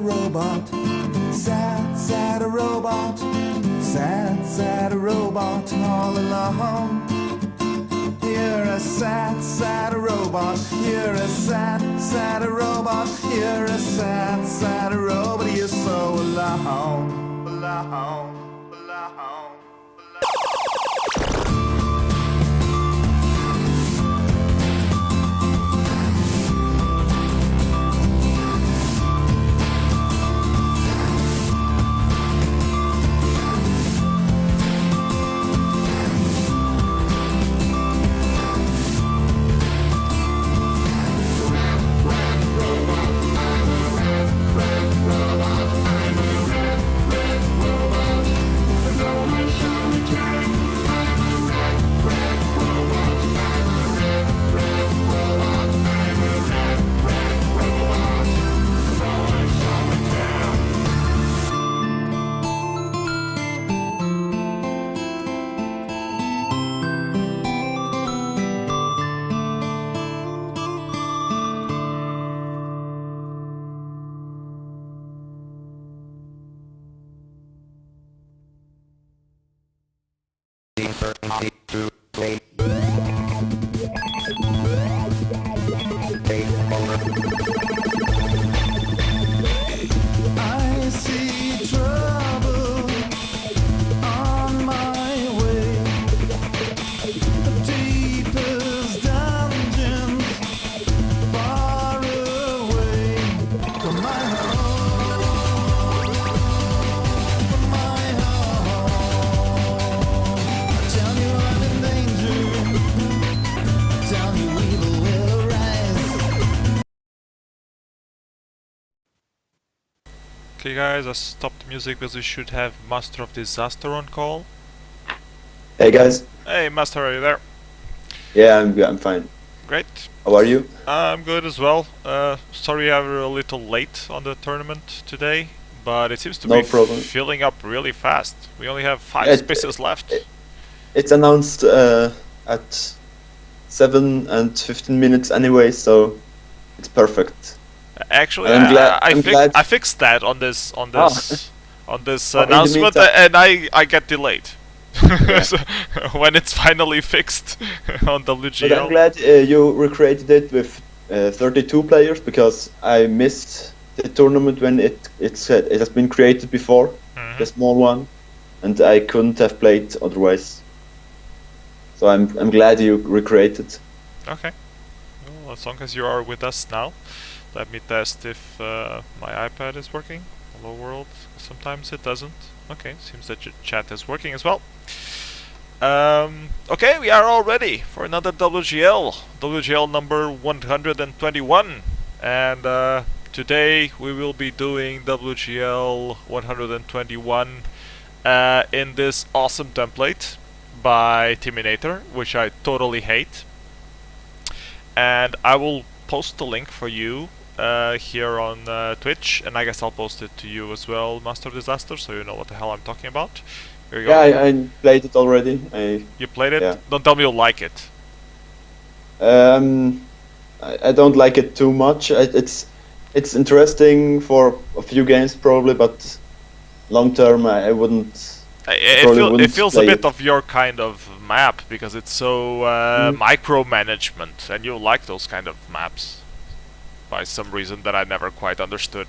robot, sad, sad robot, sad, sad robot all alone. You're a sad, sad robot, you're a sad, sad robot, you're a sad, sad robot, you're so alone, alone, alone. I see trouble on my way, the deepest dungeons, far away from my home, from my home. Tell me I'm in danger, tell me evil will arise. Okay guys, I stopped the music because we should have Master of Disaster on call. Hey guys. Hey Master, are you there? Yeah, I'm fine. Great. How are you? I'm good as well. Sorry I was a little late on the tournament today, but it seems to No be problem. filling up really fast. We only have 5 spaces left. It's announced at 7 and 15 minutes anyway, so it's perfect. Actually, I'm glad. I fixed that on this Oh, in the announcement, meantime. and I get delayed. Yeah. So, when it's finally fixed on WGL. But I'm glad you recreated it with 32 players, because I missed the tournament when it has been created before, the small one, and I couldn't have played otherwise. So I'm glad you recreated. Okay. Well, as long as you are with us now, let me test if my iPad is working. Hello world. Sometimes it doesn't. Okay, seems that your chat is working as well. Okay, we are all ready for another WGL. WGL number 121. And today we will be doing WGL 121 in this awesome template by Timinator, which I totally hate. And I will post the link for you here on Twitch, and I guess I'll post it to you as well, Master Disaster, so you know what the hell I'm talking about. Here you go. Yeah, I played it already. You played it? Yeah. Don't tell me you like it. I don't like it too much. It's interesting for a few games probably, but long term I wouldn't. It feels a play bit it. of your kind of map, because it's so micromanagement, and you like those kind of maps. by some reason that I never quite understood.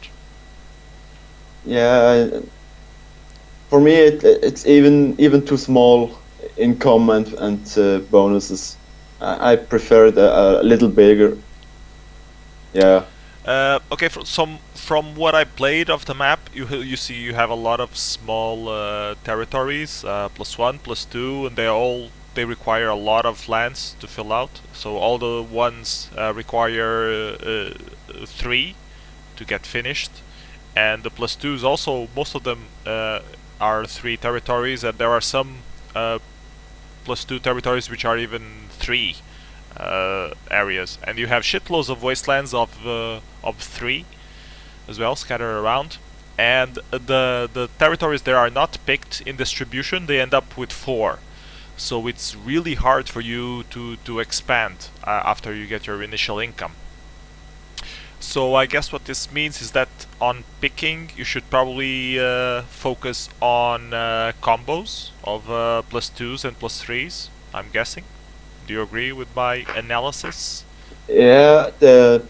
Yeah, for me it's even too small income and bonuses. I prefer a little bigger. Yeah. Okay, from what I played of the map, you see you have a lot of small territories, +1, +2, and they require a lot of lands to fill out. So all the ones require 3 to get finished, and the +2s also, most of them are 3 territories, and there are some +2 territories which are even 3 areas, and you have shitloads of wastelands of 3 as well scattered around, and the territories that are not picked in distribution, they end up with 4, so it's really hard for you to expand after you get your initial income. So I guess what this means is that on picking you should probably focus on combos of +2s and +3s, I'm guessing. Do you agree with my analysis? Yeah, the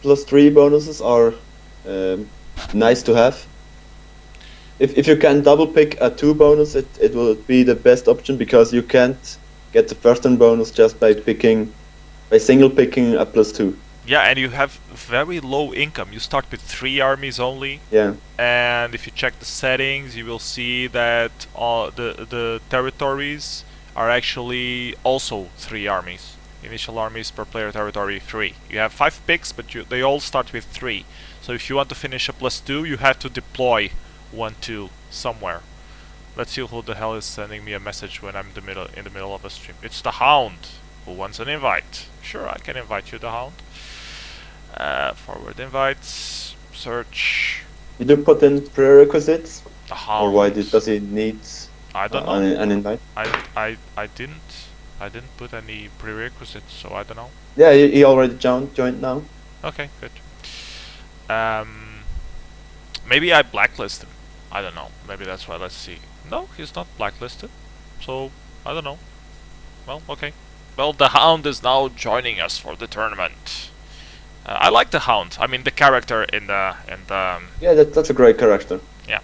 +3 bonuses are nice to have. If you can double pick a 2 bonus, it will be the best option, because you can't get the first turn bonus just by single picking a +2. Yeah, and you have very low income. You start with 3 armies only. Yeah. And if you check the settings, you will see that all the territories are actually also 3 armies. Initial armies per player territory 3. You have 5 picks, but they all start with 3. So if you want to finish a +2, you have to deploy 1, 2 somewhere. Let's see who the hell is sending me a message when I'm in the middle of a stream. It's the Hound. Who wants an invite? Sure, I can invite you, the Hound. Forward invites. Search. Did you put in prerequisites? The Hound. Or why does he need I don't know. an invite? I didn't put any prerequisites, so I don't know. Yeah, he already joined now. Okay, good. Maybe I blacklisted him. I don't know. Maybe that's why. Let's see. No, he's not blacklisted. So I don't know. Well, okay. Well, the Hound is now joining us for the tournament. I like the Hound. I mean, the character in the Yeah, that's a great character. yeah.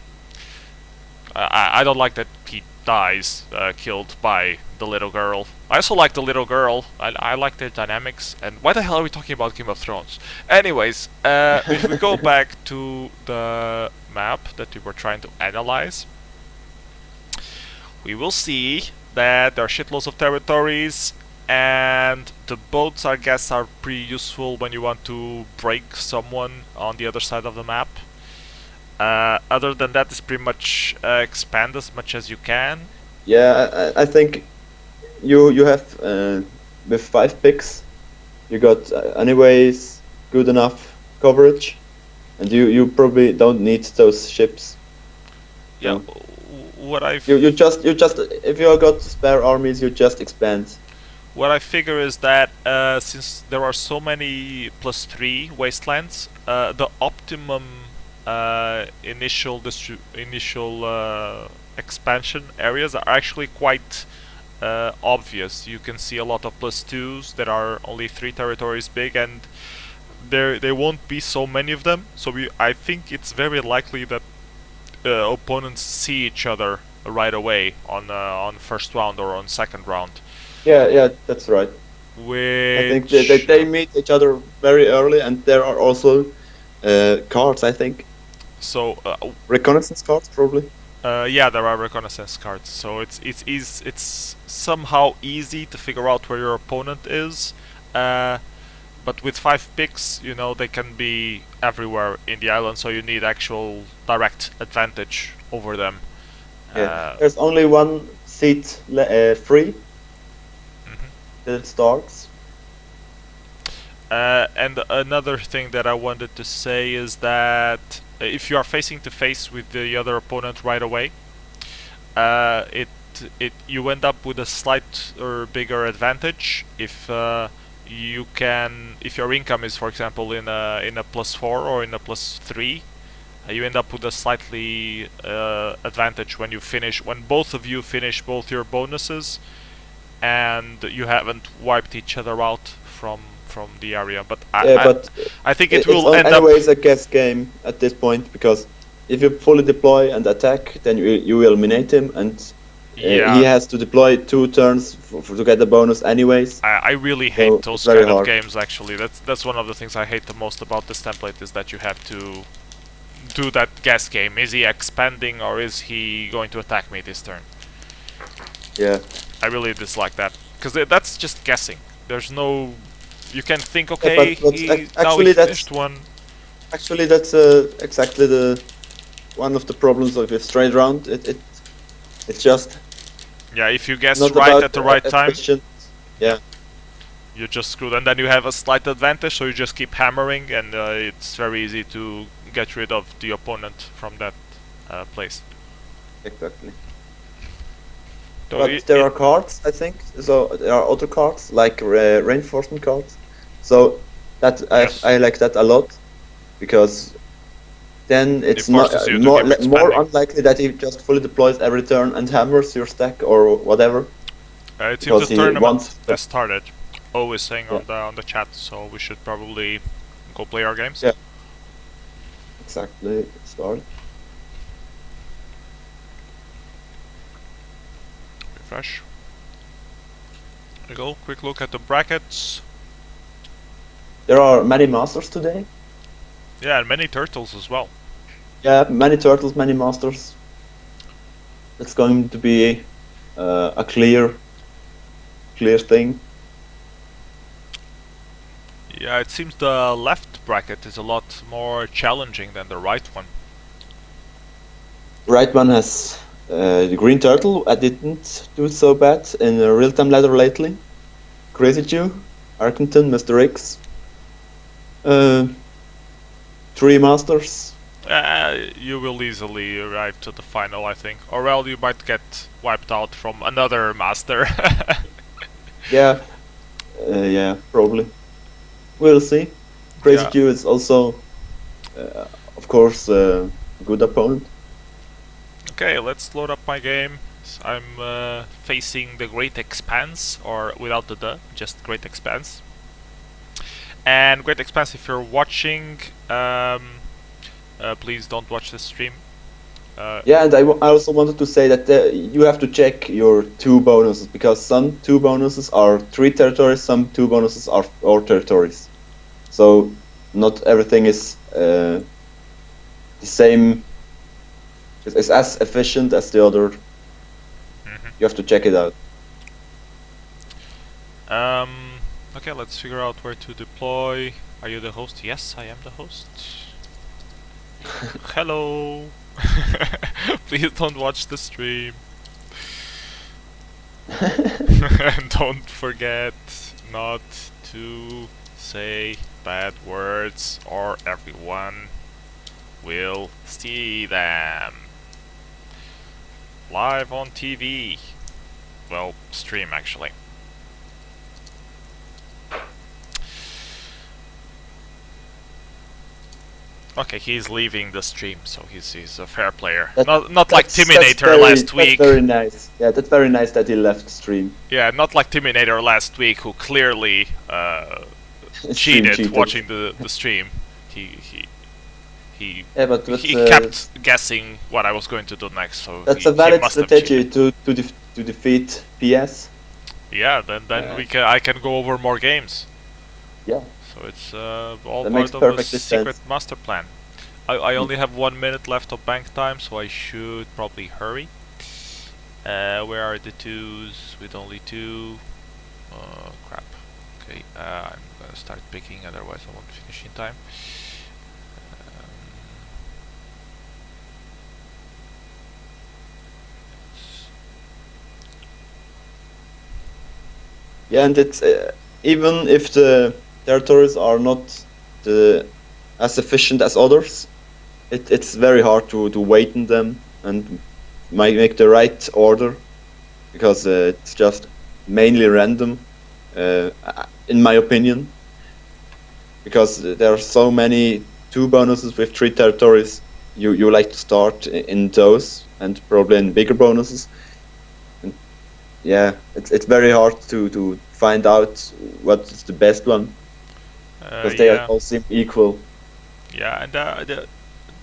I don't like that he dies killed by the little girl. I also like the little girl. I like their dynamics. And why the hell are we talking about Game of Thrones? Anyways, if we go back to the map that we were trying to analyze, we will see that there are shitloads of territories, and the boats, I guess, are pretty useful when you want to break someone on the other side of the map. Other than that, it's pretty much expand as much as you can. Yeah, I think you have with 5 picks, you got anyways good enough coverage, and you probably don't need those ships. Yeah, So what I you just if you got spare armies, you just expand. what I figure is that since there are so many +3 wastelands, the optimum initial expansion areas are actually quite obvious. You can see a lot of +2s that are only 3 territories big, and there won't be so many of them. So I think it's very likely that opponents see each other right away on first round or on second round. Yeah, that's right. I think they meet each other very early, and there are also cards, I think. So Reconnaissance cards, probably. yeah, there are reconnaissance cards. So it's somehow easy to figure out where your opponent is. But with 5 picks, you know, they can be everywhere in the island, so you need actual direct advantage over them. Yeah. There's only 1 seat free. Till it starts. And another thing that I wanted to say is that if you are facing to face with the other opponent right away, you end up with a slight or bigger advantage if if your income is, for example, in a +4 or in a +3, you end up with a slightly advantage when both of you finish both your bonuses, and you haven't wiped each other out from the area. But but I think it it's will end up. anyways a guess game at this point, because if you fully deploy and attack, then you will eliminate him, and Yeah. he has to deploy 2 turns to get the bonus anyways. I really So hate it's those very kind of hard. games. Actually, that's one of the things I hate the most about this template, is that you have to do that guess game. Is he expanding or is he going to attack me this turn? Yeah. I really dislike that, because that's just guessing. There's no. You can think, okay, but now actually he that's- finished one. Actually, that's exactly the one of the problems of a straight round. It's just Yeah, if you guess not right about at the right time, efficient. Yeah. you're just screwed, and then you have a slight advantage, so you just keep hammering, and it's very easy to get rid of the opponent from that place. Exactly. So But there are cards, I think. So there are other cards like reinforcement cards. So that Yes. I like that a lot, because then it's not forces you to more keep more expanding. unlikely that he just fully deploys every turn and hammers your stack or whatever. It seems because the he tournament wants to- has started. O is saying Yeah. on the chat, so we should probably go play our games. Yeah. Exactly. Start. Refresh. There we go. Quick look at the brackets. There are many masters today. Yeah, and many turtles as well. Yeah, many turtles, many masters. It's going to be a clear thing. Yeah, it seems the left bracket is a lot more challenging than the right one. Right one has the green turtle. I didn't do so bad in a real-time ladder lately. Crazy Jew, Arkenton, Mr. X. 3 masters. You will easily arrive to the final, I think. Or well, you might get wiped out from another master. Yeah, yeah, probably. We'll see. Crazy Yeah. Jew is also, of course, a good opponent. Okay, let's load up my game. I'm facing the Great Expanse, or without the "the", just Great Expanse. And Great Expanse, if you're watching, please don't watch the stream. Yeah, and I also wanted to say that you have to check your 2 bonuses, because some 2 bonuses are 3 territories, some 2 bonuses are 4 territories. So not everything is the same. It's as efficient as the other. You have to check it out. Okay, let's figure out where to deploy. Are you the host? Yes, I am the host. Hello. Please don't watch the stream. And don't forget not to say bad words, or everyone will see them. Live on TV. Well, stream actually. Okay, he's leaving the stream, so he's a fair player. Not like Timinator last week. That's very nice. Yeah, that's very nice that he left stream. Yeah, not like Timinator last week, who clearly cheated watching the stream. He kept guessing what I was going to do next, so that's he a valid must have strategy cheated. to defeat PS. Yeah, then I can go over more games. Yeah. So it's all That part makes of the perfect secret sense. master plan. I only have 1 minute left of bank time, so I should probably hurry. Where are the 2s with only 2? Crap. Okay, I'm gonna start picking, otherwise I won't finish in time. Yeah, and it's even if the territories are not as efficient as others, it's very hard to weighten them and make the right order, because it's just mainly random, in my opinion. Because there are so many 2 bonuses with 3 territories, you like to start in those, and probably in bigger bonuses. And yeah, it's very hard to find out what is the best one. because they Yeah, all seem equal. yeah, and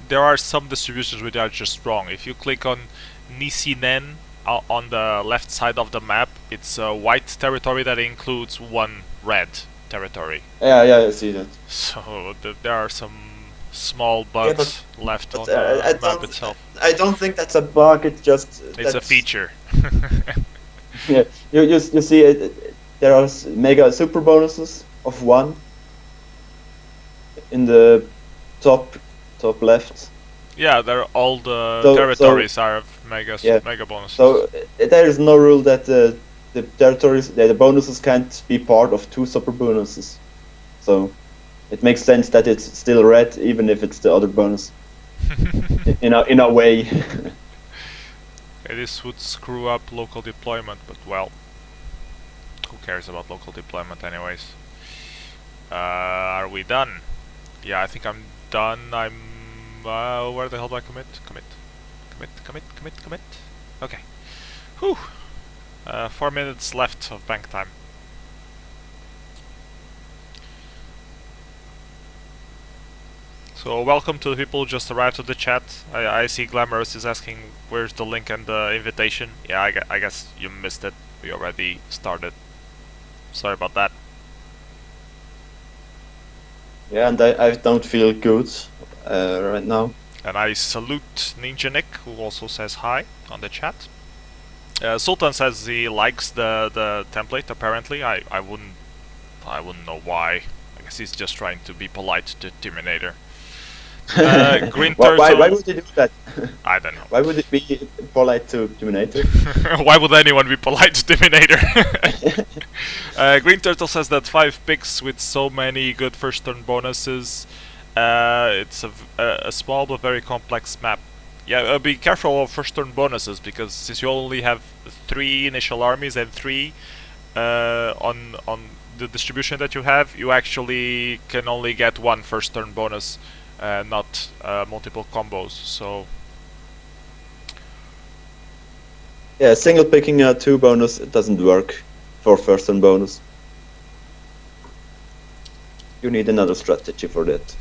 there are some distributions which are just wrong. If you click on Nisinen on the left side of the map, it's a white territory that includes one red territory. Yeah, I see that. So there are some small Yeah, bugs left on but the map itself. I don't think that's a bug. It's just It's a feature. Yeah, you see there are mega super bonuses of 1 in the top left. Yeah, all the So- territories are mega Yeah. mega bonuses. So there is no rule that the territories, the bonuses can't be part of 2 super bonuses. So it makes sense that it's still red, even if it's the other bonus. in a way. This would screw up local deployment, but well, who cares about local deployment anyways? Are we done? Yeah, I think I'm done. Where the hell do I commit? Commit. Okay. Whew. 4 minutes left of bank time. So welcome to the people who just arrived to the chat. I see Glamorous is asking where's the link and the invitation. Yeah, I guess you missed it. We already started. Sorry about that. Yeah, and I don't feel good right now. And I salute Ninja Nick, who also says hi on the chat. Sultan says he likes the template. Apparently, I wouldn't know why. I guess he's just trying to be polite to Terminator. Green Turtle. Why would you do that? I don't know. Why would it be polite to Terminator? Why would anyone be polite to Terminator? Green Turtle says that 5 picks with so many good first turn bonuses. It's a small but very complex map. Yeah, be careful of first turn bonuses, because since you only have 3 initial armies and 3 on the distribution that you have, you actually can only get 1 first turn bonus, not multiple combos. So Yeah, single picking a 2 bonus, it doesn't work for first turn bonus. You need another strategy for that.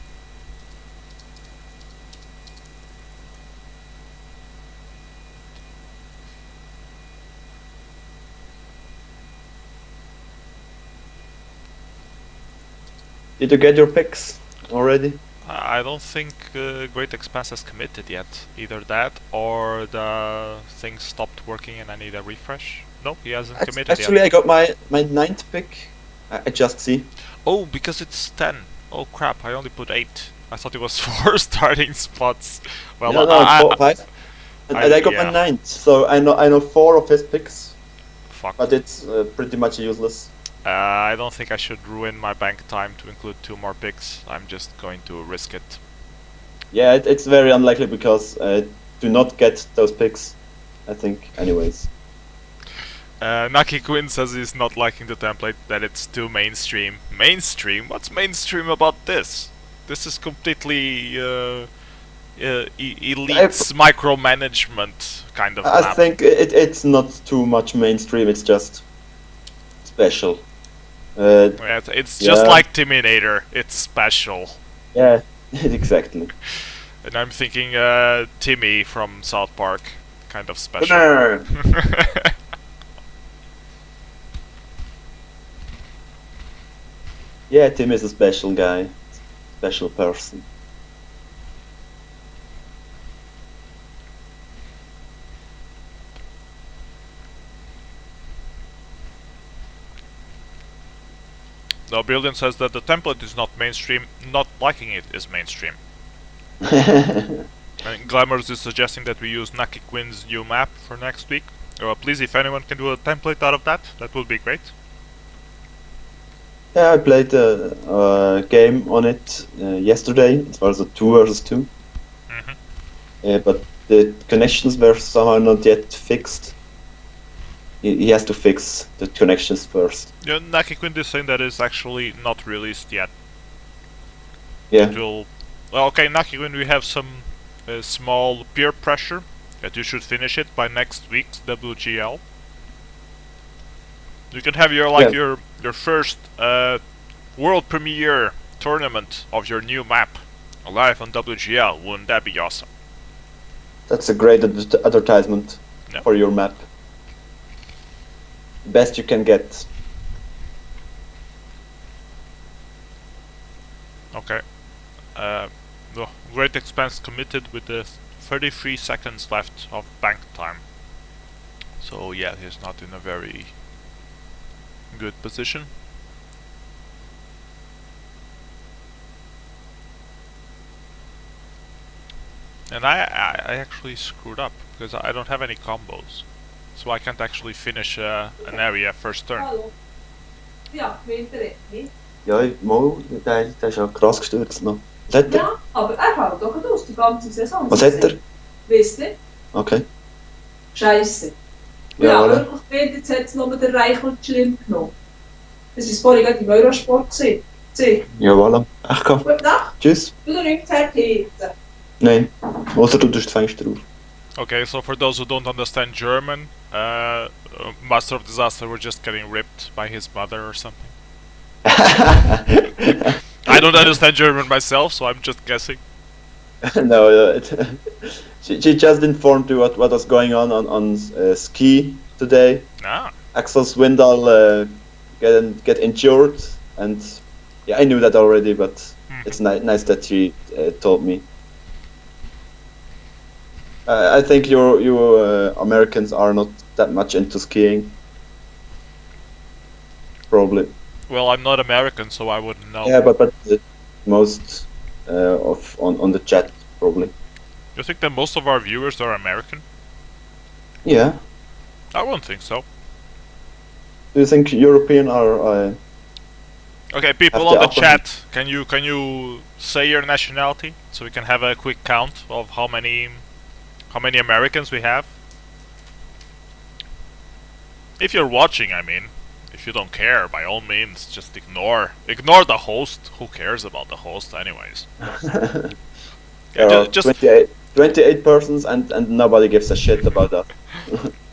Did you get your picks already? I don't think Great Expanse has committed yet. Either that or the thing stopped working and I need a refresh. No, he hasn't committed Actually, yet. I got my 9th pick. I just see. Oh, because it's 10. Oh crap, I only put 8. I thought it was 4 starting spots. Well, No, I, 5. And I got yeah. my 9th, so I know 4 of his picks, fuck. but it's pretty much useless. I don't think I should ruin my bank time to include 2 more picks. I'm just going to risk it. Yeah, it's very unlikely because do not get those picks, I think, anyways. Naki Quinn says he's not liking the template, that it's too mainstream. Mainstream? What's mainstream about this? This is completely elite's micromanagement kind of I map. think it's not too much mainstream, it's just special. Yeah, it's just yeah. like Terminator, it's special. Yeah, exactly. And I'm thinking Timmy from South Park, kind of special. Winner! Yeah, Tim is a special guy, special person. No, Brilliant says that the template is not mainstream, not liking it is mainstream. And Glamorous is suggesting that we use Naki Quinn's new map for next week. Please, if anyone can do a template out of that, that would be great. Yeah, I played a game on it yesterday. It was a 2 versus 2. But the connections were somehow not yet fixed. He has to fix the connections first. Yeah, Naki Quinn is saying that it's actually not released yet. Yeah. It will. Well, okay, Naki Quinn, we have some small peer pressure that you should finish it by next week's WGL. You can have your Yeah. your first world premiere tournament of your new map live on WGL. Wouldn't that be awesome? That's a great advertisement Yeah. for your map. Best you can get. Okay. No, great expense committed with the 33 seconds left of bank time. So yeah, he's not in a very good position. And I actually screwed up because I don't have any combos. So I can't actually finish an area first turn. Hallo. Ja, weet er niet. Ja, Mo, der ist ja krass gestürzt noch. Was hat er? Ja, aber er hält doch aus die ganze Saison. Was hat er? Wisst ihr? Okay. Scheisse. Ja, Ja, voilà. wirklich gemeint, jetzt hat es nur der Reichelt schlimm genommen. Das war vorhin gerade im Eurosport gewesen. Sieh. Ja, voilà. Echt gehabt. Gute Nacht. Tschüss. Du darfst nicht herheben. Nein. Außer du tust die Fenster auf. Okay, so for those who don't understand German, Master of Disaster were just getting ripped by his mother or something. I don't understand German myself, so I'm just guessing. No, she just informed you what was going on ski today. Ah, Axel Swindal get injured, and yeah, I knew that already, but it's nice that she told me. I think you Americans are not that much into skiing. Probably. well, I'm not American, so I wouldn't know. Yeah, but most on the chat probably. You think that most of our viewers are American? Yeah. I wouldn't think so. Do you think European are? Okay, people Have on the the upper chat, can you say your nationality so we can have a quick count of how many Americans we have? If you're watching, I mean. If you don't care, by all means, just ignore the host. Who cares about the host, anyways? There Yeah, are 28 persons, and nobody gives a shit about that.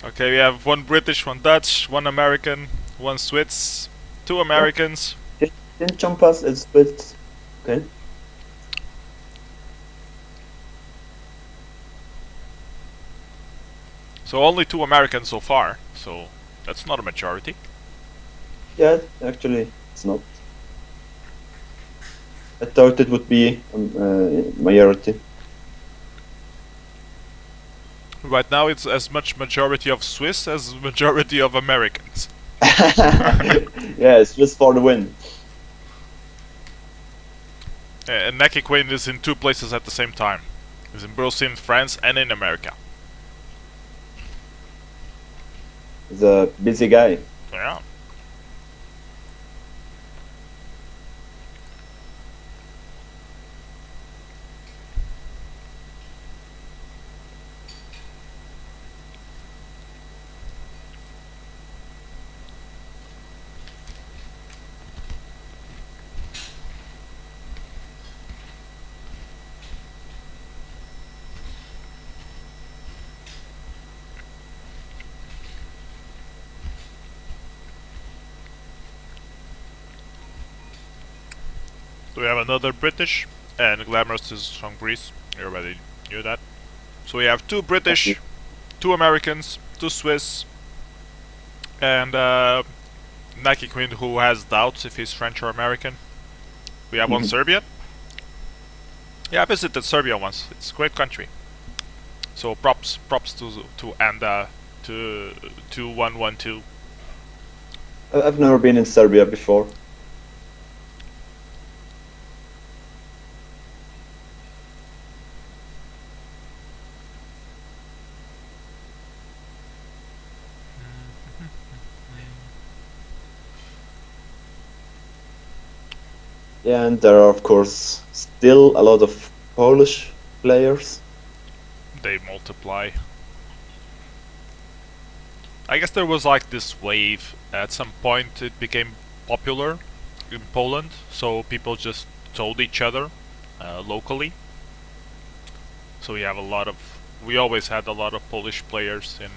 Okay, we have one British, one Dutch, one American, one Swiss, two Americans. Didn't jump us, it's split. Okay. So only two Americans so far. So that's not a majority. Yeah, actually, it's not. I thought it would be majority. Right now it's as much majority of Swiss as majority of Americans. Yeah, it's just for the win. And Naki Queen is in two places at the same time. He's in both in France and in America. He's a busy guy. Yeah. So we have another British, and Glamorous is from Greece. Everybody knew that. So we have two British, two Americans, two Swiss, and Nike Queen, who has doubts if he's French or American. We have one Serbian. Yeah, I visited Serbia once. It's a great country. So props to Anda to 2112. I've never been in Serbia before. Yeah, and there are of course still a lot of Polish players. They multiply. I guess there was like this wave. At some point it became popular in Poland, so people just told each other locally. So we always had a lot of Polish players in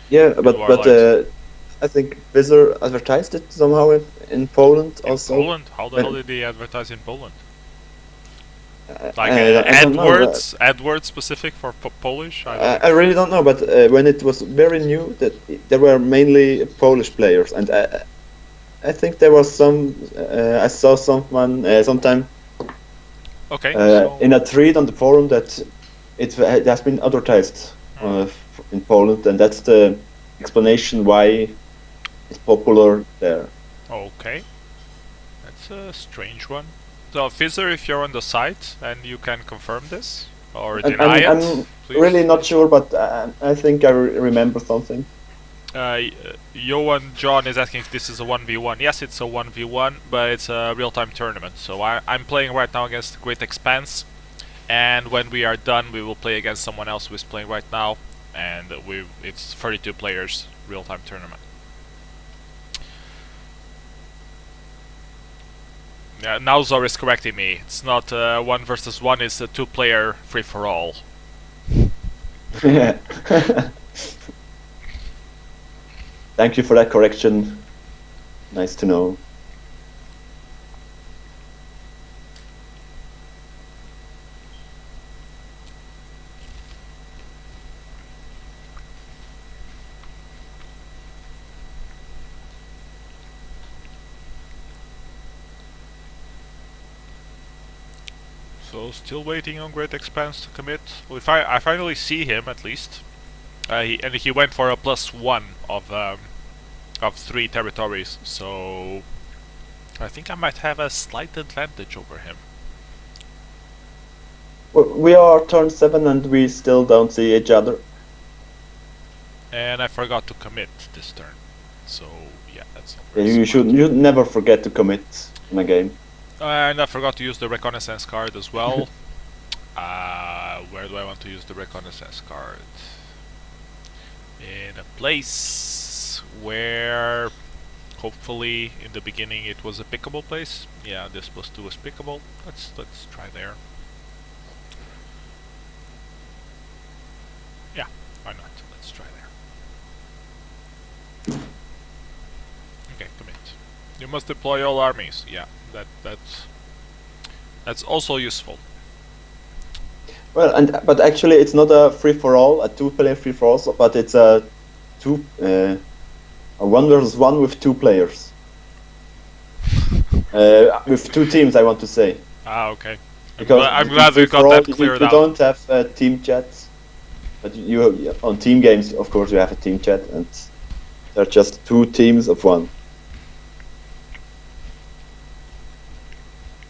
Yeah, but WarLight. I think Vizor advertised it somehow in Poland In also. Poland? How the But- hell did they advertise in Poland? I Like don't know, AdWords specific for Polish? I don't I really don't know, but when it was very new, there were mainly Polish players, and I think there was some. I saw someone sometime Okay, so in a thread on the forum that it has been advertised in Poland, and that's the explanation why it's popular there. okay. That's a strange one. So Fizzer, if you're on the site and you can confirm this or deny it, I'm please. really not sure, but I think I remember something. Johan John is asking if this is a 1v1. Yes, it's a 1v1, but it's a real-time tournament. So I'm playing right now against Great Expanse, and when we are done, we will play against someone else who is playing right now, and it's 32 players real-time tournament. Yeah, now Zor is correcting me. It's not 1 versus 1, it's a 2-player free-for-all. Thank you for that correction. Nice to know. So still waiting on Great Expanse to commit. Well, if I finally see him at least. He went for a +1 of 3 territories, so I think I might have a slight advantage over him. We are turn 7 and we still don't see each other. And I forgot to commit this turn, so yeah, that's not Yeah, very you smart. should never forget to commit in a game. And I forgot to use the reconnaissance card as well. Where do I want to use the reconnaissance card? In a place where hopefully in the beginning it was a pickable place. Yeah, this +2 is pickable. Let's try there. Yeah, why not? Let's try there. Okay, commit. You must deploy all armies. Yeah, that's also useful. Well, but actually it's not a free-for-all, a 2-player free-for-all, but it's a 1 versus 1 with 2 players. With 2 teams, I want to say. Ah, okay. Because I'm glad we got free-for-all, that cleared you out. don't have team chats, but you on team games, of course, you have a team chat, and they're just 2 teams of 1.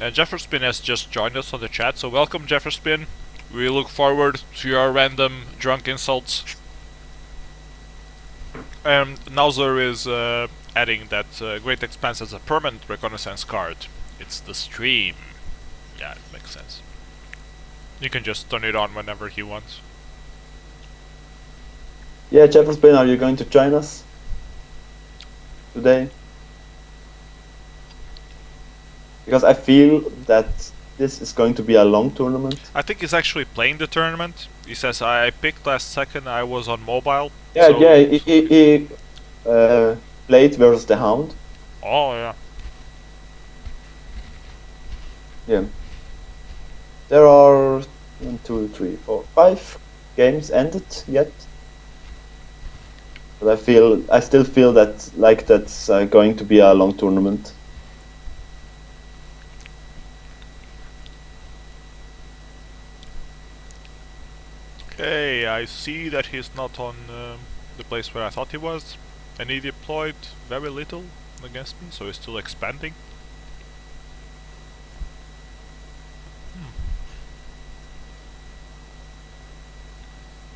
Jefferspin has just joined us on the chat, so welcome Jefferspin. We look forward to your random drunk insults. And Nauzer is adding that Great Expanse has a permanent reconnaissance card. It's the stream. Yeah, it makes sense. You can just turn it on whenever he wants. Yeah, Jefferson, are you going to join us today? Because I feel that this is going to be a long tournament. I think he's actually playing the tournament. He says, I picked last second, I was on mobile. Yeah, so yeah, he played versus the Hound. Oh, yeah. Yeah. There are 1, 2, 3, 4, 5 games ended yet. But I still feel that that's going to be a long tournament. Okay, I see that he's not on the place where I thought he was. And he deployed very little against me, so he's still expanding.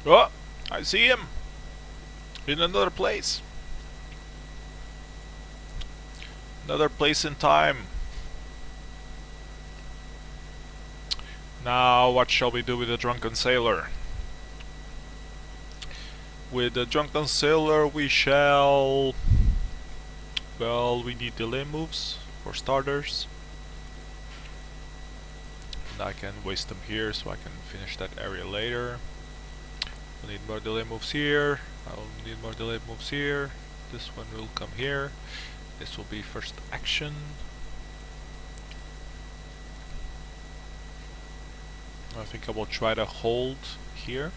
Oh, I see him! In another place. Another place in time. Now, what shall we do with the drunken sailor? With the drunken sailor we shall... Well, we need delay moves for starters. And I can waste them here so I can finish that area later. I'll need more delay moves here. I'll need more delay moves here. This one will come here. This will be first action. I think I will try to hold here,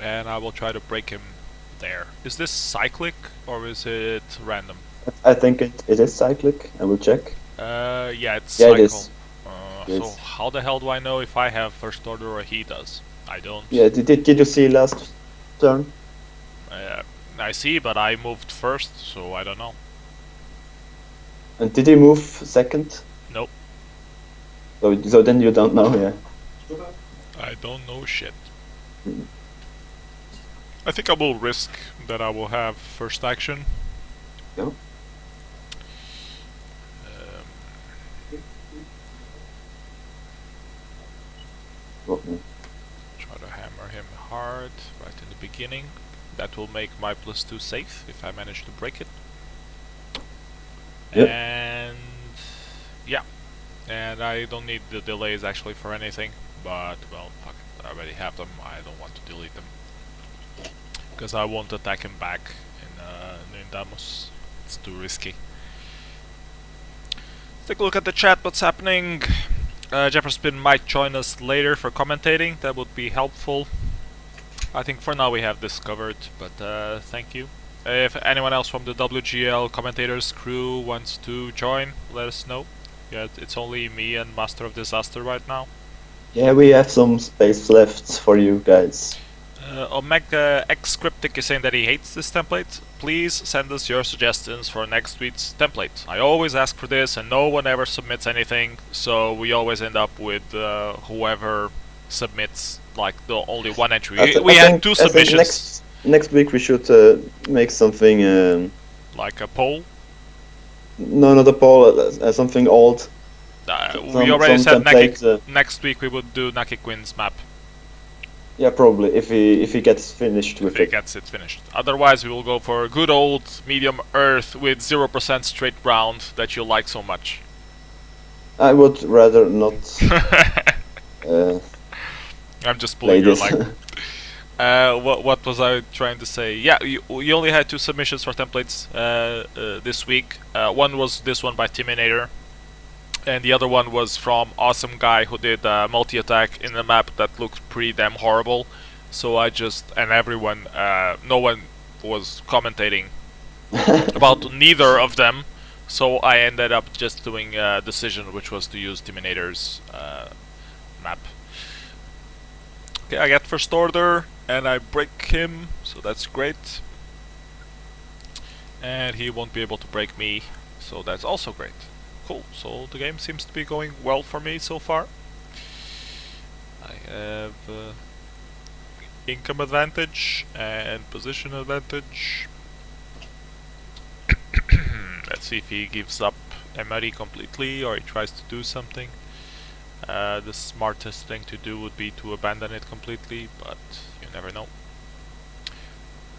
and I will try to break him there. Is this cyclic or is it random? I think it is cyclic. I will check. Yeah, it's Yeah, cycle. it is. So Yes. how the hell do I know if I have first order or he does? I don't. Yeah, did you see last turn? I see, but I moved first, so I don't know. And did he move second? Nope. So then you don't know, yeah. I don't know shit. Mm. I think I will risk that I will have first action. Yeah. Okay. Try to hammer him hard right in the beginning. That will make my +2 safe if I manage to break it. Yep. And yeah, and I don't need the delays actually for anything, but well, fuck it, I already have them. I don't want to delete them because I won't attack him back in Damos. It's too risky. Let's take a look at the chat. What's happening? Jefferson might join us later for commentating. That would be helpful. I think for now we have this covered, but thank you. If anyone else from the WGL commentators crew wants to join, let us know. Yeah, it's only me and Master of Disaster right now. Yeah, we have some space left for you guys. Omega X Cryptic is saying that he hates this template. Please send us your suggestions for next week's template. I always ask for this and no one ever submits anything, so we always end up with whoever submits like the only one entry. We had two I think submissions. next week we should make something. Like a poll. No, not a poll. Something old. We already some said template, next week we would do Naki Quinn's map. Yeah, probably if he gets finished with If he it. gets it finished. Otherwise we will go for good old medium earth with 0% straight ground that you like so much. I would rather not I'm just play pulling your this. leg. What was I trying to say? Yeah, you only had two submissions for templates this week. One was this one by Timinator, and the other one was from Awesome Guy who did multi-attack in a map that looked pretty damn horrible. So I just, and everyone, no one was commentating about neither of them. So I ended up just doing a decision, which was to use Timinator's map. Okay, I get first order, and I break him, so that's great. And he won't be able to break me, so that's also great. Cool, so the game seems to be going well for me so far. I have income advantage and position advantage. Let's see if he gives up MRE completely or he tries to do something. The smartest thing to do would be to abandon it completely, but you never know.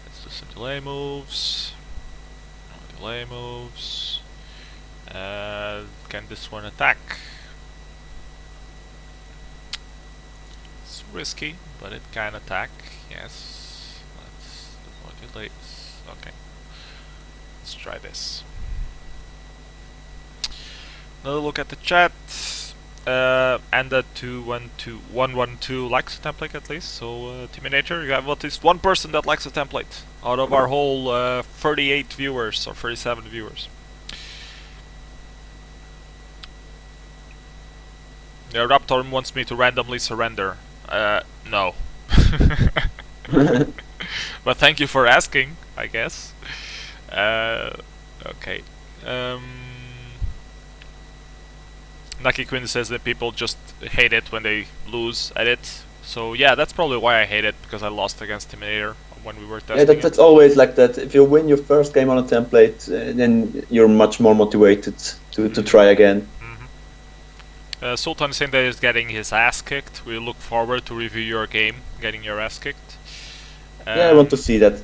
Let's do some delay moves. No delay moves. Can this one attack? It's risky, but it can attack. Yes. Let's do more delays. Okay. Let's try this. Another look at the chat. And the 112 likes the template at least. So Timinator, you have at least one person that likes the template out of our whole 38 viewers or 37 viewers. Yeah, Raptor wants me to randomly surrender. No. But thank you for asking, I guess. Okay. Naki Quinn says that people just hate it when they lose at it. So yeah, that's probably why I hate it, because I lost against Timinator when we were testing Yeah, that's always like that. If you win your first game on a template, then you're much more motivated to try again. Sultan is saying that he's getting his ass kicked. We look forward to review your game, getting your ass kicked. Yeah, I want to see that.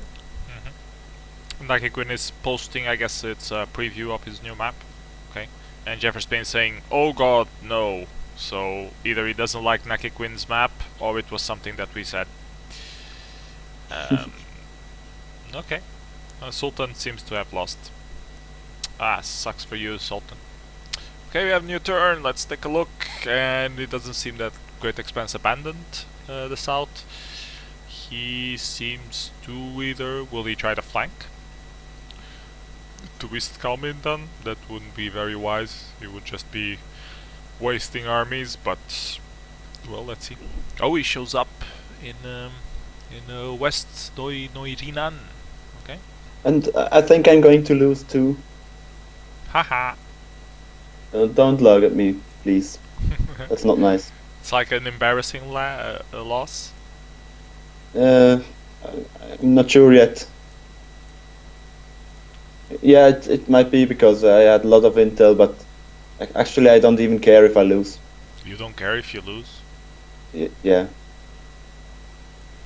Naki Quinn is posting, I guess it's a preview of his new map. Okay. And Jefferson is saying, oh god, no. So either he doesn't like Naki Quinn's map, or it was something that we said. Okay. Sultan seems to have lost. Ah, sucks for you, Sultan. Okay, we have new turn. Let's take a look. And it doesn't seem that Great Expanse abandoned the south. He seems to either... Will he try to flank? Twist Kalmin then? That wouldn't be very wise. He would just be wasting armies, but... Well, let's see. Oh, he shows up in West Noirinan. Okay. And I think I'm going to lose too. Haha. Don't log at me, please. That's not nice. It's like an embarrassing loss. I'm not sure yet. Yeah, it might be because I had a lot of intel, but actually I don't even care if I lose. You don't care if you lose? Yeah.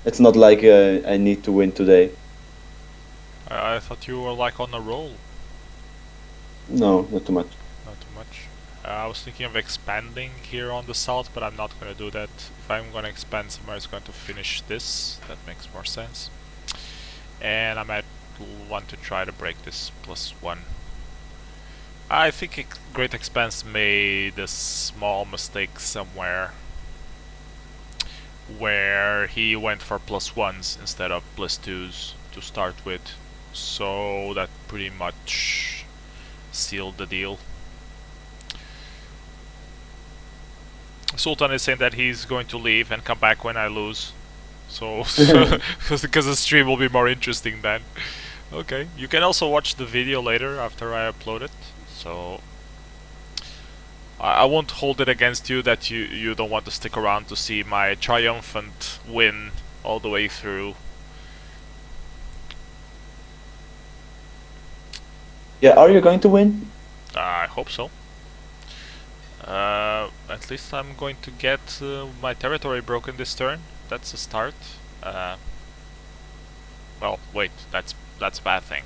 It's not like I need to win today. I thought you were like on a roll. No, not too much. Not too much. I was thinking of expanding here on the south, but I'm not gonna do that. If I'm gonna expand somewhere, it's going to finish this. That makes more sense. And I might want to try to break this +1. I think Great Expanse made a small mistake somewhere, where he went for +1s instead of +2s to start with. So that pretty much sealed the deal. Sultan is saying that he's going to leave and come back when I lose. So, because the stream will be more interesting then. Okay, you can also watch the video later after I upload it. So, I won't hold it against you that you don't want to stick around to see my triumphant win all the way through. Yeah, are you going to win? I hope so. At least I'm going to get my territory broken this turn. That's a start. Well, wait, that's a bad thing.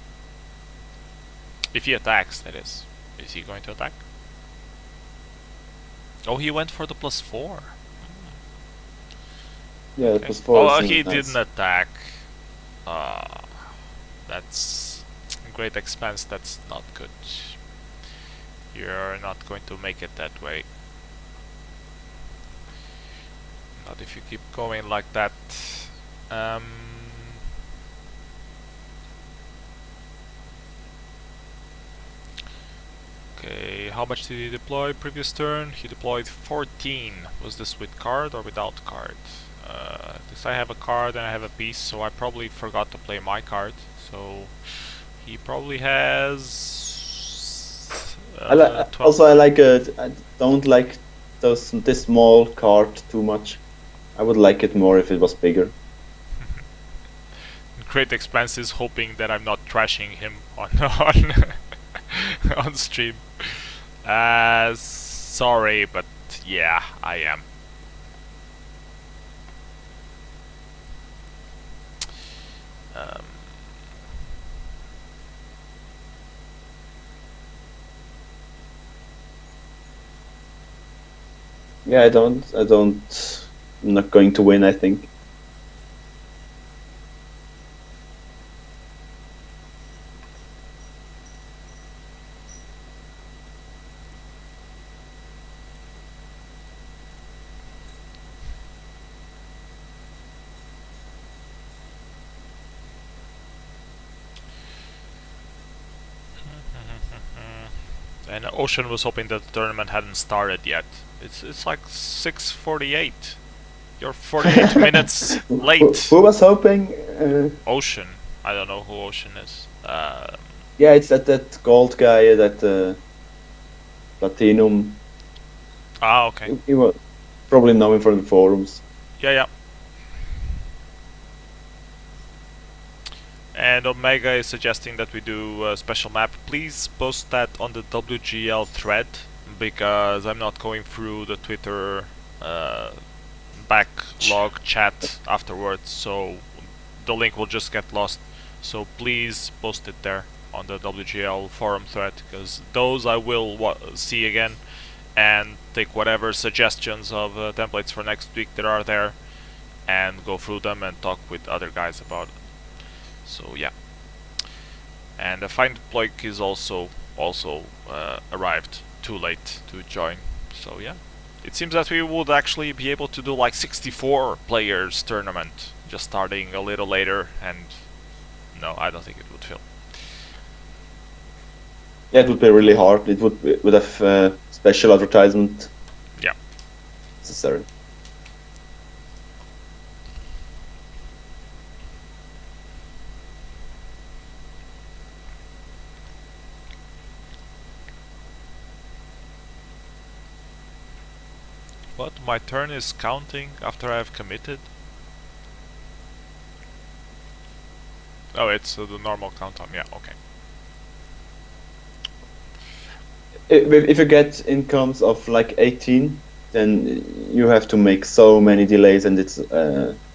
If he attacks, that is. Is he going to attack? Oh, he went for the +4. Yeah, Okay. it was 4. Oh, seems he nice. didn't attack. That's Great Expanse. That's not good. You're not going to make it that way. Not if you keep going like that. Okay, how much did he deploy previous turn? He deployed 14. Was this with card or without card? This I have a card and I have a piece, so I probably forgot to play my card. So he probably has. Also, I don't like this small card too much. I would like it more if it was bigger. Great Expanse is hoping that I'm not trashing him on on stream. Sorry, but yeah, I am. Yeah, I'm not going to win, I think. And Ocean was hoping that the tournament hadn't started yet. It's like 6:48. You're 48 minutes late. Who was hoping? Ocean. I don't know who Ocean is. Yeah, it's that gold guy, that Platinum. Ah, okay. He was probably known from the forums. Yeah. And Omega is suggesting that we do a special map. Please post that on the WGL thread, because I'm not going through the Twitter backlog chat afterwards, so the link will just get lost. So please post it there on the WGL forum thread, because those I will see again and take whatever suggestions of templates for next week that are there and go through them and talk with other guys about it. So yeah. And the find bloke is also arrived too late to join. So yeah, it seems that we would actually be able to do like 64 players tournament, just starting a little later. And no, I don't think it would fill. Yeah, it would be really hard. It would have special advertisement. Yeah. Necessary. But my turn is counting after I've committed. Oh, it's the normal countdown. Yeah, okay. If you get incomes of like 18, then you have to make so many delays, and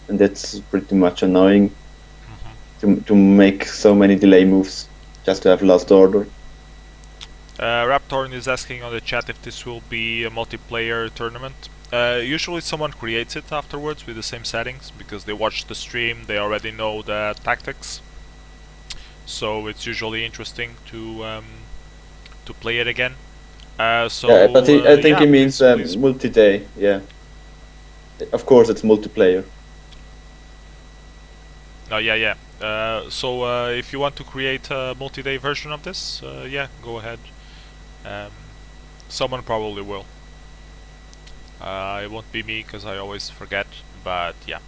that's pretty much annoying to make so many delay moves just to have last order. Raptorn is asking on the chat if this will be a multiplayer tournament. Usually someone creates it afterwards with the same settings, because they watch the stream, they already know the tactics. So it's usually interesting to play it again. So Yeah, but I think yeah, he means please. multi-day. Yeah, of course it's multiplayer. Oh yeah. So if you want to create a multi-day version of this, yeah, go ahead. Someone probably will. It won't be me because I always forget, but yeah.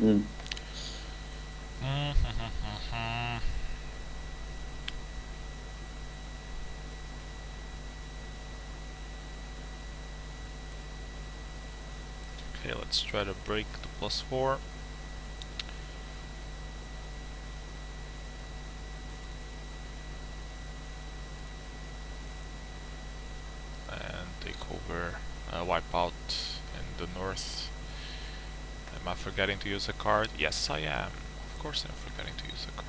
Mm. Okay, let's try to break the +4. And take over, wipe out in the north. Am I forgetting to use a card? Yes, I am. Of course I'm forgetting to use a card.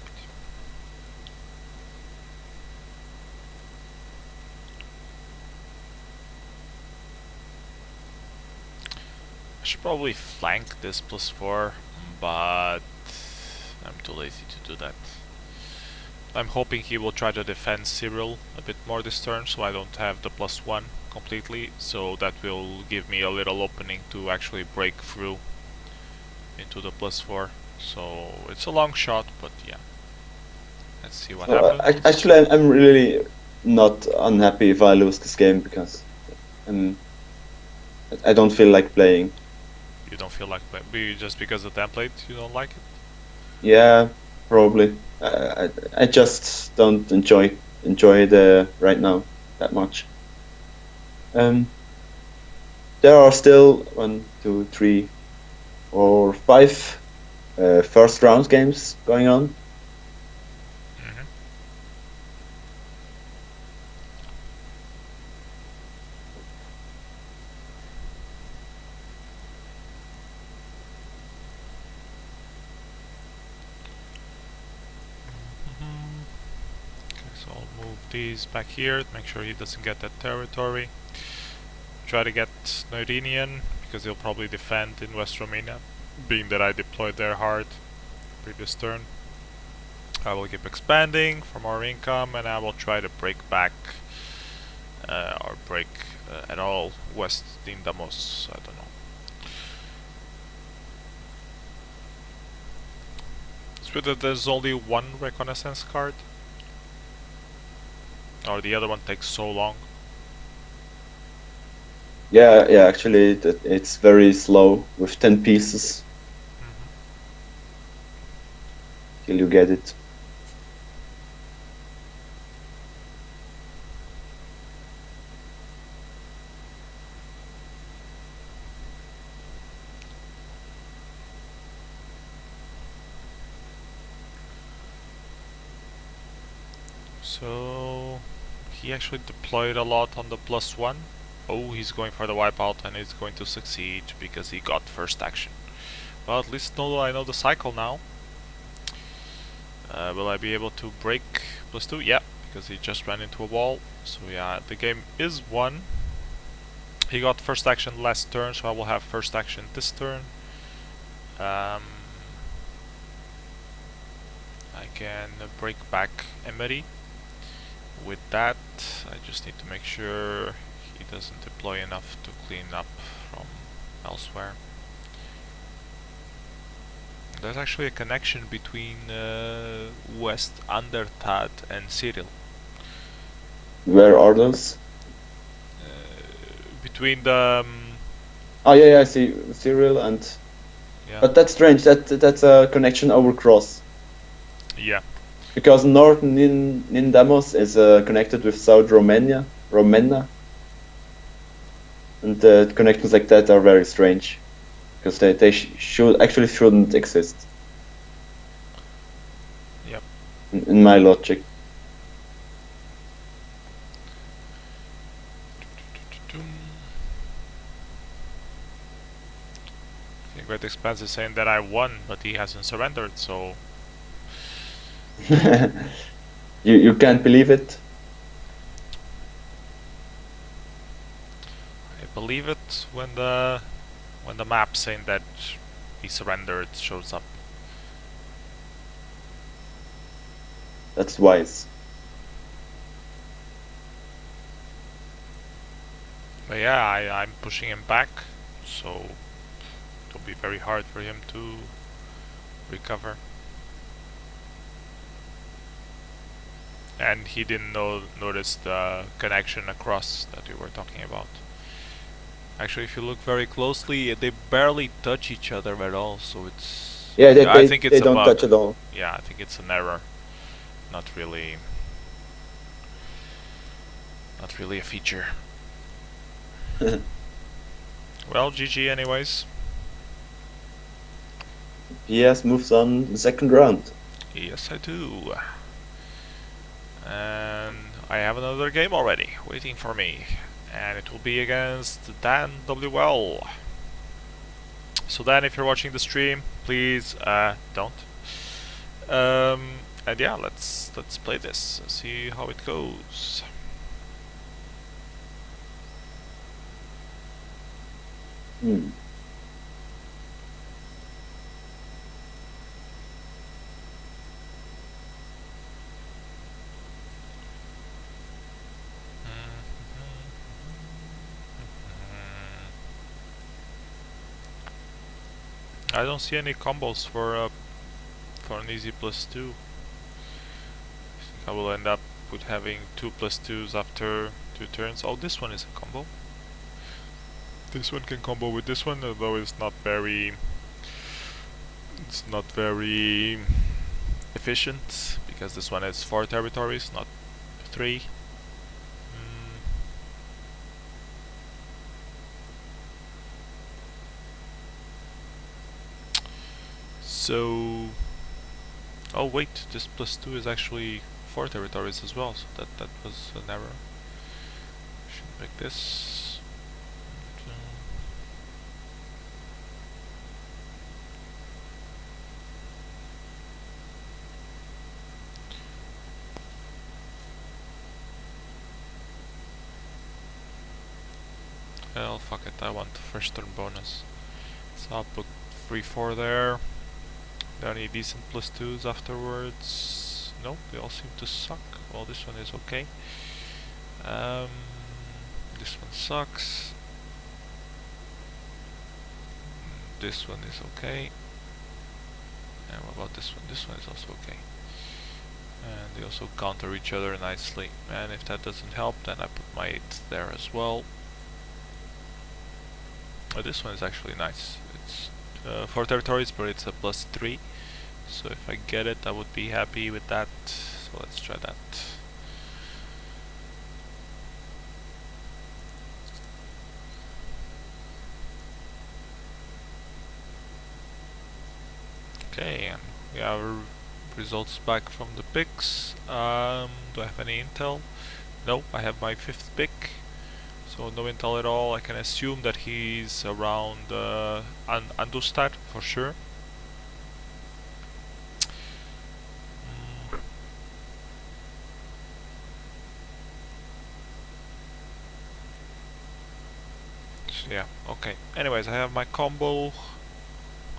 I should probably flank this +4, but I'm too lazy to do that. I'm hoping he will try to defend Cyril a bit more this turn, so I don't have the +1 completely, so that will give me a little opening to actually break through into the +4. So it's a long shot, but yeah. Let's see what happens. Actually, I'm really not unhappy if I lose this game because I don't feel like playing. You don't feel like just because of the template you don't like it? Yeah, probably. I just don't enjoy the right now that much. There are still 1, 2, 3, 4, 5 first round games going on. So I'll move these back here, make sure he doesn't get that territory. Try to get Neurinian, because he'll probably defend in West Romania, being that I deployed there hard previous turn. I will keep expanding for more income, and I will try to break back or break at all West Dindamos, I don't know. It's weird that there's only one reconnaissance card, or the other one takes so long. Yeah, actually, it's very slow with 10 pieces till you get it. So he actually deployed a lot on the +1. Oh, he's going for the wipeout and he's going to succeed because he got first action. Well, at least I know the cycle now. Will I be able to break +2? Yeah, because he just ran into a wall. So yeah, the game is won. He got first action last turn, so I will have first action this turn. I can break back Emery. With that, I just need to make sure he doesn't deploy enough to clean up from elsewhere. There's actually a connection between West Undertad and Cyril. Where are those? Between the Oh yeah, I see Cyril and. yeah. But that's strange. That's a connection over cross. Yeah. Because North Nindamos is connected with South Romania, and connections like that are very strange, because they shouldn't exist. Yep. In my logic. Great Expanse is saying that I won, but he hasn't surrendered, so you can't believe it. I believe it when the map saying that he surrendered shows up. That's wise. But yeah, I'm pushing him back, so it'll be very hard for him to recover. And he didn't notice the connection across that we were talking about. Actually, if you look very closely, they barely touch each other at all, so it's... Yeah, I think it's they a don't bug. touch at all. Yeah, I think it's an error. Not really a feature. Well, GG anyways. PS moves on the second round. Yes, I do. And I have another game already waiting for me. And it will be against Dan WL. So Dan, if you're watching the stream, please don't. And yeah, let's play this and see how it goes. Hmm. I don't see any combos for an easy +2. I think I will end up with having 2 +2s after 2 turns. Oh, this one is a combo. This one can combo with this one, although it's not very efficient, because this one has 4 territories, not 3. So, oh wait, this +2 is actually 4 territories as well, so that was an error. Should make this. Well, fuck it, I want first turn bonus. So I'll put 3-4 there. There are any decent +2s afterwards? No, they all seem to suck. Well, this one is okay. This one sucks. This one is okay. And what about this one? This one is also okay. And they also counter each other nicely. And if that doesn't help, then I put my 8 there as well. This one is actually nice. It's 4 territories, but it's a +3. So if I get it, I would be happy with that. So let's try that. Okay, and we are results back from the picks. Do I have any intel? No, I have my 5th pick. So no intel at all. I can assume that he's around Andustad for sure. So yeah, okay. Anyways, I have my combo.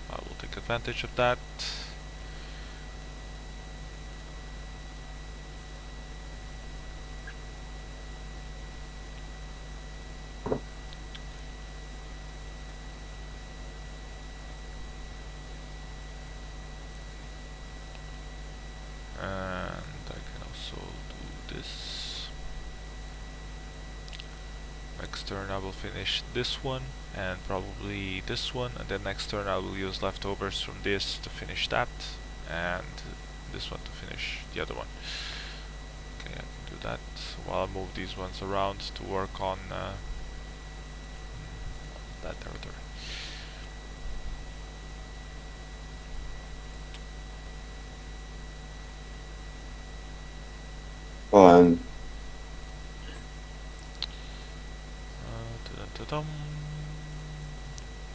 I will take advantage of that. And I can also do this. Next turn I will finish this one and probably this one, and then next turn I will use leftovers from this to finish that, and this one to finish the other one. Okay, I can do that while I move these ones around to work on that territory. Oh, Dun-dun-dun-dum.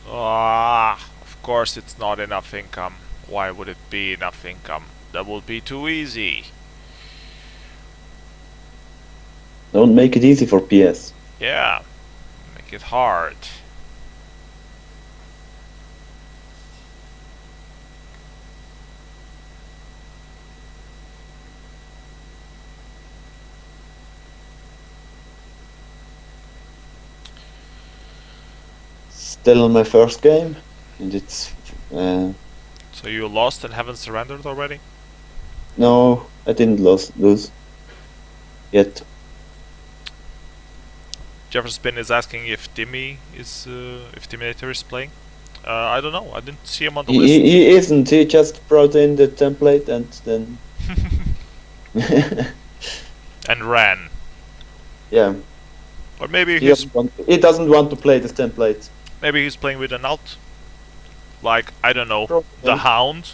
Ah, of course it's not enough income. Why would it be enough income? That would be too easy. don't make it easy for PS. Yeah, make it hard. Still on my first game, and it's So you lost and haven't surrendered already? no, I didn't lose yet. Jefferson is asking if Timmy is if Timinator is playing. I don't know. I didn't see him on the list. He isn't. He just brought in the template and then And ran. yeah. Or maybe He he's doesn't want to play this template. maybe he's playing with an alt. Like, I don't know, Probably. the Hound.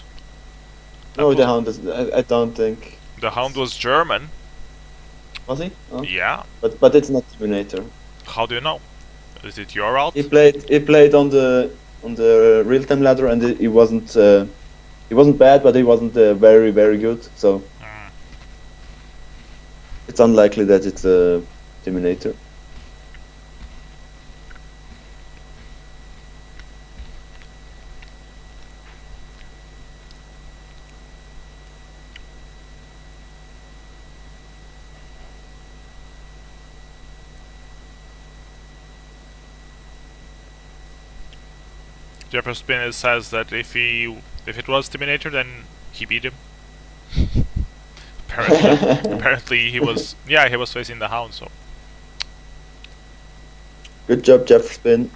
No, That the was- Hound is. I don't think. The Hound was German. Was he? Oh. Yeah. But it's not Terminator. How do you know? Is it your alt? He played on the real time ladder, and he wasn't bad, but he wasn't very good. So Mm. it's unlikely that it's a Terminator. Jefferson says that if it was Terminator, then he beat him. Apparently he was he was facing the Hound, so Good job, Jeff Spin.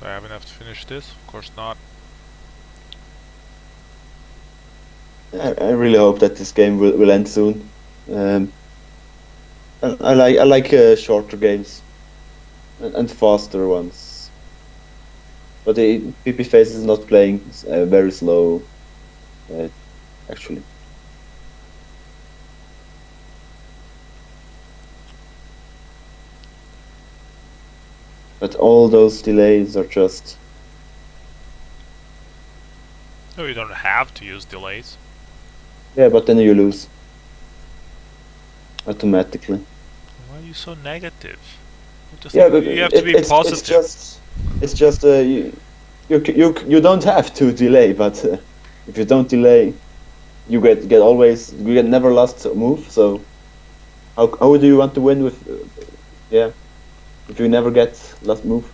I have enough to finish this. Of course not. I really hope that this game will end soon. I like shorter games and faster ones. But the PP Face is not playing very slow, actually. But all those delays are just. No, you don't have to use delays. Yeah, but then you lose. Automatically. Why are you so negative? Yeah, but you have to be positive. It's just you don't have to delay, but if you don't delay, you get never last move. So how do you want to win with if you never get last move?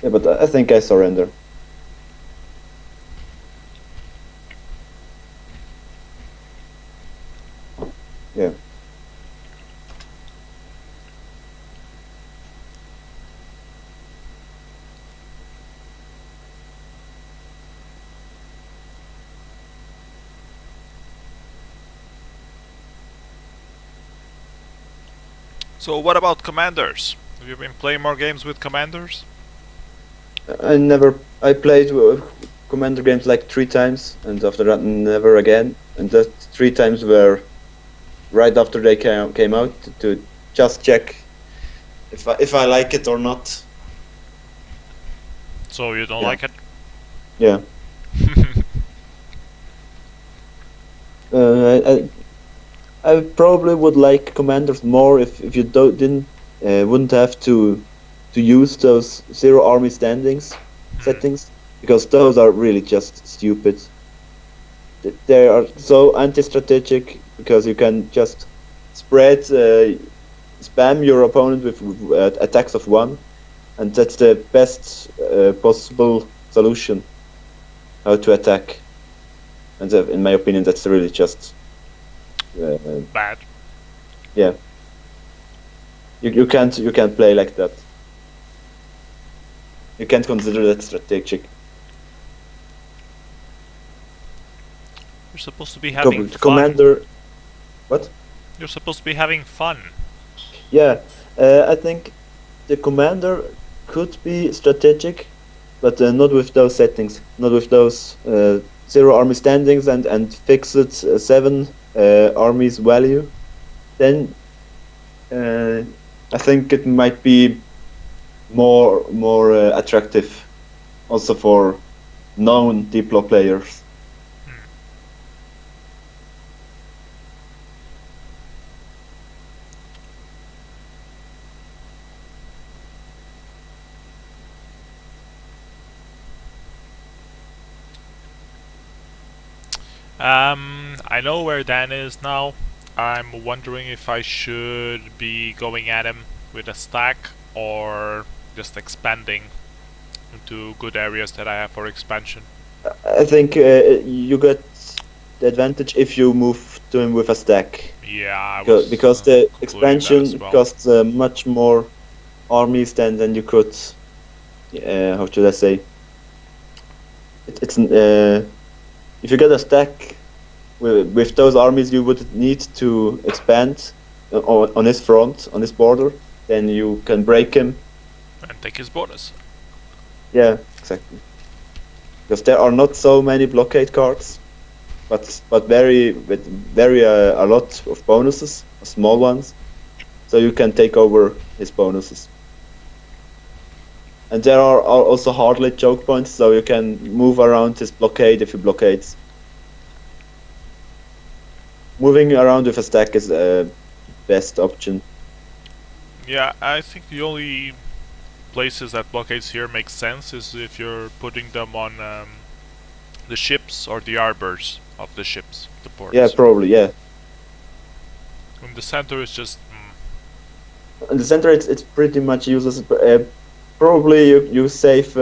Yeah, but I think I surrender. Yeah. So what about commanders? Have you been playing more games with commanders? I played Commander games like 3 times, and after that never again. And that 3 times were right after they came out to just check if I like it or not. So you don't Yeah. like it? Yeah. I probably would like Commanders more if you didn't wouldn't have to use those zero army standings settings, because those are really just stupid. They are so anti-strategic because you can just spam your opponent with attacks of 1, and that's the best possible solution how to attack. And in my opinion, that's really just Bad. yeah. You can't play like that. You can't consider that strategic. You're supposed to be having fun. Commander, what? You're supposed to be having fun. Yeah, I think the commander could be strategic, but not with those settings, not with those zero army standings and fixed 7 armies value. Then I think it might be more attractive, also for known Diplo players. I know where Dan is now. I'm wondering if I should be going at him with a stack or just expanding into good areas that I have for expansion. I think you get the advantage if you move to him with a stack. Yeah, I was Because the concluding that expansion as well. costs much more armies than you could. How should I say? It's if you get a stack with those armies, you would need to expand on his front, on his border. Then you can break him. And take his bonus. Yeah, exactly. Because there are not so many blockade cards, but very a lot of bonuses, small ones, so you can take over his bonuses. And there are also hard-lit choke points, so you can move around his blockade if he blockades. Moving around with a stack is the best option. Yeah, I think the only places that blockades here make sense is if you're putting them on the ships or the arbors of the ships, the ports. Yeah, probably, yeah. In the center is just... In the center, it's pretty much useless. Probably you save.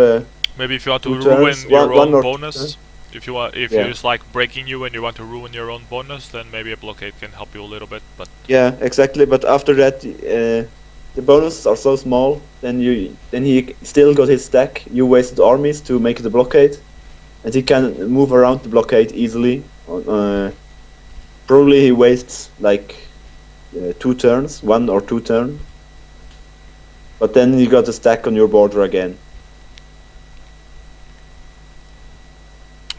maybe if you want to 2 ruin turns, your one own or 2 bonus, turns. if you Yeah. just like breaking you and you want to ruin your own bonus, then maybe a blockade can help you a little bit. But Yeah, exactly. But after that, the bonuses are so small. Then he still got his stack. You wasted armies to make the blockade, and he can move around the blockade easily. Probably he wastes like 2 turns, 1 or 2 turns. But then you got a stack on your border again.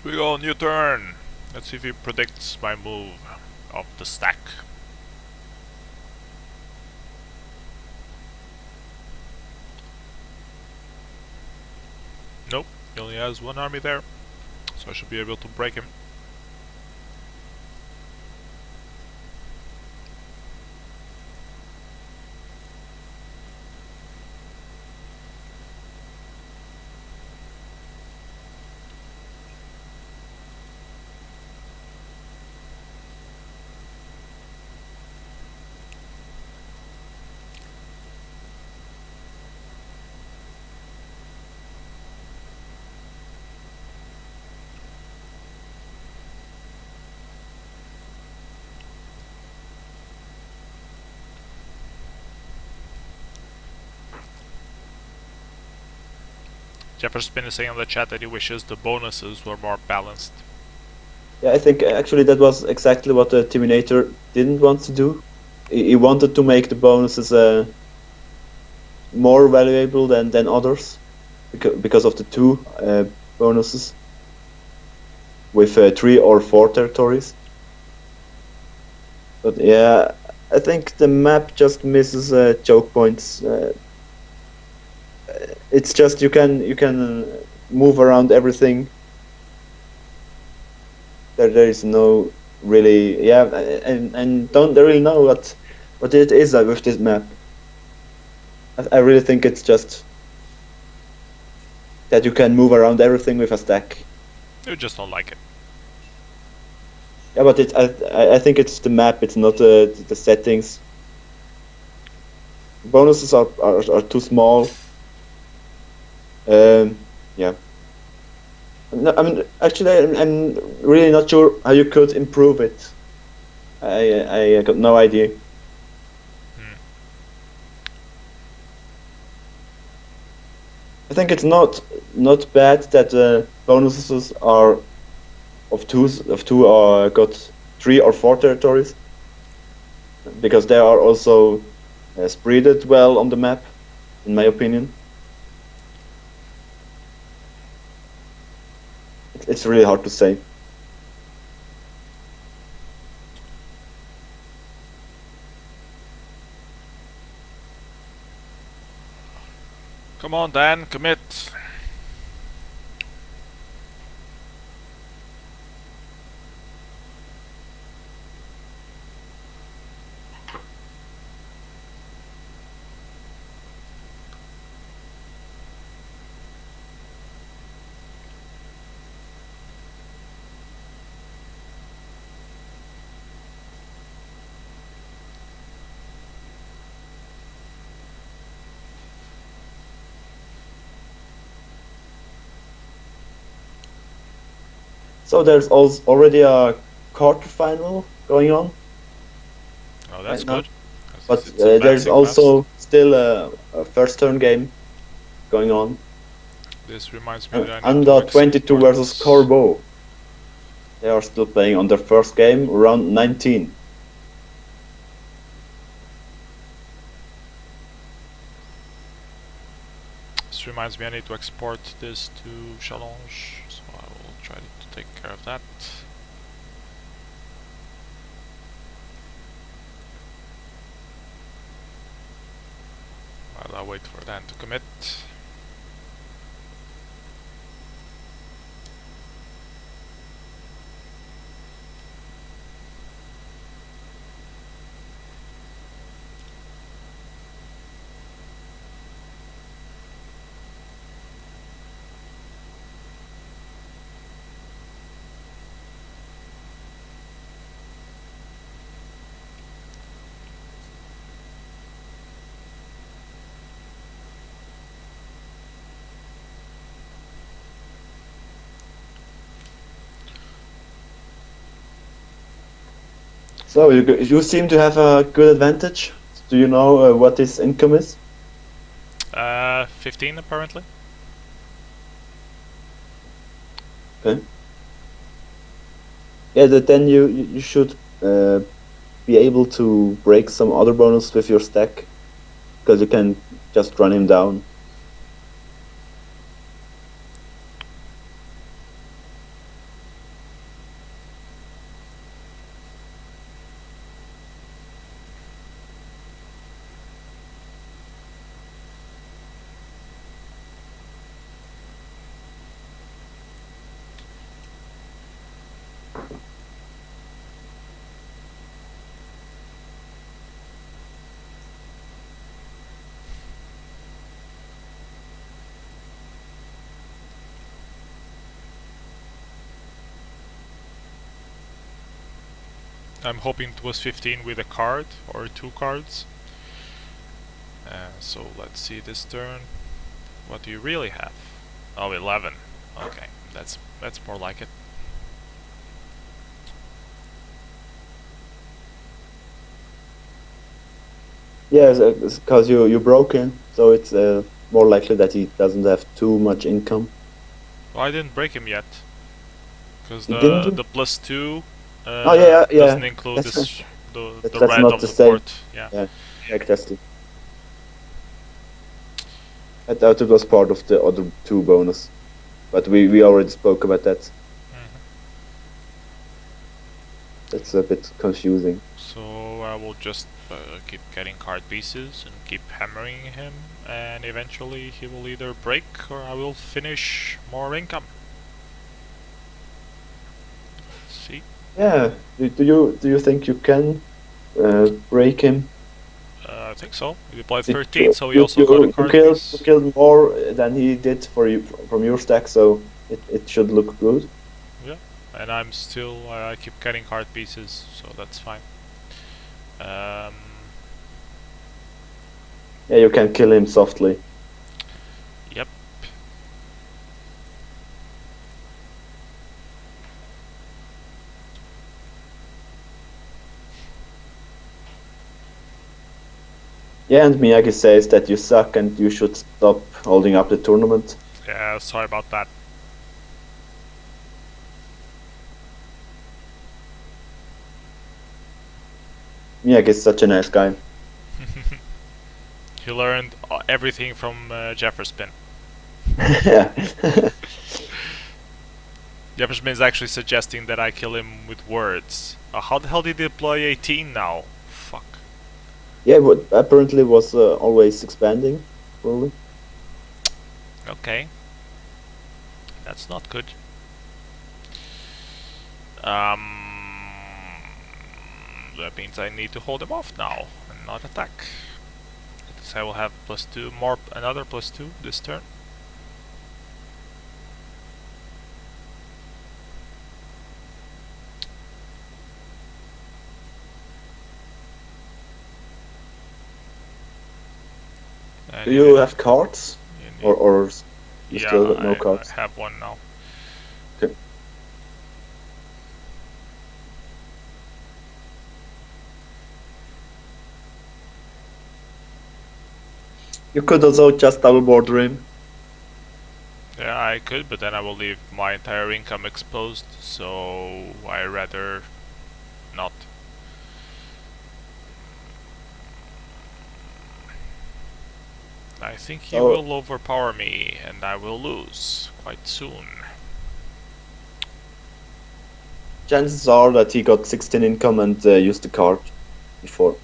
we go, new turn. Let's see if he predicts my move of the stack. Nope, he only has 1 army there, so I should be able to break him. Jefferson is saying on the chat that he wishes the bonuses were more balanced. Yeah, I think actually that was exactly what the Terminator didn't want to do. he wanted to make the bonuses more valuable than others because of the two bonuses with 3 or 4 territories. But yeah, I think the map just misses choke points. It's just you can move around everything. There is no really and don't really know what it is with this map. I really think it's just that you can move around everything with a stack. You just don't like it. Yeah, but I think it's the map. It's not the settings. Bonuses are too small. Yeah. No, I mean, actually, I'm really not sure how you could improve it. I got no idea. I think it's not bad that bonuses are of two got 3 or 4 territories, because they are also spreaded well on the map, in my opinion. It's really hard to say. Come on, Dan, commit. So there's already a quarterfinal going on. Oh, that's Right now. good. But It's there's advancing also still a first turn game going on. fast. This reminds me that I need Under to 22 versus export- Corbeau. They are still playing on their first game, round 19. This reminds me I need to export this to Challenge, so I will try to take care of that. While I wait for Dan to commit. So you seem to have a good advantage. Do you know what this income is? 15 apparently. Okay. Yeah, then you should be able to break some other bonus with your stack, because you can just run him down. I'm hoping it was 15 with a card or 2 cards. So let's see this turn. What do you really have? Oh, 11. Okay, that's more like it. Yeah, because you broke him, so it's more likely that he doesn't have too much income. Well, I didn't break him yet, because You didn't? the +2 Oh yeah. doesn't include this the That's red not of the the same. board. Yeah. Yeah, exactly. I thought it was part of the other 2 bonus, but we already spoke about that. Mhm. That's a bit confusing. So I will just keep getting card pieces and keep hammering him, and eventually he will either break or I will finish more income. Let's see. Yeah. Do you think you can break him? I think so. He played Did 13, so he also got a card you piece. killed more than he did for you from your stack, so it should look good. Yeah, and I'm still I keep getting card pieces, so that's fine. Yeah, you can kill him softly. Yep. Yeah, and Miyagi says that you suck and you should stop holding up the tournament. Yeah, sorry about that. Miyagi's such a nice guy. He learned everything from Jefferson. Yeah. Jefferson is actually suggesting that I kill him with words. How the hell did he deploy 18 now? Fuck. Yeah, but apparently was always expanding, probably. Okay. That's not good. That means I need to hold him off now and not attack. Because I will have +2 more, another +2 this turn. Do you have cards? Or you yeah, still got no cards? I have one now. Okay. You could also just double border him. Yeah, I could, but then I will leave my entire income exposed, so I rather not. I think he will overpower me, and I will lose quite soon. Chances are that he got 16 income and used the card before.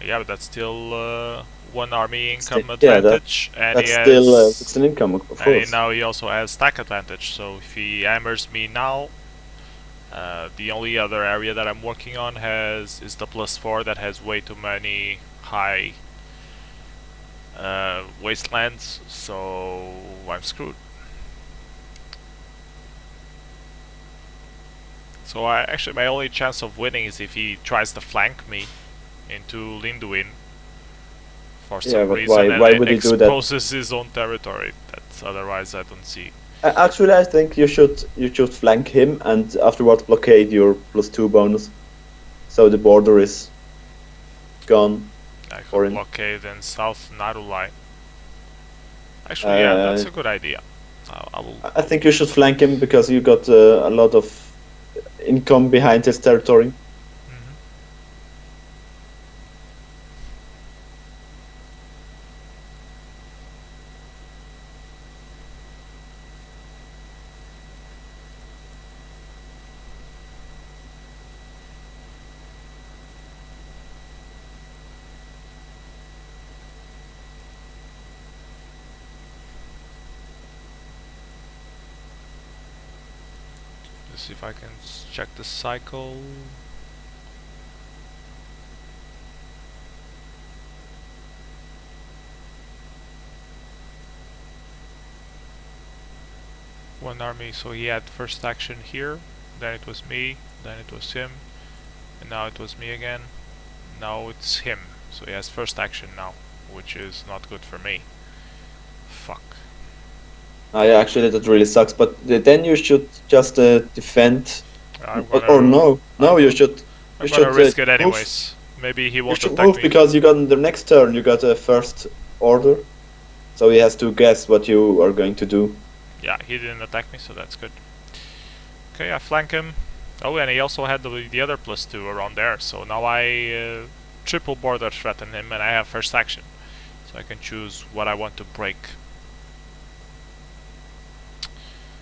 Yeah, but that's still 1 army income Yeah, advantage, and that's he has still 16 income, of and course. now he also has stack advantage. So if he hammers me now, the only other area that I'm working on is the +4 that has way too many high wastelands, so I'm screwed. So actually my only chance of winning is if he tries to flank me into Linduin for some but reason why and would he do that? exposes his own territory. That's otherwise I don't see. Actually, I think you should flank him and afterwards blockade your +2 bonus, so the border is gone. I for could him. blockade in South Narulai. Actually, yeah, that's a good idea. I will. I think you should flank him because you got a lot of income behind his territory. Mhm. Let's see if I can check the cycle. One army, so he had first action here, then it was me, then it was him, and now it was me again. Now it's him, so he has first action now, which is not good for me. Fuck. Yeah, actually, that really sucks. But then you should just defend. No, you should. I'm gonna risk it anyways. Maybe he You won't should attack move me. because you got in the next turn. You got a first order, so he has to guess what you are going to do. Yeah, he didn't attack me, so that's good. Okay, I flank him. Oh, and he also had the other +2 around there, so now I triple border threaten him and I have first action. So I can choose what I want to break.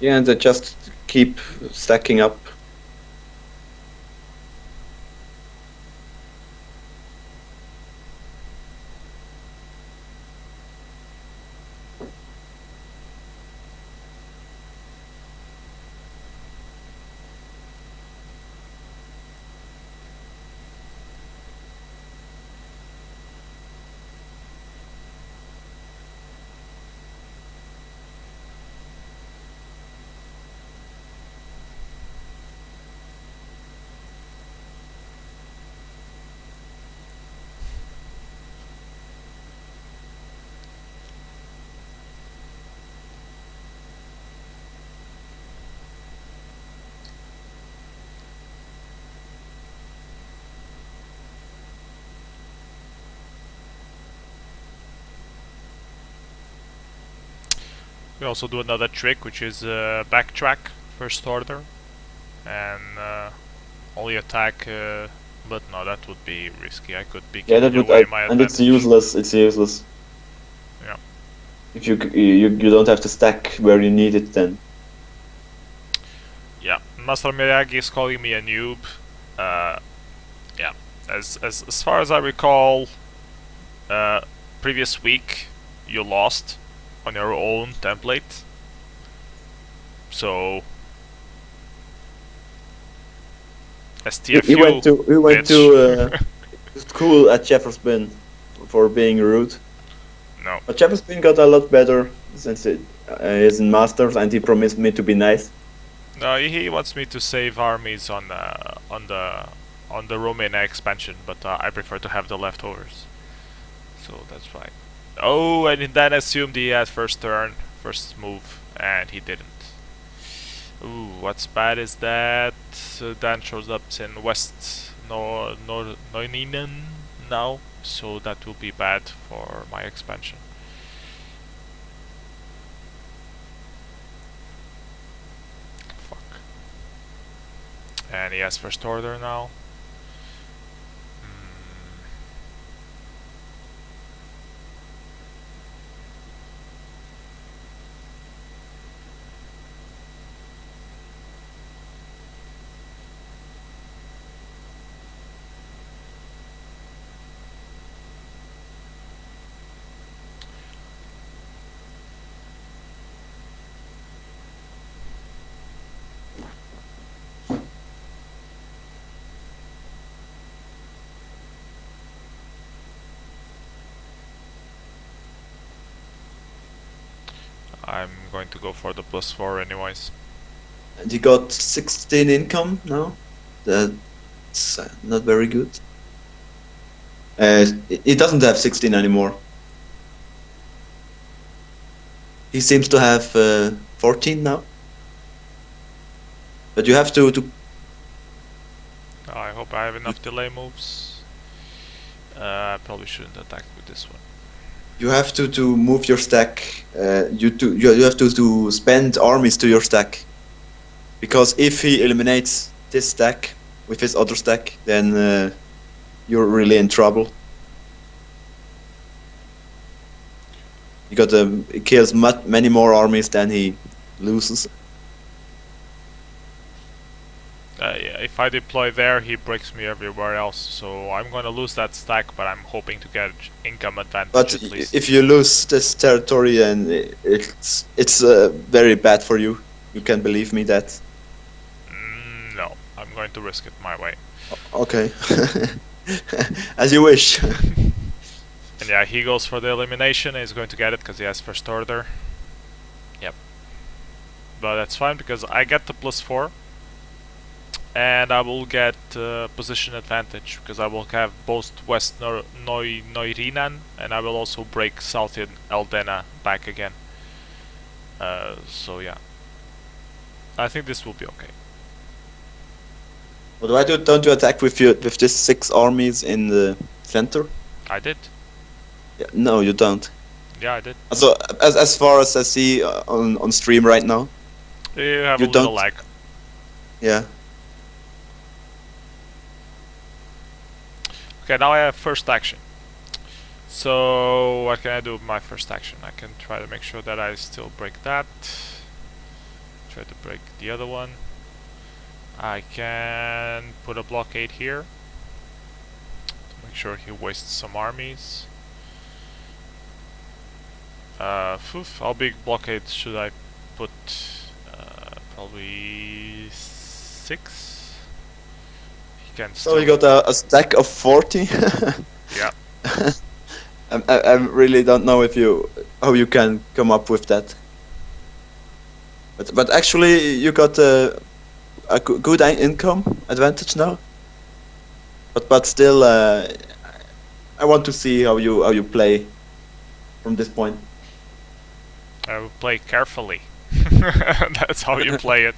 Yeah, and they just keep stacking up. We also do another trick, which is backtrack first order, and only attack. But no, that would be risky. I could be Yeah, that giving would, away my and it's advantage. useless. It's useless. Yeah. If you don't have to stack where you need it, then. Yeah, Master Miyagi is calling me a noob. Yeah, as far as I recall, previous week you lost on your own template. So STFU. He went to school at Jefferson for being rude. No. But Jefferson got a lot better since he's in Masters, and he promised me to be nice. No, he wants me to save armies on the Romania expansion, but I prefer to have the leftovers. So that's why. Oh, and then assumed he had first turn, first move, and he didn't. Ooh, what's bad is that Dan shows up in West Noinen now, so that will be bad for my expansion. Fuck. And he has first order now. I'm going to go for the +4 anyways. And he got 16 income now. That's not very good. He doesn't have 16 anymore. He seems to have 14 now. But you have to I hope I have enough delay moves. I probably shouldn't attack with this one. you have to move your stack. You have to spend armies to your stack, because if he eliminates this stack with his other stack, then you're really in trouble. He kills many more armies than he loses. Yeah, if I deploy there, he breaks me everywhere else. So I'm going to lose that stack, but I'm hoping to get income advantage But at least. if you lose this territory, then it's very bad for you. You can believe me that. No, I'm going to risk it my way. Okay, as you wish. And yeah, he goes for the elimination. He's going to get it because he has first order. Yep. But that's fine because I get the +4. And I will get position advantage because I will have both West Noirinan and I will also break South in Eldena back again. So yeah, I think this will be okay. But why don't you attack with this 6 armies in the center? I did. Yeah, no, you don't. Yeah, I did. So as far as I see on stream right now, You have You a little don't- lag. yeah. Okay, now I have first action. So what can I do with my first action? I can try to make sure that I still break that. Try to break the other one. I can put a blockade here to make sure he wastes some armies. How big blockade should I put? Probably 6. He can So you still. got a stack of 40. Yeah. I really don't know if how you can come up with that. But actually you got a good income advantage now. But still, I want to see how you play from this point. I will play carefully. That's how you play it.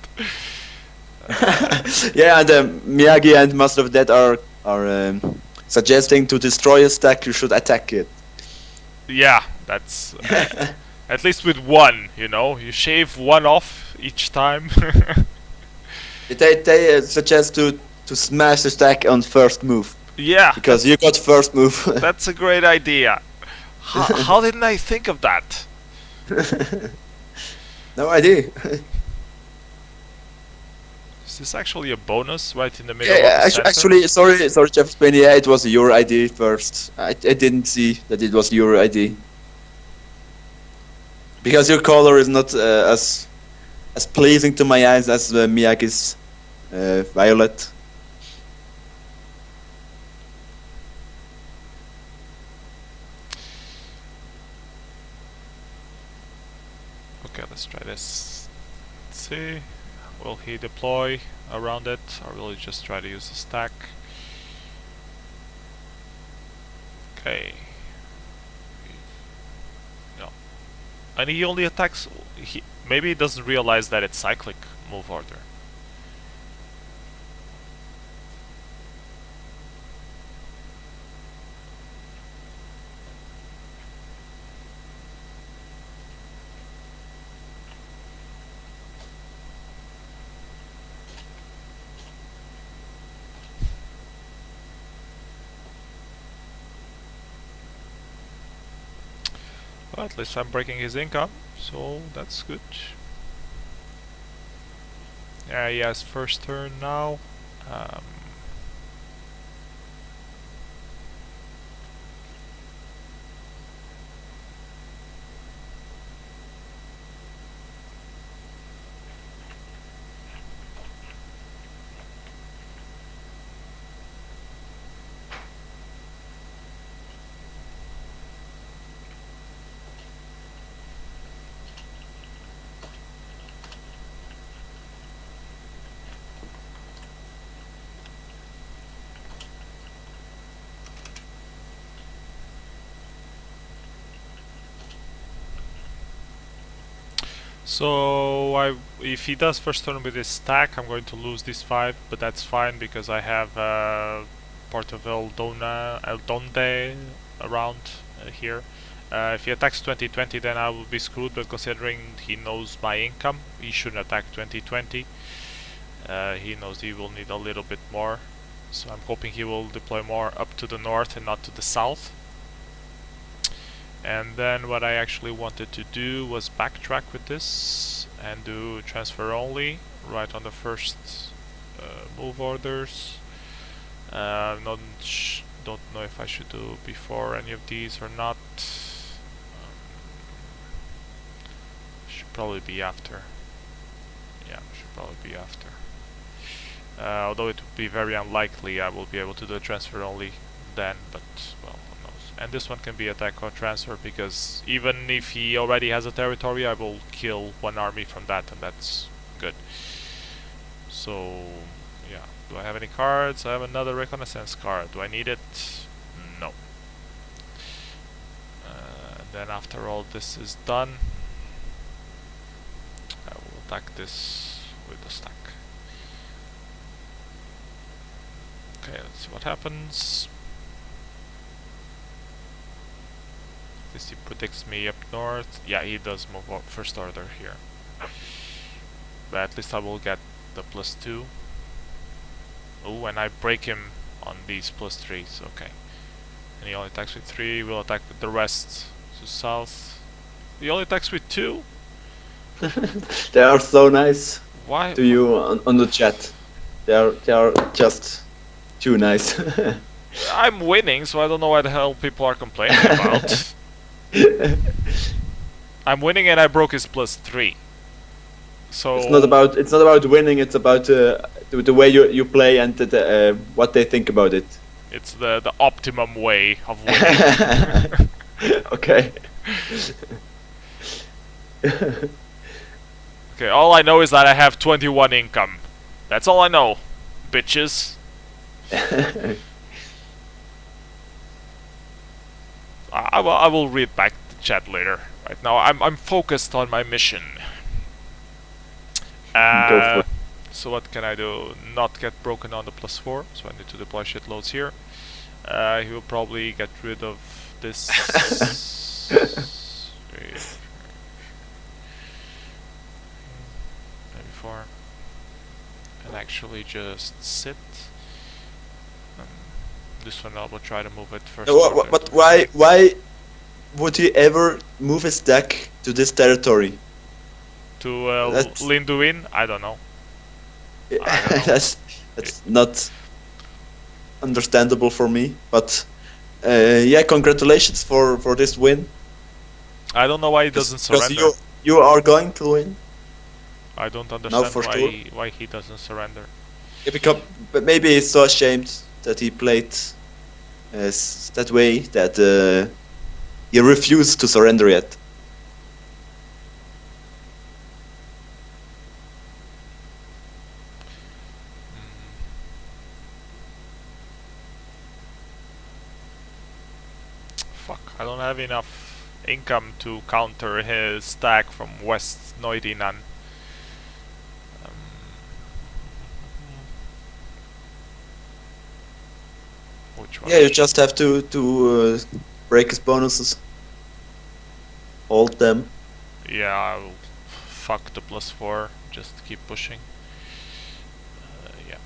Yeah, and Miyagi and Master of Death are suggesting to destroy a stack you should attack it. Yeah, that's at least with one, you know, you shave one off each time. They suggest to smash the stack on first move. Yeah, Because you got first move. that's a great idea. How didn't I think of that? No idea. Is this actually a bonus right in the middle Yeah, of the center? actually, sorry, Jeff Spain. Yeah, it was your idea first. I didn't see that it was your idea. Because your color is not as pleasing to my eyes as Miyagi's violet. Okay, let's try this. Let's see. Will he deploy around it, or will he just try to use the stack? Okay. No. And he only attacks... maybe he doesn't realize that it's cyclic move order. Well, at least I'm breaking his income, so that's good. Yeah, he has first turn now. So if he does first turn with his stack, I'm going to lose this 5, but that's fine because I have part of El Donde around here. If he attacks 2020, then I will be screwed, but considering he knows my income, he shouldn't attack 2020. He knows he will need a little bit more, so I'm hoping he will deploy more up to the north and not to the south. And then what I actually wanted to do was backtrack with this and do transfer only right on the first move orders. Don't know if I should do before any of these or not. Should probably be after. Yeah, should probably be after. Although it would be very unlikely I will be able to do a transfer only then, but well, who knows. And this one can be attack or transfer because even if he already has a territory, I will kill one army from that, and that's good. So yeah, do I have any cards? I have another reconnaissance card. Do I need it? No. Then after all this is done, I will attack this with the stack. Okay, let's see what happens. This he predicts me up north. Yeah, he does move up first order here. But at least I will get the +2. Oh, and I break him on these +3s. Okay. And he only attacks with 3. We'll attack with the rest to south. He only attacks with 2. They are so nice Why? to you on the chat. They are just too nice. I'm winning, so I don't know what the hell people are complaining about. I'm winning and I broke his +3. So It's not about winning. It's about the way you play and what they think about it. it's the optimum way of winning. Okay. Okay, all I know is that I have 21 income. That's all I know, bitches. I will read back the chat later. Right now, I'm focused on my mission. Go for it. So what can I do? Not get broken on the +4. So I need to deploy shitloads here. He will probably get rid of this. 94. And actually just sit. This one I will try to move it first. But why would he ever move his deck to this territory? To That's- Linduin? I don't know. that's not understandable for me. But yeah, congratulations for this win. I don't know why he doesn't Because surrender. you are going to win. I don't understand for sure. why he doesn't surrender. But maybe he's so ashamed that he played that way that he refused to surrender yet. Fuck, I don't have enough income to counter his stack from West Noidinan. Which one? Yeah, you just have to break his bonuses. Hold them. Yeah, I'll fuck the +4. Just keep pushing. Yeah.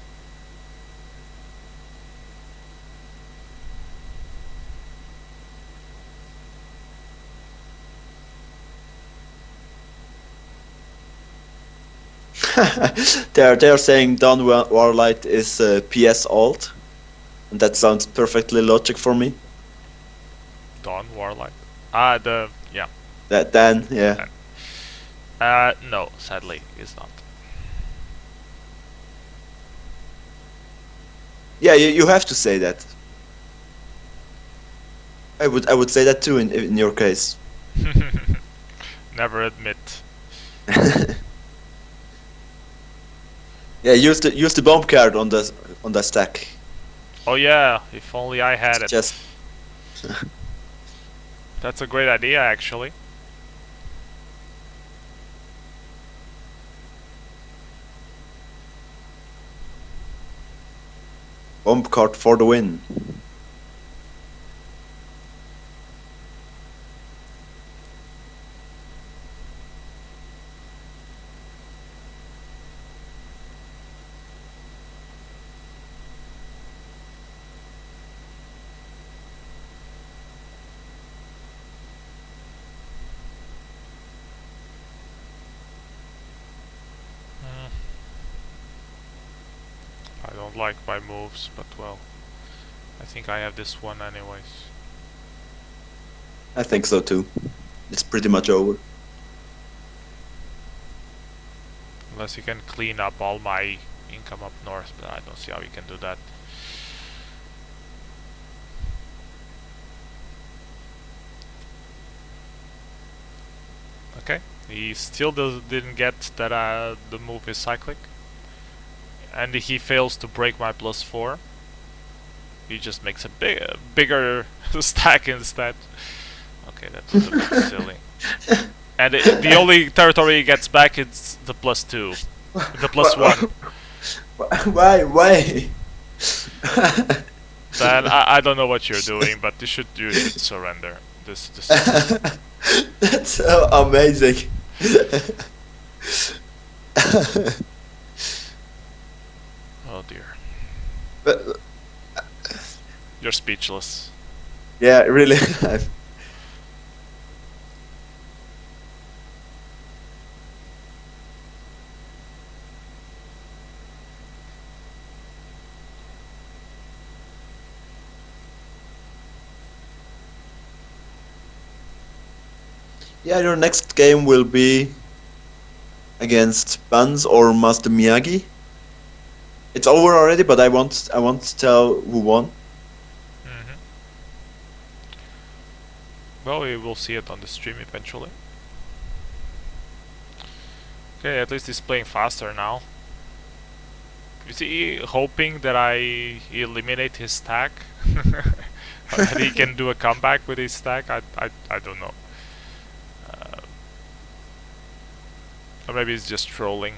They're saying Don WarLight is PS alt, and that sounds perfectly logic for me. Dawn WarLight. Yeah. That then, yeah. No, sadly, it's not. Yeah, you have to say that. I would say that too in your case. Never admit. Yeah, use the bomb card on the stack. Oh yeah, if only I had it. Just That's a great idea, actually. bomb card for the win. I don't like my moves, but well, I think I have this one anyways. I think so too. It's pretty much over. Unless you can clean up all my income up north, but I don't see how you can do that. Okay, he still didn't get that the move is cyclic. And he fails to break my +4. He just makes a bigger stack instead. Okay, that was a bit silly. And the only territory he gets back is the +2. The +1. Why? Then I don't know what you're doing, but you should surrender. This That's so amazing. Oh dear. But You're speechless. Yeah, really. Yeah, your next game will be against Buns or Master Miyagi. It's over already, but I want to tell who won. Hmm. Well, we will see it on the stream eventually. Okay, at least he's playing faster now. Is he hoping that I eliminate his stack? Or that he can do a comeback with his stack? I don't know. Or maybe he's just trolling.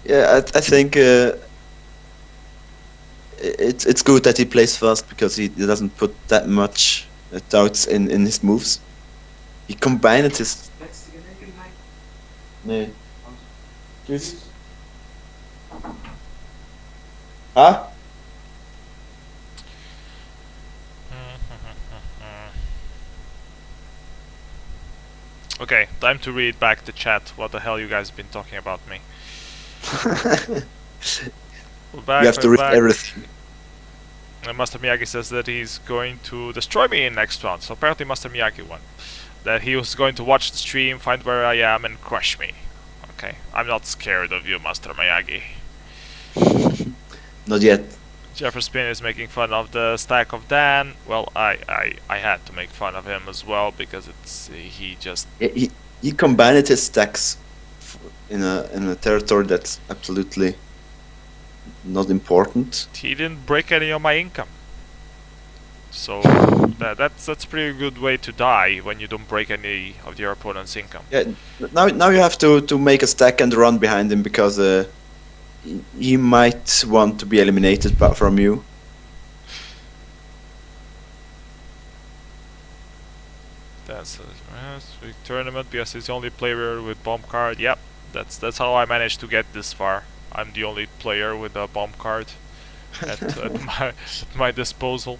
Yeah, I think it's good that he plays fast because he doesn't put that much doubts in his moves. He combined his. Nee. Tschüss. Huh? Okay, time to read back the chat. What the hell you guys been talking about me? We're back, You have to we're read back. everything. And Master Miyagi says that he's going to destroy me in next round. So apparently Master Miyagi won. That he was going to watch the stream, find where I am, and crush me. Okay, I'm not scared of you, Master Miyagi. Not yet. Jefferspin is making fun of the stack of Dan. Well, I had to make fun of him as well because he just. Yeah, he combined his stacks in a territory that's absolutely not important. He didn't break any of my income. So that's a pretty good way to die when you don't break any of your opponent's income. Yeah. Now you have to make a stack and run behind him because he might want to be eliminated from you. That's big tournament because he's the only player with bomb card. Yep, that's how I managed to get this far. I'm the only player with a bomb card at my disposal.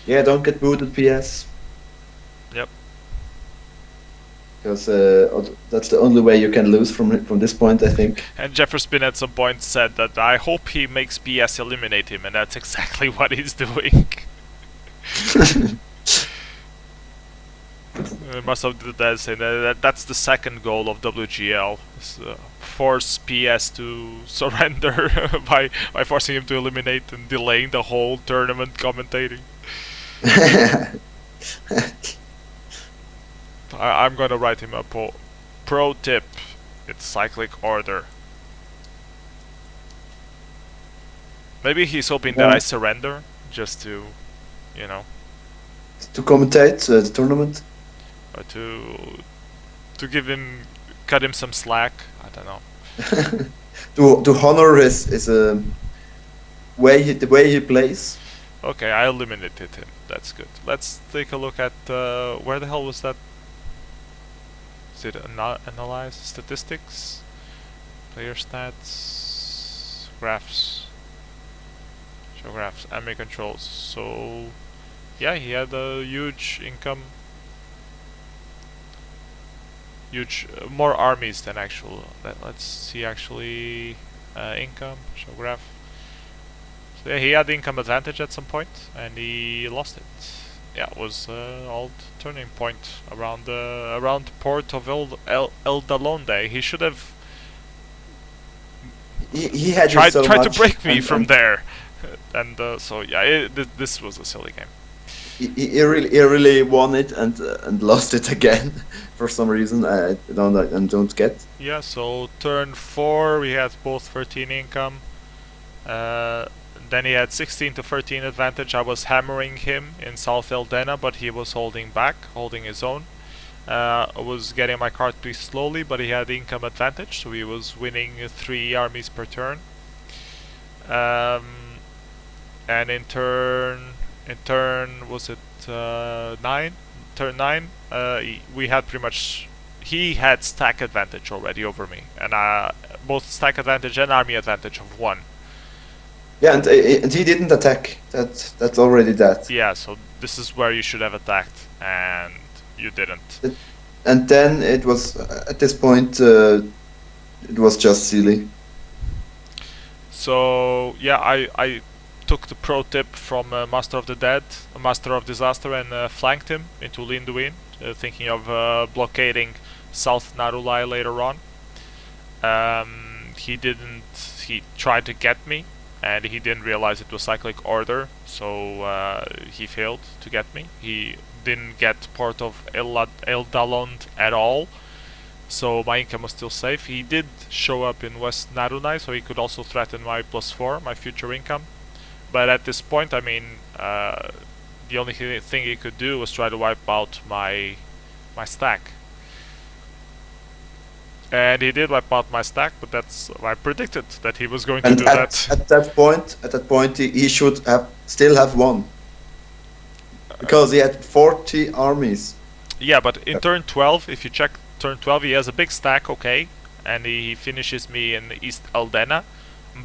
Yeah, don't get booted, PS. Yep. Because that's the only way you can lose from this point, I think. And Jefferspin at some point said that I hope he makes BS eliminate him, and that's exactly what he's doing. Must have did that, saying that's the second goal of WGL. Force PS to surrender by forcing him to eliminate and delaying the whole tournament commentating. I'm gonna write him a pro tip. It's cyclic order. Maybe he's hoping that I surrender just to, you know, to commentate the tournament. or to cut him some slack. I don't know. to honor his the way he plays. Okay, I eliminated him. That's good. Let's take a look at where the hell was that? Is it analyze statistics, player stats, graphs, show graphs, enemy controls. So yeah, he had a huge income, more armies than actual. Let's see actually income, show graph. So yeah, he had the income advantage at some point, and he lost it. Yeah, it was old turning point around port of El Dalonde. He should have He had tried so to much break me and- from and there, and so yeah, this was a silly game. He really won it and lost it again for some reason I don't get. Yeah, so turn 4 we had both 13 income. Then he had 16 to 13 advantage. I was hammering him in South Eldena, but he was holding back, holding his own. I was getting my card pretty slowly, but he had income advantage, so he was winning 3 armies per turn. And in turn was it 9? Turn 9, we had pretty much. He had stack advantage already over me, and both stack advantage and army advantage of 1. Yeah, and he didn't attack. That's already that. Yeah, so this is where you should have attacked, and you didn't. And then it was at this point it was just silly. So yeah, I took the pro tip from Master of the Dead, Master of Disaster, and flanked him into Linduin, thinking of blockading South Narulai later on. He didn't. He tried to get me, and he didn't realize it was cyclic order, so he failed to get me. He didn't get Port of Eldalond at all, so my income was still safe. He did show up in West Narunai, so he could also threaten my +4, my future income. But at this point, I mean, the only thing he could do was try to wipe out my stack. And he did wipe out my stack, but that's I predicted that he was going to do that. At that point, he should still have won, because he had 40 armies. Yeah, but in turn 12, if you check turn 12, he has a big stack, okay, and he finishes me in East Aldena,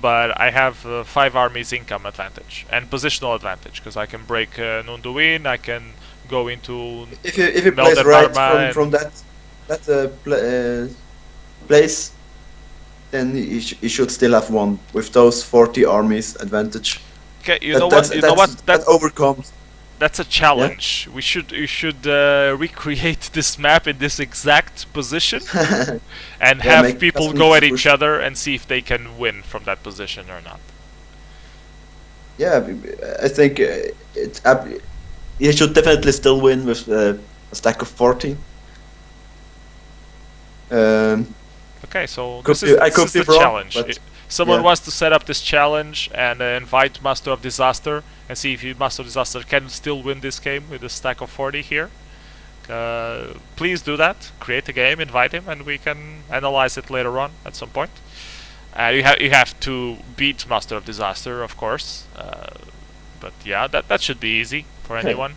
but I have 5 armies income advantage and positional advantage, because I can break Nunduin, I can go into If you place right from that place, then he should still have won with those 40 armies advantage. Okay, you know what? That overcomes. That's a challenge. Yeah? We should recreate this map in this exact position and have people go at each other and see if they can win from that position or not. Yeah, I think he should definitely still win with a stack of 40. Okay, so this is the challenge. Someone wants to set up this challenge and invite Master of Disaster and see if Master of Disaster can still win this game with a stack of 40 here. Please do that. Create a game, invite him, and we can analyze it later on at some point. You have to beat Master of Disaster, of course. But yeah, that should be easy for anyone.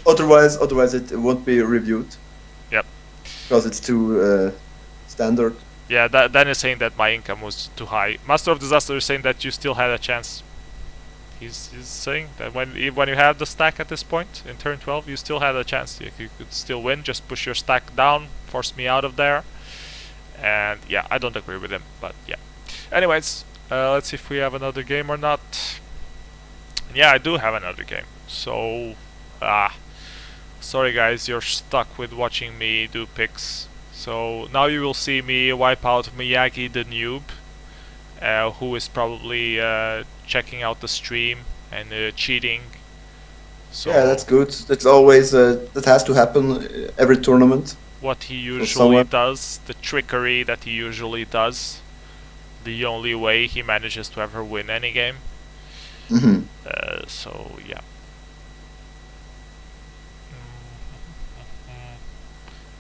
Otherwise it won't be reviewed. Yep. Because it's too standard. Yeah, Dan is saying that my income was too high. Master of Disaster is saying that you still had a chance. He's saying that when you have the stack at this point in turn 12, you still had a chance. You could still win. Just push your stack down, force me out of there. And yeah, I don't agree with him, but yeah. Anyways, let's see if we have another game or not. Yeah, I do have another game. So, sorry guys, you're stuck with watching me do picks. So now you will see me wipe out Miyagi the noob, who is probably checking out the stream and cheating. So yeah, that's good. That's always that has to happen every tournament. What he usually does, the trickery that he usually does, the only way he manages to ever win any game. Mm-hmm. So yeah.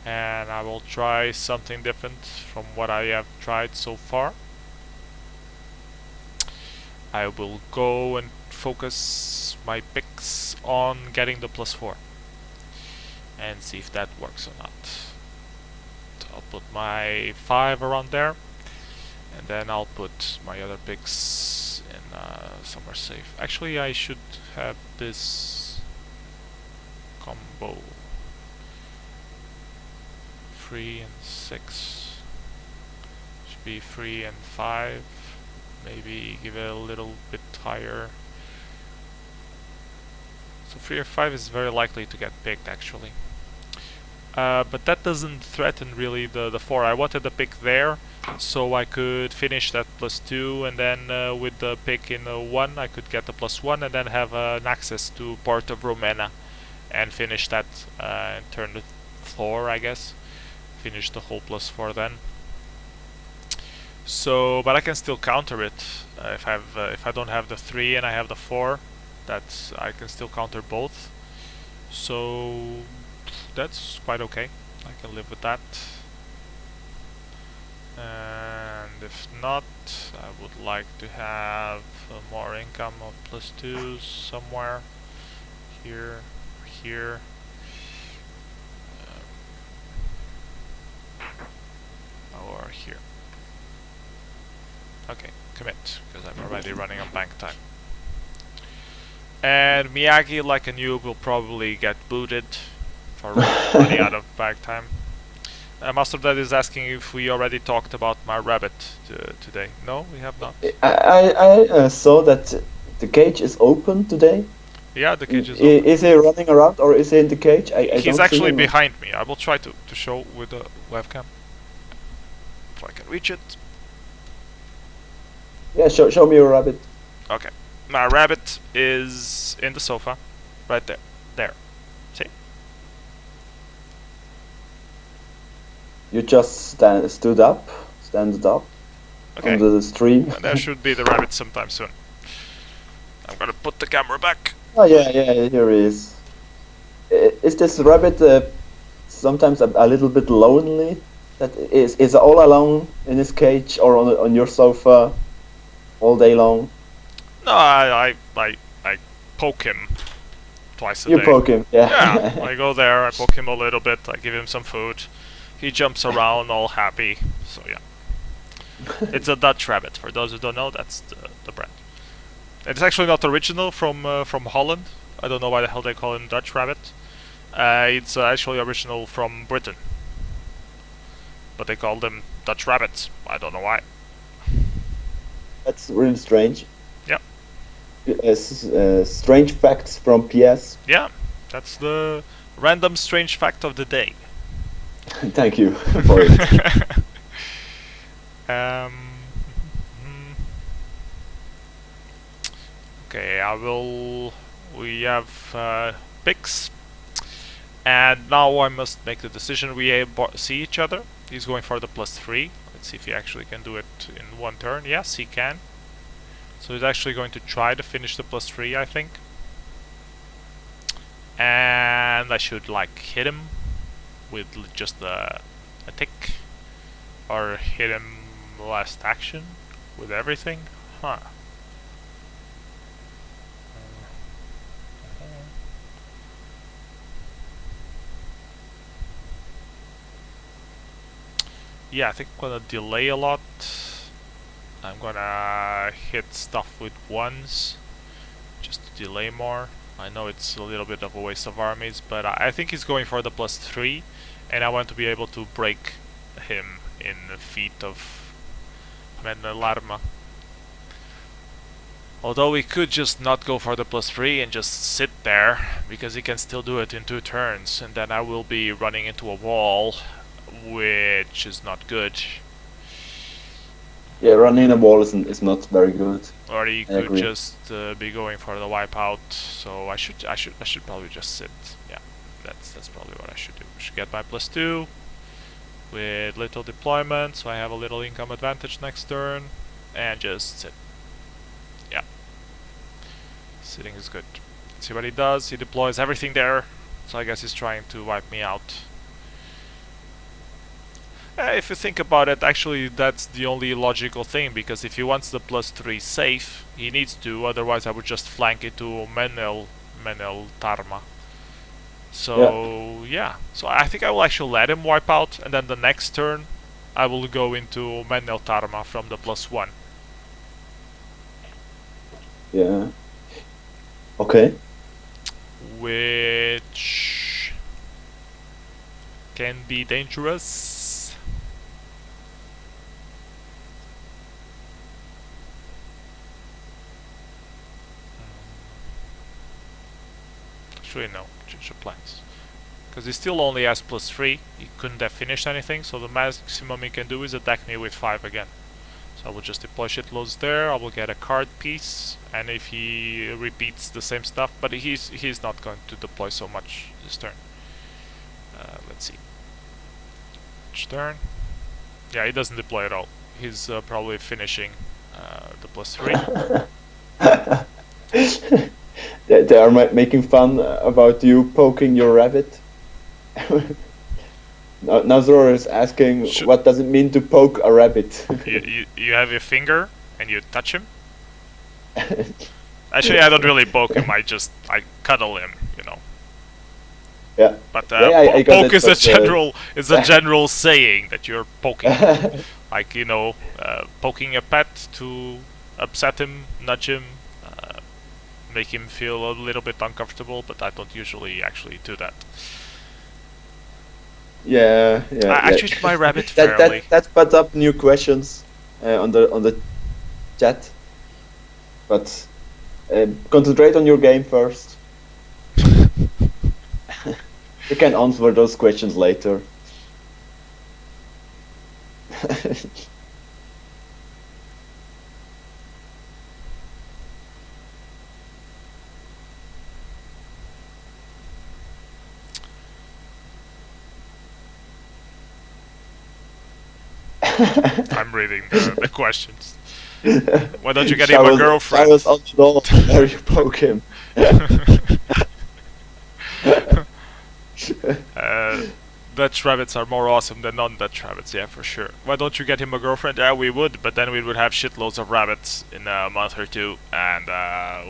And I will try something different from what I have tried so far. I will go and focus my picks on getting the +4 and see if that works or not. So I'll put my 5 around there, and then I'll put my other picks in somewhere safe. Actually, I should have this combo 3 and 6. Should be 3 and 5. Maybe give it a little bit higher. So 3 or 5 is very likely to get picked actually. But that doesn't threaten really the 4. I wanted the pick there so I could finish that +2, and then with the pick in 1 I could get the +1 and then have an access to Port of Romena and finish that in turn 4, I guess. Finish the whole +4 then. So, but I can still counter it if I don't have the 3 and I have the 4. I can still counter both. So that's quite okay. I can live with that. And if not, I would like to have more income of +2 somewhere. Here, here. Or here. Okay, commit, because I'm already running on bank time. And Miyagi, like a noob, will probably get booted for running out of bank time. Master Dad is asking if we already talked about my rabbit today. No, we have not. I saw that the cage is open today. Yeah, the cage is open. Is he running around or is he in the cage? I He's don't actually see him. behind me. I will try to show with the webcam. If I can reach it. Yeah, show me your rabbit. Okay. My rabbit is in the sofa. Right there. There. See? You just stood up Okay. on the stream. And there should be the rabbit sometime soon. I'm gonna put the camera back. Oh yeah, here he is. Is this rabbit sometimes a little bit lonely? That is all alone in his cage or on your sofa all day long? No, I poke him twice a day. You poke him, yeah. Yeah, I go there, I poke him a little bit, I give him some food. He jumps around all happy, so yeah. It's a Dutch rabbit, for those who don't know, that's the brand. It's actually not original from Holland. I don't know why the hell they call him Dutch rabbit. It's actually original from Britain. But they call them Dutch rabbits. I don't know why. That's really strange. Yep. Strange facts from PS. Yeah, that's the random strange fact of the day. Thank you for it. Okay, we have picks, and now I must make the decision. We see each other. He's going for the +3. Let's see if he actually can do it in one turn. Yes, he can. So he's actually going to try to finish the +3, I think. And I should like hit him with just a tick, or hit him last action with everything. Huh. Yeah, I think I'm gonna delay a lot. I'm gonna hit stuff with ones just to delay more. I know it's a little bit of a waste of armies, but I think he's going for the +3, and I want to be able to break him in the feet of Menelarma. Although we could just not go for the +3 and just sit there, because he can still do it in 2 turns, and then I will be running into a wall, which is not good. Yeah, running a wall is not very good. Or he I could agree. just be going for the wipeout. So I should probably just sit. Yeah, that's probably what I should do. I should get my +2 with little deployment, so I have a little income advantage next turn, and just sit. Yeah, sitting is good. See what he does. He deploys everything there, so I guess he's trying to wipe me out. If you think about it, actually that's the only logical thing, because if he wants the +3 safe, he needs to, otherwise I would just flank it to Menel Tarma. So yeah, so I think I will actually let him wipe out, and then the next turn I will go into Menel Tarma from the +1. Yeah. Okay. Which can be dangerous. Actually no, change the plans. Because he still only has +3, he couldn't have finished anything, so the maximum he can do is attack me with 5 again. So I will just deploy shitloads there, I will get a card piece, and if he repeats the same stuff, but he's not going to deploy so much this turn. Let's see. Which turn? Yeah, he doesn't deploy at all. He's probably finishing the +3. They are making fun about you poking your rabbit. Now Zora is asking, Should- what does it mean to poke a rabbit? You have your finger and you touch him. Actually, I don't really poke him. I cuddle him, you know. Yeah. But Yeah, I got poke it, is a but, general saying that you're poking, like you know, poking a pet to upset him, nudge him, make him feel a little bit uncomfortable. But I don't usually actually do that. Yeah, yeah. I yeah. treat my rabbit fairly. that puts up new questions on the chat. But concentrate on your game first. You can answer those questions later. I'm reading the questions. Why don't you get him a I girlfriend? was on the door. There you poke him. Dutch rabbits are more awesome than non-Dutch rabbits, yeah, for sure. Why don't you get him a girlfriend? Yeah, we would, but then we would have shitloads of rabbits in a month or two, and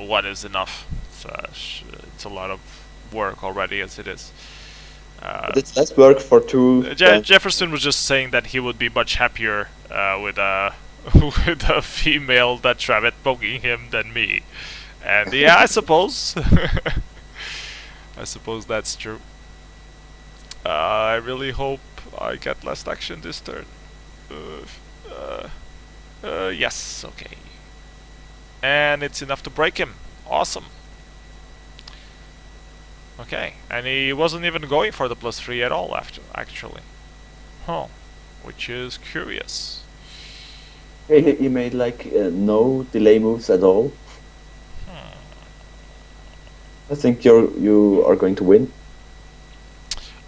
one is enough. It's a lot of work already as it is. But it's less work for two. Jefferson was just saying that he would be much happier with a with a female Dutch rabbit poking him than me, and yeah, I suppose. I suppose that's true. I really hope I get last action this turn. Yes, okay. And it's enough to break him. Awesome. Okay, and he wasn't even going for the +3 at all after, actually. Huh. Which is curious. He made like no delay moves at all. I think you are going to win.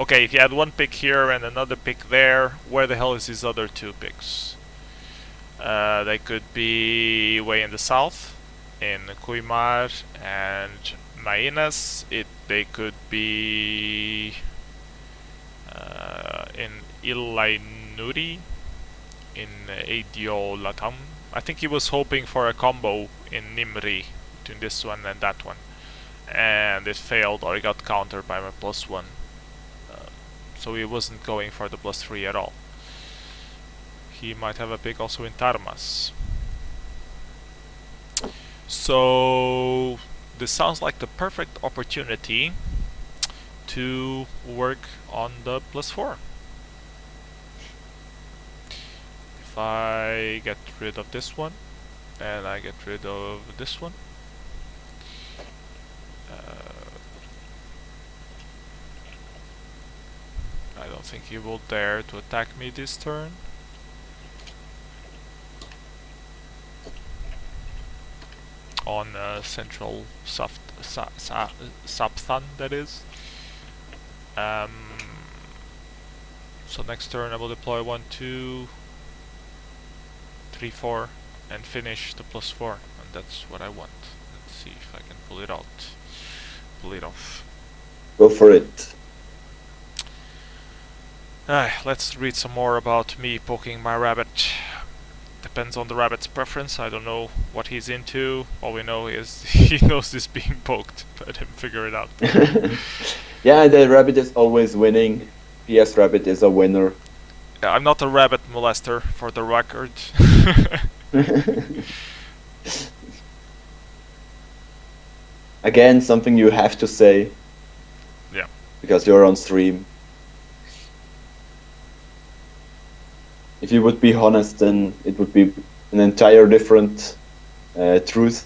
Okay, he had one pick here and another pick there. Where the hell is his other two picks? They could be way in the south, in Kuimar and Mainas. They could be in Ilainuri, in Eidio Latam. I think he was hoping for a combo in Nimri between this one and that one, and it failed, or he got countered by my +1. So he wasn't going for the +3 at all. He might have a pick also in Tarmas. So this sounds like the perfect opportunity to work on the +4. If I get rid of this one and I get rid of this one, I don't think he will dare to attack me this turn. On central Sapthan, that is. So next turn I will deploy 1, 2, 3, 4 and finish the +4, and that's what I want. Let's see if I can pull it out. Pull it off. Go for it. Let's read some more about me poking my rabbit. Depends on the rabbit's preference. I don't know what he's into. All we know is he knows he's being poked. Let him figure it out. Yeah, the rabbit is always winning. PS Rabbit is a winner. Yeah, I'm not a rabbit molester, for the record. Again, something you have to say. Yeah. Because you're on stream. If you would be honest, then it would be an entire different truth.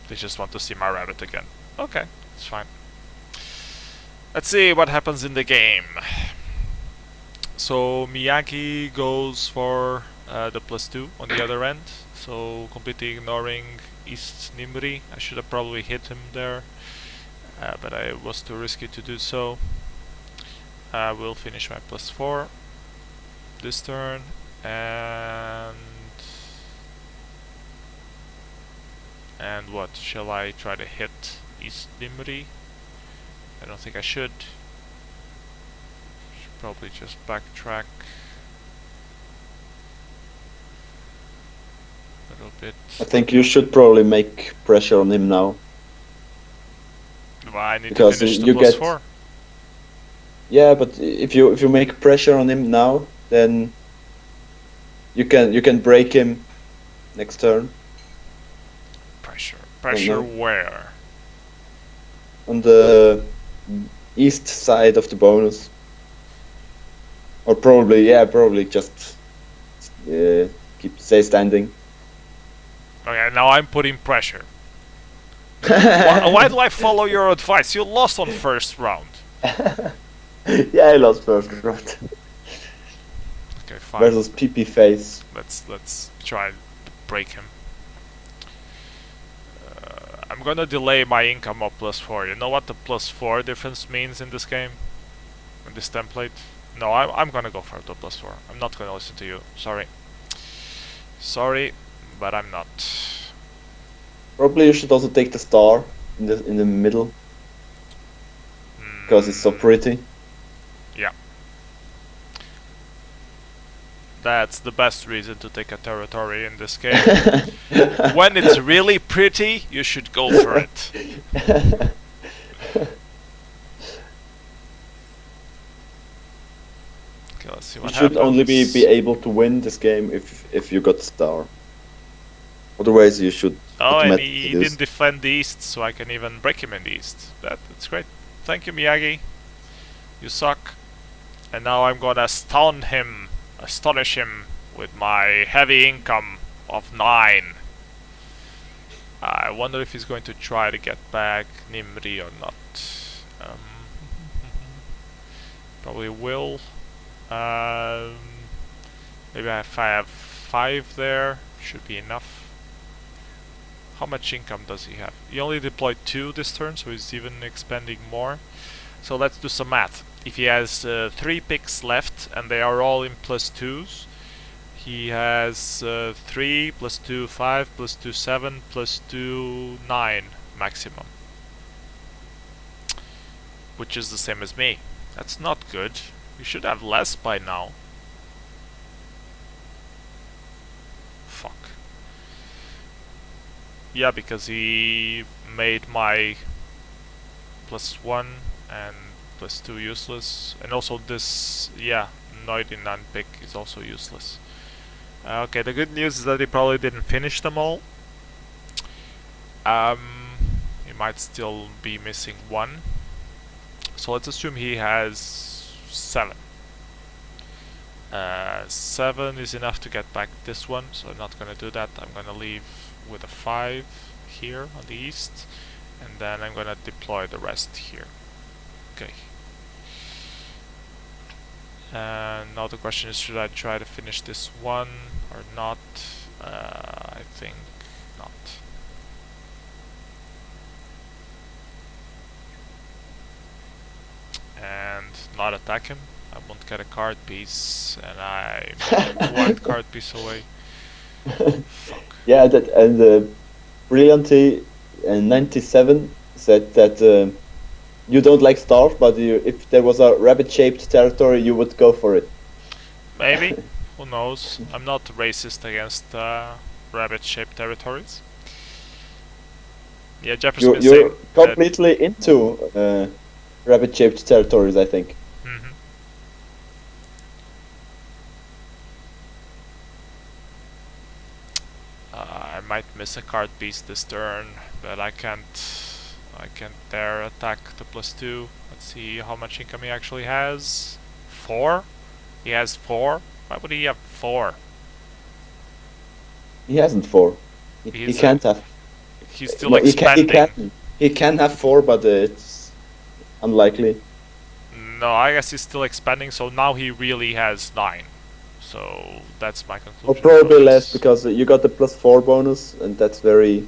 They just want to see my rabbit again. Okay, it's fine. Let's see what happens in the game. So Miyagi goes for the +2 on the other end, so completely ignoring East Nimri. I should have probably hit him there, but I was too risky to do so. I will finish my +4 this turn, and And what, shall I try to hit East Nimri? I don't think I should. Should probably just backtrack a little bit. I think you should probably make pressure on him now. Well, I need Because to finish the you plus get- 4. Yeah, but if you make pressure on him now, then you can break him next turn Pressure. Pressure no. where? on the east side of the bonus. Or probably just stay standing. Okay, now I'm putting pressure. Why do I follow your advice? You lost on first round. Yeah, I lost first round Okay, fine. versus PP Face. Let's try and break him. I'm gonna delay my income of plus 4. You know what the plus 4 difference means in this game? In this template? No, I'm gonna go for the plus 4. I'm not gonna listen to you. Sorry. Sorry, but I'm not. Probably you should also take the star in the middle because it's so pretty. Yeah. That's the best reason to take a territory in this game. When it's really pretty, you should go for it. Okay, let's see You what should happens. only be able to win this game if you got the star. Otherwise, you should. Oh, and automatically he lose. didn't defend the east, so I can even break him in the east. That's great. Thank you, Miyagi. You suck. And now I'm gonna astonish him with my heavy income of 9. I wonder if he's going to try to get back Nimri or not. Probably will. Maybe if I have 5 there, should be enough. How much income does he have? He only deployed 2 this turn, so he's even expending more. So let's do some math. If he has 3 picks left and they are all in plus 2s, he has 3 plus 2 5 plus 2 7 plus 2 9 maximum, which is the same as me. That's not good. You should have less by now. Fuck. Yeah, because he made my plus 1 and plus 2 useless, and also this, yeah, Noid in unpick is also useless. Okay, the good news is that he probably didn't finish them all. He might still be missing 1. So let's assume he has 7. 7 is enough to get back this one, so I'm not gonna do that. I'm gonna leave with a 5 here on the east, and then I'm gonna deploy the rest here. Okay. And now the question is, should I try to finish this one or not? I think not. And not attack him. I won't get a card piece, and I'm 1 card piece away. Fuck. Yeah, that and Brillianty 97 said that you don't like stars, but if there was a rabbit-shaped territory, you would go for it. Maybe. Who knows? I'm not racist against rabbit-shaped territories. Yeah, Jefferson You're is saying that- completely into rabbit-shaped territories, I think. Mhm. I might miss a card piece this turn, but I can't dare attack the plus 2. Let's see how much income he actually has. 4? He has 4? Why would he have 4? He hasn't 4. He He's can't have. He's still Well, expanding. he can have 4, but it's unlikely. No, I guess he's still expanding, so now he really has 9. So that's my conclusion. Or probably from less this. because you got the plus 4 bonus, and that's very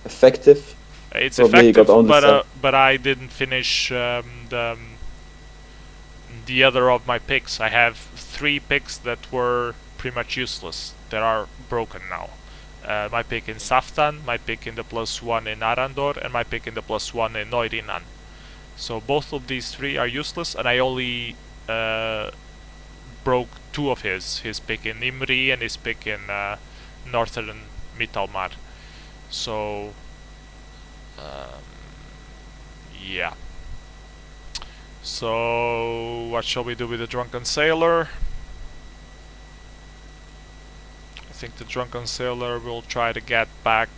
effective. It's probably he effective, got only but I didn't finish the other of my picks. I have 3 picks that were pretty much useless, that are broken now. My pick in Saftan, my pick in the +1 in Arandor, and my pick in the +1 in Noirinan. So both of these three are useless, and I only broke two of his pick in Imri and his pick in Northern Mitalmar. So yeah. So what shall we do with the Drunken Sailor? I think the Drunken Sailor will try to get back,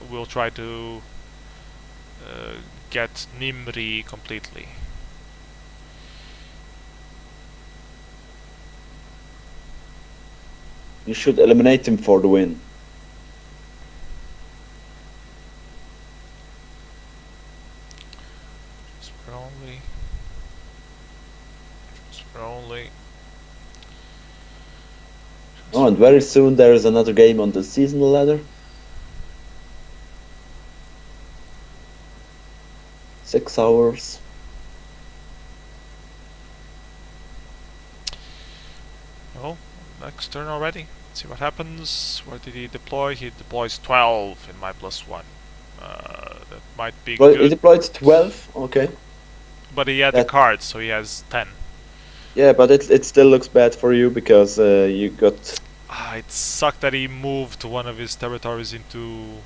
will try to get Nimri completely. You should eliminate him for the win. Only. Oh, and very soon there is another game on the seasonal ladder. 6 hours. Oh, next turn already. Let's see what happens. Where did he deploy? He deploys 12 in my +1. That might be Well, good. he deployed 12, okay. But he had the cards, so he has 10. Yeah, but it still looks bad for you because you got... It sucked that he moved one of his territories into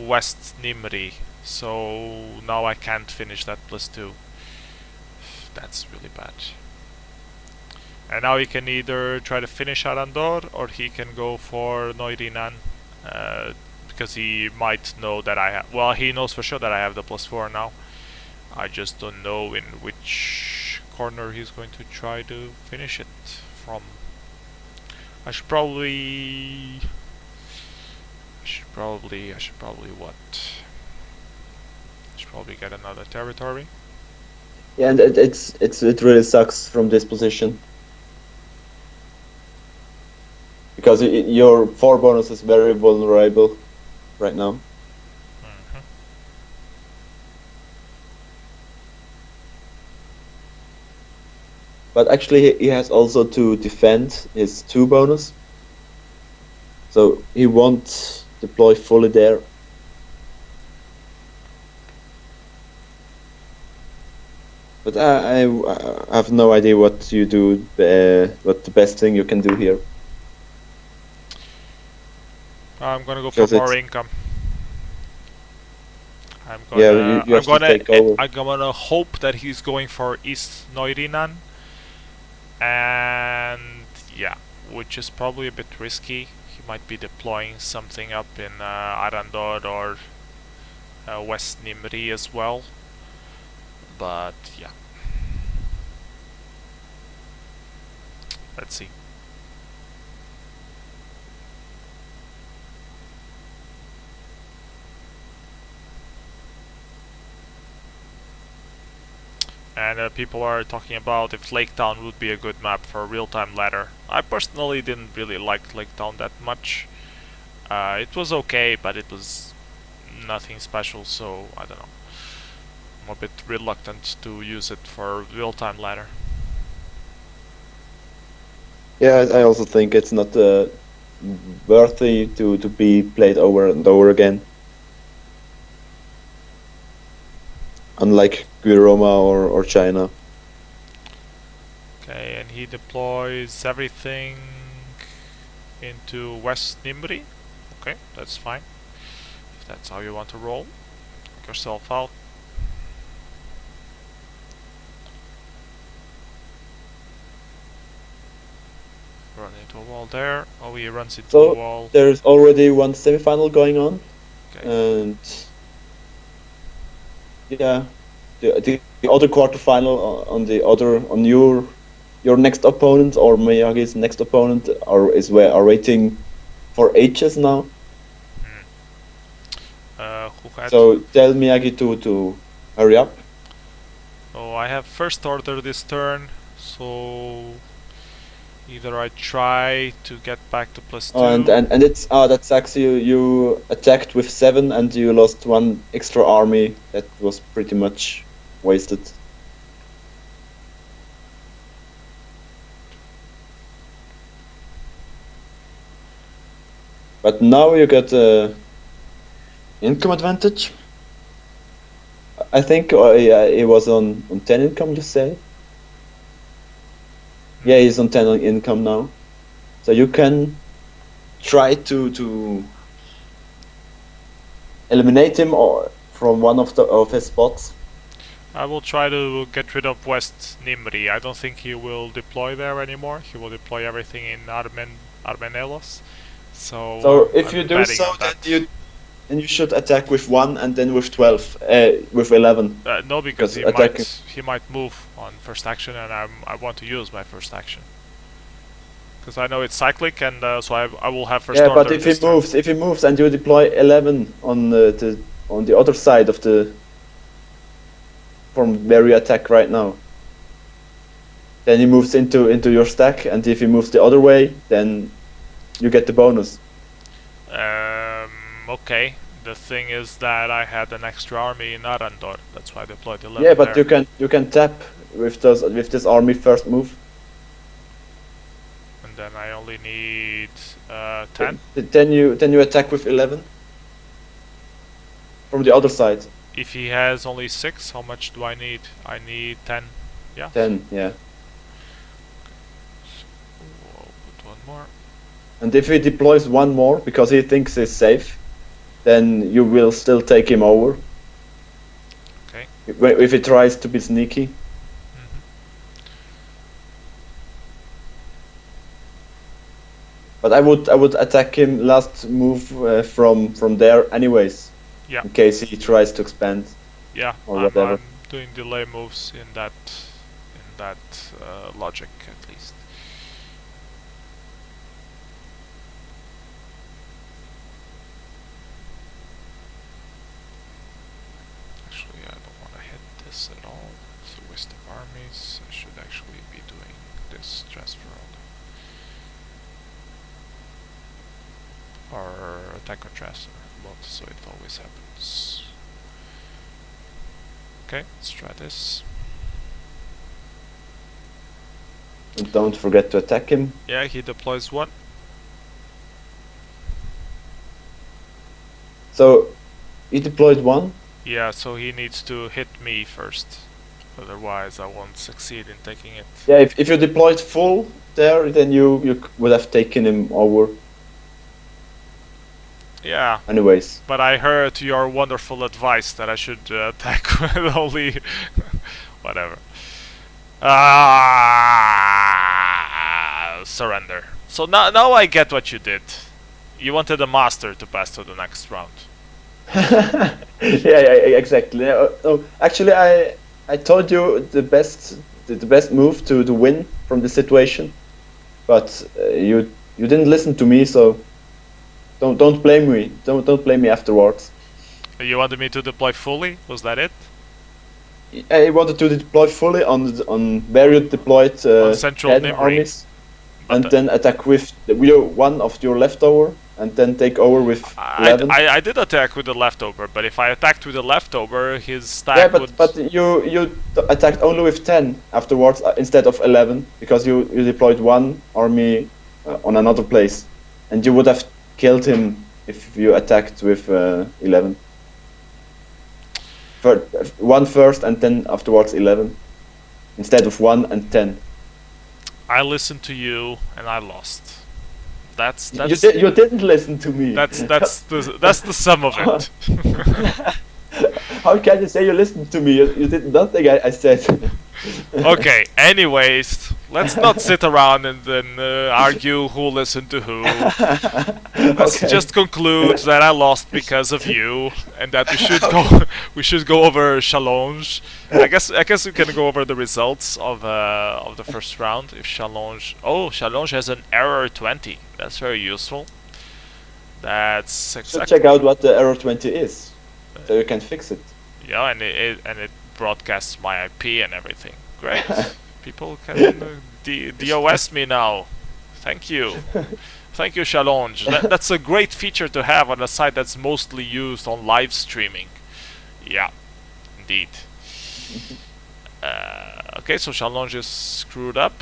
West Nimri, so now I can't finish that +2. That's really bad. And now he can either try to finish Arandor or he can go for Noirinan, because he might know that I have... Well, he knows for sure that I have the +4 now. I just don't know in which corner he's going to try to finish it from. I should probably what? I should probably get another territory. Yeah, and it really sucks from this position. Because your 4 bonus is very vulnerable right now. But actually he has also to defend his 2 bonus. So he won't deploy fully there. But I have no idea what you do, what the best thing you can do here. I'm gonna go for more income. I'm gonna hope that he's going for East Noirinan. And yeah, which is probably a bit risky. He might be deploying something up in Arandor or West Nimri as well. But yeah, let's see. And people are talking about if Lake Town would be a good map for a real-time ladder. I personally didn't really like Lake Town that much. It was okay, but it was nothing special, so I don't know. I'm a bit reluctant to use it for real-time ladder. Yeah, I also think it's not worthy to be played over and over again. Unlike Guiroma or China. Okay, and he deploys everything into West Nimri. Okay, that's fine. If that's how you want to roll, knock yourself out. Run into a wall there. Oh, he runs into a wall. There's already one semi-final going on. Okay. And yeah, the other quarterfinal on your next opponent or Miyagi's next opponent are waiting for ages now. So tell Miyagi to hurry up. Oh, I have first order this turn, so either I try to get back to +2. Oh, and it's that sucks. You attacked with 7 and you lost 1 extra army. That was pretty much wasted. But now you get income advantage. I think yeah, he was on 10 income, you say? Yeah, he's on 10 income now. So you can try to eliminate him from one of his spots. I will try to get rid of West Nimri. I don't think he will deploy there anymore. He will deploy everything in Armenelos. So if I'm you do betting so, on that. then you should attack with 1 and then with 12, with 11. No, because Because he might move on first action, and I want to use my first action. Because I know it's cyclic, and so I will have first Yeah, order but if this turn. if he moves and you deploy 11 on the other side of from where you attack right now, then he moves into your stack, and if he moves the other way, then you get the bonus. Okay. The thing is that I had an extra army in Arandor. That's why I deployed 11 Yeah, but there. you can tap with this army first move. And then I only need 10. Then you attack with 11 from the other side. If he has only 6, how much do I need? I need 10. Yeah. 10, yeah. We'll put one more. And if he deploys one more because he thinks he's safe, then you will still take him over. Okay. If he tries to be sneaky. But I would attack him last move from there anyways. Yeah. In case he tries to expand. Yeah. Or I'm whatever. doing delay moves in that logic at least. Actually, I don't want to hit this at all. It's a waste of armies. I should actually be doing this transfer on or attack or transfer, both, so it always happens. Okay, let's try this. And don't forget to attack him. Yeah, he deploys 1. So he deployed 1. Yeah, so he needs to hit me first. Otherwise I won't succeed in taking it. Yeah, if you deployed full there, then you would have taken him over. Yeah, Anyways. but I heard your wonderful advice that I should attack with only... whatever. Surrender. So now I get what you did. You wanted a master to pass to the next round. yeah, exactly. Actually, I told you the best move to win from the situation, but you didn't listen to me. So don't blame me. Don't blame me afterwards. You wanted me to deploy fully? Was that it? I wanted to deploy fully on where you deployed On Central 10 Nimri. armies, But and then attack with one of your leftover, and then take over with 11. I did attack with the leftover, but if I attacked with the leftover, his stack Yeah, would... but you attacked only with 10 afterwards instead of 11 because you deployed one army on another place, and you would have killed him if you attacked with 11. One first and then afterwards 11 instead of 1 and 10. I listened to you and I lost. That's You didn't listen to me. that's the sum of it. How can you say you listened to me? You did nothing I said. Okay, anyways, let's not sit around and then argue who listened to who. Let's Okay. just conclude that I lost because of you, and that we should go over challenge. I guess we can go over the results of the first round. If challenge has an error 20. That's very useful. That's So exactly, check out what the error 20 is, so you can fix it. yeah, and it broadcasts my IP and everything. Great. People can DOS me now. Thank you. Thank you, challenge. That's a great feature to have on a site that's mostly used on live streaming. Yeah, indeed. Okay, so challenge is screwed up.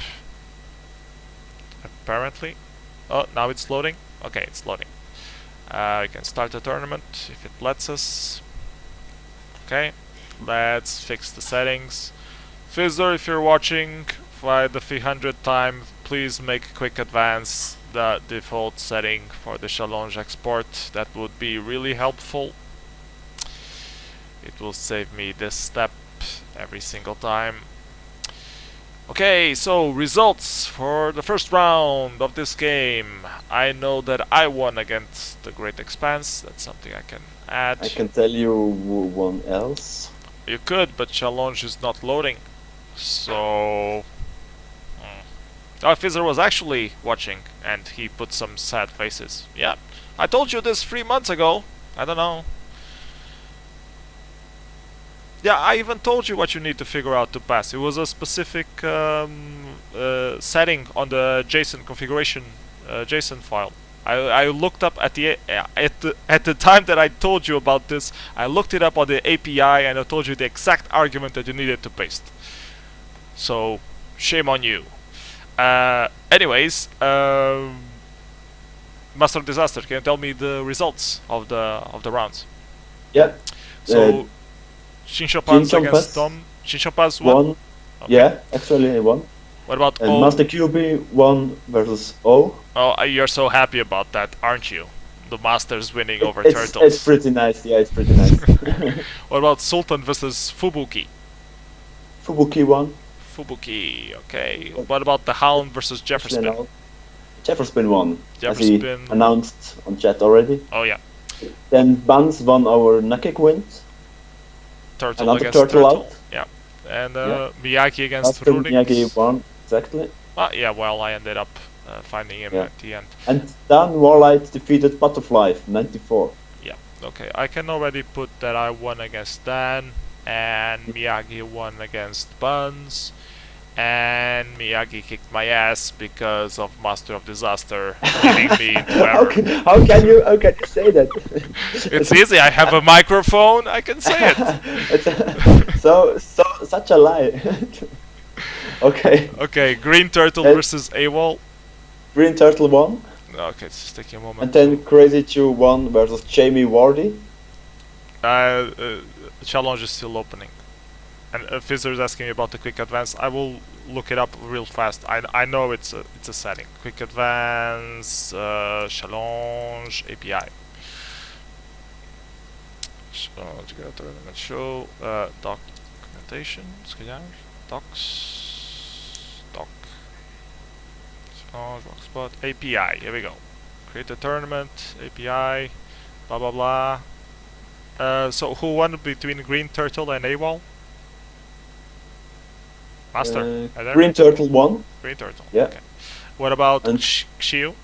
Apparently. Oh, now it's loading. Okay, it's loading. We can start the tournament if it lets us. Okay, let's fix the settings. Fizzer, if you're watching by the 300th time, please make a quick advance the default setting for the challenge export. That would be really helpful. It will save me this step every single time. Okay, so results for the first round of this game. I know that I won against the Great Expanse. That's something I can add. I can tell you who won else. You could, but challenge is not loading. So... Oh, Fizzer was actually watching, and he put some sad faces. Yeah, I told you this 3 months ago. I don't know. Yeah, I even told you what you need to figure out to pass. It was a specific setting on the JSON configuration JSON file. I looked up at the time that I told you about this. I looked it up on the API and I told you the exact argument that you needed to paste. So shame on you. Anyways, Master of Disaster, can you tell me the results of the rounds? Yeah. So Shinshopaz against Shinshopaz Tom. Shinshopaz won. Won. Okay. Yeah, actually he won. What about And O? Master QB won versus O. Oh, you're so happy about that, aren't you? The Masters winning over It's Turtles. pretty nice. Yeah, it's pretty nice. What about Sultan versus Fubuki? Fubuki won. Fubuki, okay. What about the Hound versus Jefferson? Actually, no. Jefferson won, as he Jefferson. announced on chat already. Oh yeah. Then Buns won our Nakek wins. Turtle Another against turtle Turtle. out. Yeah. And Yeah. Miyaki against After Rurik. Miyagi won, exactly. Yeah, well, I ended up finding him Yeah. at the end. And then WarLight defeated Butterfly 94. Yeah, okay. I can already put that I won against Dan, and Miyagi won against Buns, and Miyagi kicked my ass because of Master of Disaster hitting me into error. How can you say that? It's easy, I have a microphone, I can say it. Such a lie. Okay. Okay, Green Turtle versus AWOL. Green Turtle won, Okay, it's just taking a moment. and then Crazy Chew won versus Jamie Wardy. The challenge is still opening. And Fizzer is asking me about the quick advance. I will look it up real fast. I know it's a setting. Quick advance, challenge, API. Challenge, get a tournament show, documentation, se calhar, docs, doc, challenge, spot, API. Here we go. Create a tournament, API, blah blah blah. So who won between Green Turtle and AWOL? Master. Are there? Green Turtle won. Green Turtle. Yeah. Okay. What about And Xiu?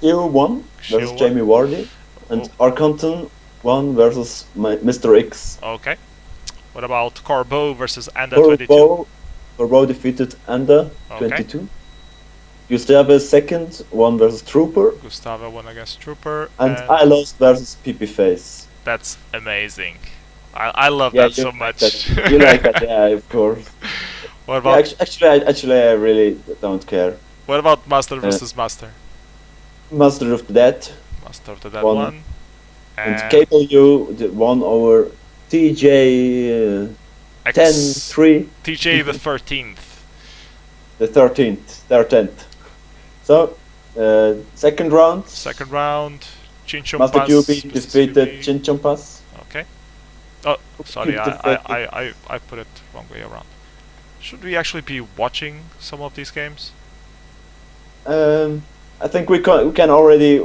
Chew won Chew versus won. Jamie Wardy, and Arcanton won versus Mr. X. Okay. What about Corbeau versus Anda 22? Corbeau defeated Anda Okay. 22. Gustave second, won versus Trooper, Gustavo won against Trooper. and I lost versus PP Face. That's amazing. I love Yeah, that you so like much. that. You like that, yeah, of course. What Yeah, about actually, I really don't care. what about Master versus Master? Master of the Dead Master of the Dead won. one. and Cable U won over TJ 10-3, TJ the 13th. the 13th. So, second round, Second round. Chinchon Master Pass QB versus defeated QB. Chinchompas. Okay. Oh, sorry, defeated- I put it wrong way around. Should we actually be watching some of these games? I think we can already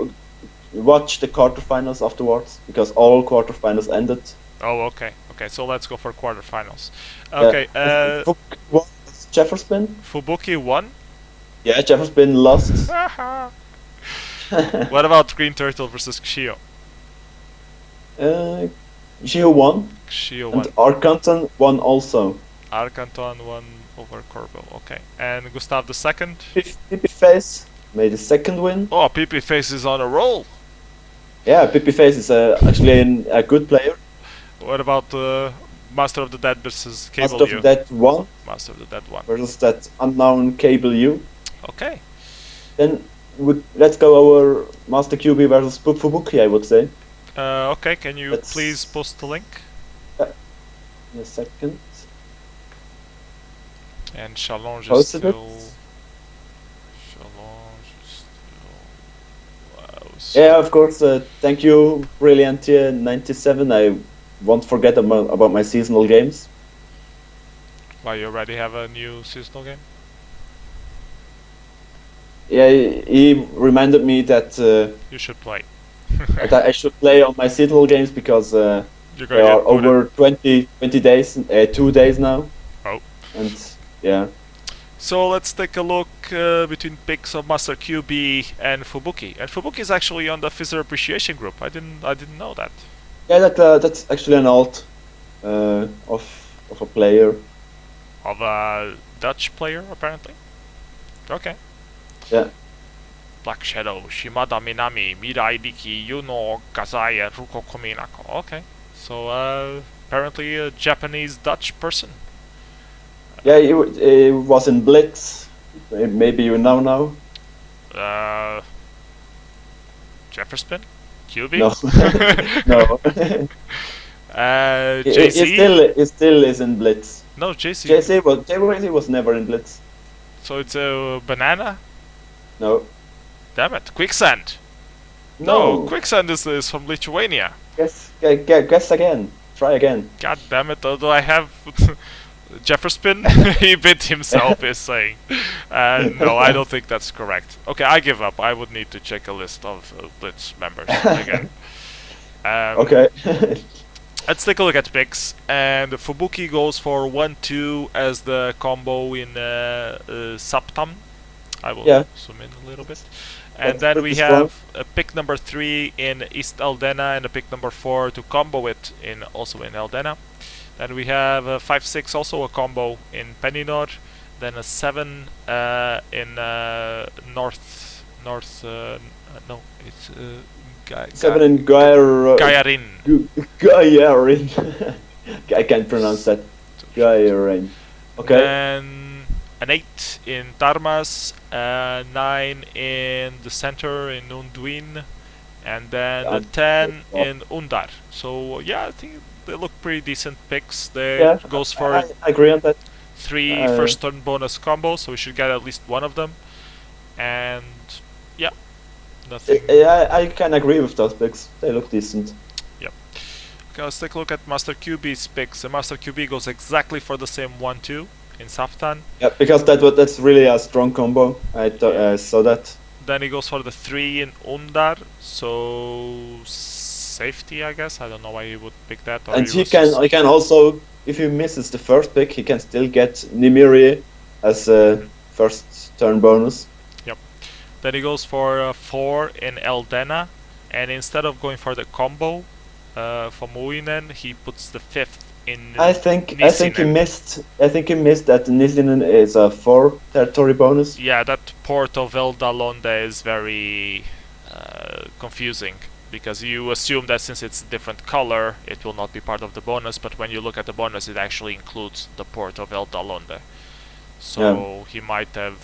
watch the quarterfinals afterwards, because all quarterfinals ended. Oh, okay. Okay, so let's go for quarterfinals. Okay, Jefferson? Fubuki won. Yeah, Jefferson lost. What about Green Turtle versus Xio? Gio won, Xio and won. Arcanton won also. Arcanton won over Corbeau. Okay, and Gustav the second. Pippy Face made a second win. Oh, PP Face is on a roll. Yeah, Pippy Face is actually a good player. What about Master of the Dead versus Cable Master U? of that won Master of the Dead one. versus that unknown Cable U. Okay. Then let's go over Master QB versus Fubuki, I would say. Okay, can you Let's- please post the link? In a second. And Challenge is Posted it? still... Challenge is still... Wow, Yeah, of course. Thank you, Brilliantia97. I won't forget about my seasonal games. Why, you already have a new seasonal game? Yeah, he reminded me that, You should play. that I should play on my seasonal games because You're they gonna are get booted. over 20 days, 2 days now. Oh. And yeah. So let's take a look between picks of Master QB and Fubuki. And Fubuki is actually on the Fizzer Appreciation group. I didn't know that. Yeah, that's actually an alt of a player. Of a Dutch player, apparently. Okay. Yeah. Black Shadow, Shimada Minami, Mirai Riki, Yuno Kazaya, Ruko Kominako. Okay. So apparently a Japanese Dutch person. Yeah, he was in Blitz. Maybe you know. Jefferson? QB? No. No. He JC? still is in Blitz. No, JC. JC was never in Blitz. So it's a banana? No. Damn it. Quicksand. No, Quicksand is from Lithuania. Guess again. Try again. God damn it, although I have Jefferson, he bit himself, is saying. No, I don't think that's correct. Okay, I give up. I would need to check a list of Blitz members again. Okay. Let's take a look at picks. And Fubuki goes for 1-2 as the combo in Saptam. I will zoom in a little bit. And That's then we pretty strong. have a pick number 3 in East Eldena and a pick number 4 to combo it also in Eldena. Then we have a 5-6, also a combo in Peninor. Then a 7 in no, it's 7 in Gayarin. Gayarin. I can't pronounce that. Gayarin. Okay. Then an 8 in Tarmas, 9 in the center in Unduin, and then a 10 in Undar. So yeah, I think they look pretty decent picks. They goes for I agree on that. 3 first turn bonus combos, so we should get at least one of them. And yeah, nothing. Yeah, I can agree with those picks. They look decent. Yep. Okay, let's take a look at Master QB's picks. Master QB goes exactly for the same 1-2 in Saftan. Yeah, because that's really a strong combo. I saw that. Then he goes for the 3 in Undar, so safety, I guess. I don't know why he would pick that. Or And he can also, if he misses the first pick, he can still get Nimiri as a first turn bonus. Yep. Then he goes for 4 in Eldena, and instead of going for the combo for Muinen, he puts the 5th in I think he missed that Nisinen is a 4 territory bonus. Yeah, that port of Eldalonde is very confusing, because you assume that since it's a different color, it will not be part of the bonus, but when you look at the bonus, it actually includes the port of Eldalonde. So he might have...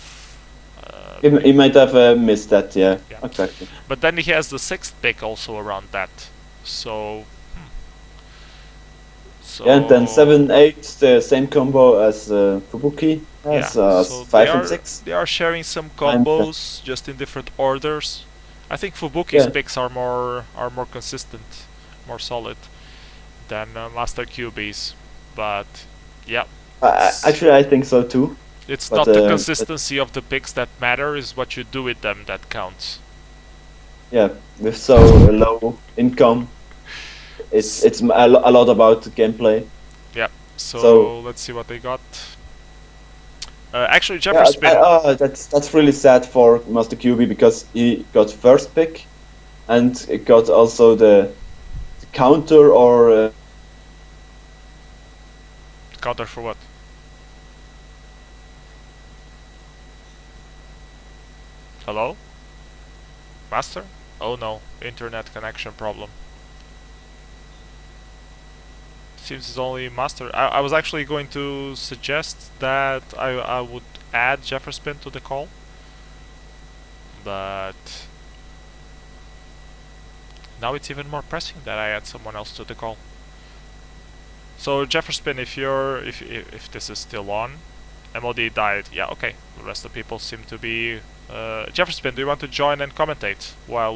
he might have missed that, yeah, exactly. But then he has the 6th pick also around that, so... Yeah, and then 7, 8, the same combo as Fubuki has, so 5 and 6. They are sharing some combos, just in different orders. I think Fubuki's picks are more consistent, more solid than Master QB's, but yeah. Actually, I think so too. It's not the consistency of the picks that matter, is what you do with them that counts. Yeah, with so low income, it's a lot about gameplay. Yeah. So let's see what they got. Actually, Jefferson. That's really sad for Master QB, because he got first pick, and it got also the counter or counter for what? Hello? Master? Oh no, internet connection problem. Seems it's only Master. I was actually going to suggest that I would add Jefferson to the call. but now it's even more pressing that I add someone else to the call. So Jefferspin, if this is still on, MOD died. Yeah, okay. The rest of the people seem to be. Jefferspin, do you want to join and commentate while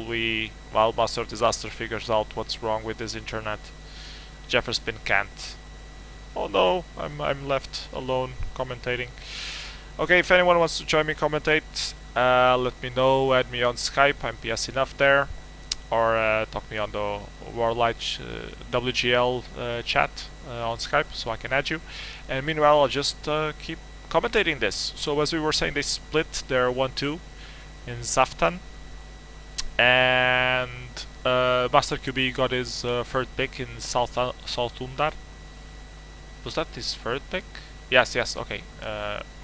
Master of Disaster figures out what's wrong with his internet? Jefferspin can't. Oh no, I'm left alone commentating. Okay, if anyone wants to join me commentate, let me know. Add me on Skype. I'm PS enough there, or talk me on the WarLight WGL chat on Skype, so I can add you. And meanwhile, I'll just keep commentating this. So as we were saying, they split their 1-2 in Zaftan, and Master QB got his third pick in Saltundar. Was that his third pick? Yes, okay.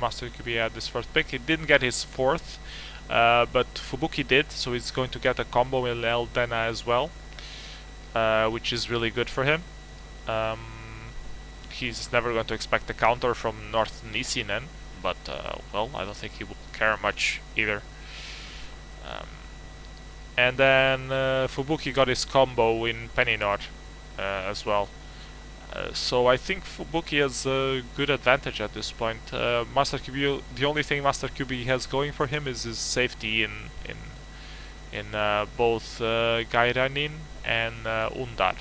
Master QB had his first pick. He didn't get his fourth, but Fubuki did, so he's going to get a combo in Eldena as well, which is really good for him. He's never going to expect a counter from North Nisinen, but well, I don't think he will care much either. And then Fubuki got his combo in Peninor as well. So I think Fubuki has a good advantage at this point. Master QB, the only thing Master QB has going for him is his safety in both Gairanin and Undar.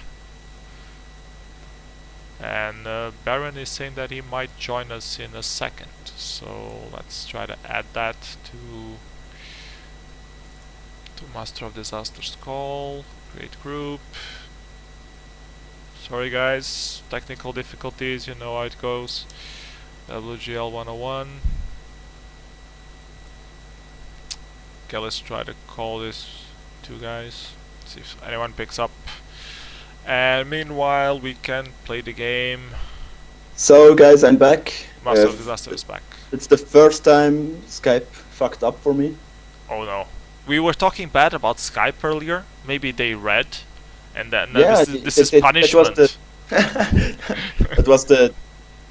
And Baron is saying that he might join us in a second, so let's try to add that to Master of Disaster's call. Create group. Sorry guys, technical difficulties, you know how it goes. WGL 101. Okay, let's try to call these two guys. See if anyone picks up. And meanwhile, we can play the game. So guys, I'm back. Master of Disaster is back. It's the first time Skype fucked up for me. Oh no. We were talking bad about Skype earlier. Maybe they read. And then Yeah, this is punishment. That was the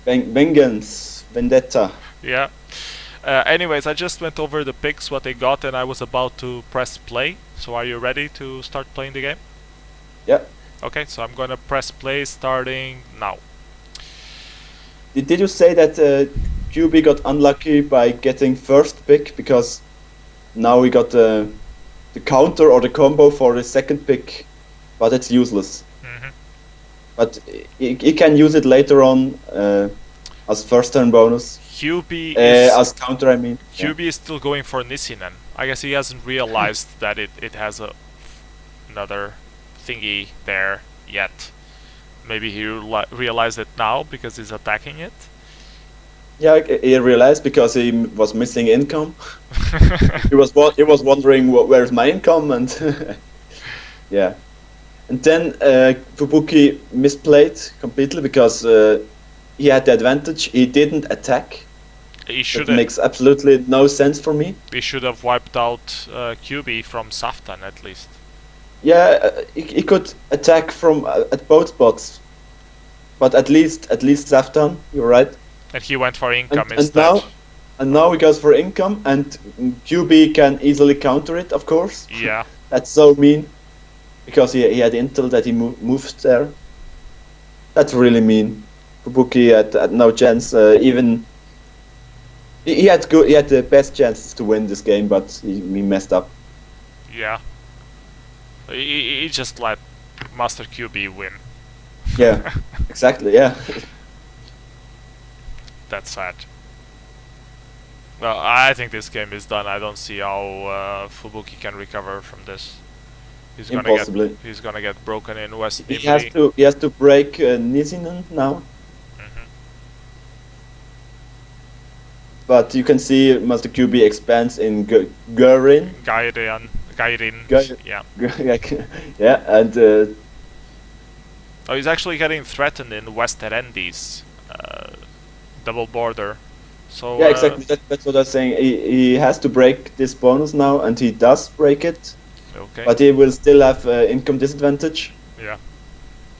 vengeance, vendetta. Yeah. Anyways, I just went over the picks, what they got, and I was about to press play. So are you ready to start playing the game? Yeah. Okay, so I'm gonna press play starting now. Did you say that QB got unlucky by getting first pick because now we got the counter or the combo for the second pick, but it's useless. Mm-hmm. But he can use it later on as first turn bonus. QB is as counter, I mean. QB is still going for Nisinen. I guess he hasn't realized that it has another thingy there yet. Maybe he realized it now because he's attacking it. Yeah, he realized because he was missing income. he was wondering where's my income, and yeah. And then Fubuki misplayed completely because he had the advantage. He didn't attack. He should. That makes absolutely no sense for me. He should have wiped out QB from Saftan at least. Yeah, he could attack from at both spots, but at least Zaftan, you're right. And he went for income and instead. now he goes for income, and QB can easily counter it, of course. Yeah. That's so mean, because he had intel that he moved there. That's really mean. Fubuki had no chance. Even he had the best chances to win this game, but he messed up. Yeah. He just let Master QB win. Yeah, exactly. Yeah. That's sad. Well, I think this game is done. I don't see how Fubuki can recover from this. He's gonna get broken in West. He has to break Nisinen now. Mm-hmm. But you can see Master QB expands in Gairin. Yeah. Yeah, and oh, he's actually getting threatened in West Erendi's double border. So yeah, exactly. That's what I was saying. He has to break this bonus now, and he does break it. Okay. But he will still have income disadvantage. Yeah.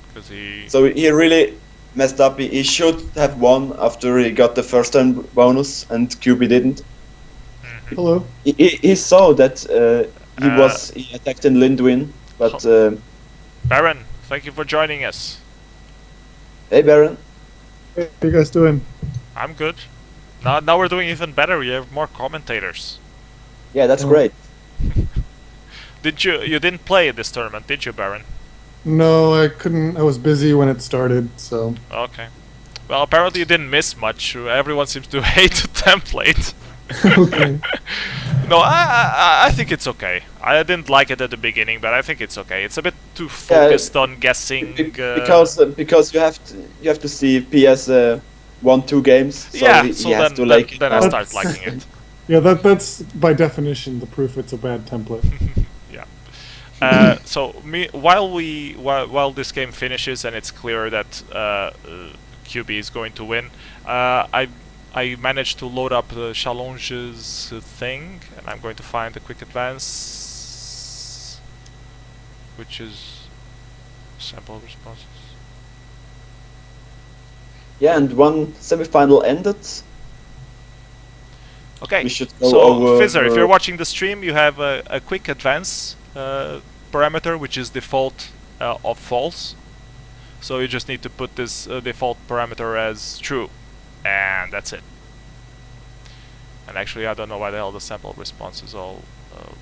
Because So he really messed up. He should have won after he got the first turn bonus, and QB didn't. Mm-hmm. Hello. He saw that he attacked in Lindwin, but Baron, thank you for joining us. hey Baron. How you guys doing? I'm good. Now we're doing even better. We have more commentators. Yeah, that's Oh. great. You didn't play this tournament, did you, Baron? No, I couldn't. I was busy when it started, so. Okay. Well, apparently you didn't miss much. Everyone seems to hate the template. Okay. No, I think it's okay. I didn't like it at the beginning, but I think it's okay. It's a bit too focused on guessing. Because you have to see PS 1-2 games. So yeah, he so has then, to like it. then I now. start liking it. Yeah, that's by definition the proof it's a bad template. Yeah. So while this game finishes and it's clear that QB is going to win, I managed to load up the challenges thing, and I'm going to find the quick advance, which is sample responses. Yeah, and one semi-final ended. Okay, We should go so over. Fizzer, if you're watching the stream, you have a quick advance parameter, which is default of false. So you just need to put this default parameter as true, and that's it. And actually, I don't know why the hell the sample response is all